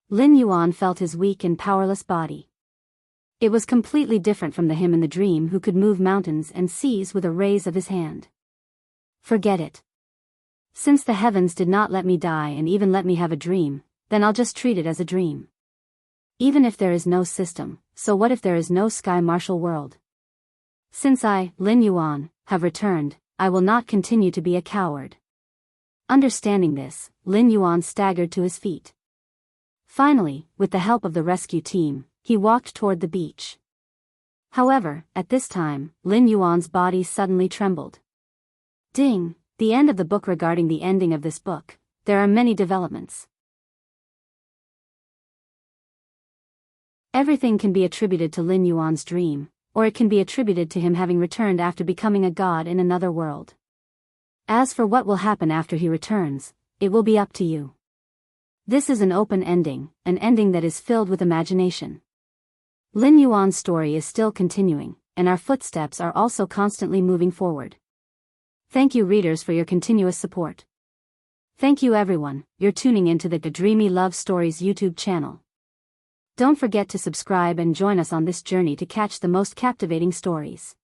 Lin Yuan felt his weak and powerless body. It was completely different from the him in the dream who could move mountains and seas with a raise of his hand. Forget it. Since the heavens did not let me die and even let me have a dream, then I'll just treat it as a dream. Even if there is no system, so what if there is no sky martial world? Since I, Lin Yuan, have returned, I will not continue to be a coward. Understanding this, Lin Yuan staggered to his feet. Finally, with the help of the rescue team, he walked toward the beach. However, at this time, Lin Yuan's body suddenly trembled. Ding! The end of the book. Regarding the ending of this book, there are many developments. Everything can be attributed to Lin Yuan's dream, or it can be attributed to him having returned after becoming a god in another world. As for what will happen after he returns, it will be up to you. This is an open ending, an ending that is filled with imagination. Lin Yuan's story is still continuing, and our footsteps are also constantly moving forward. Thank you readers for your continuous support. Thank you everyone, you're tuning into the Dreamy Love Stories YouTube channel. Don't forget to subscribe and join us on this journey to catch the most captivating stories.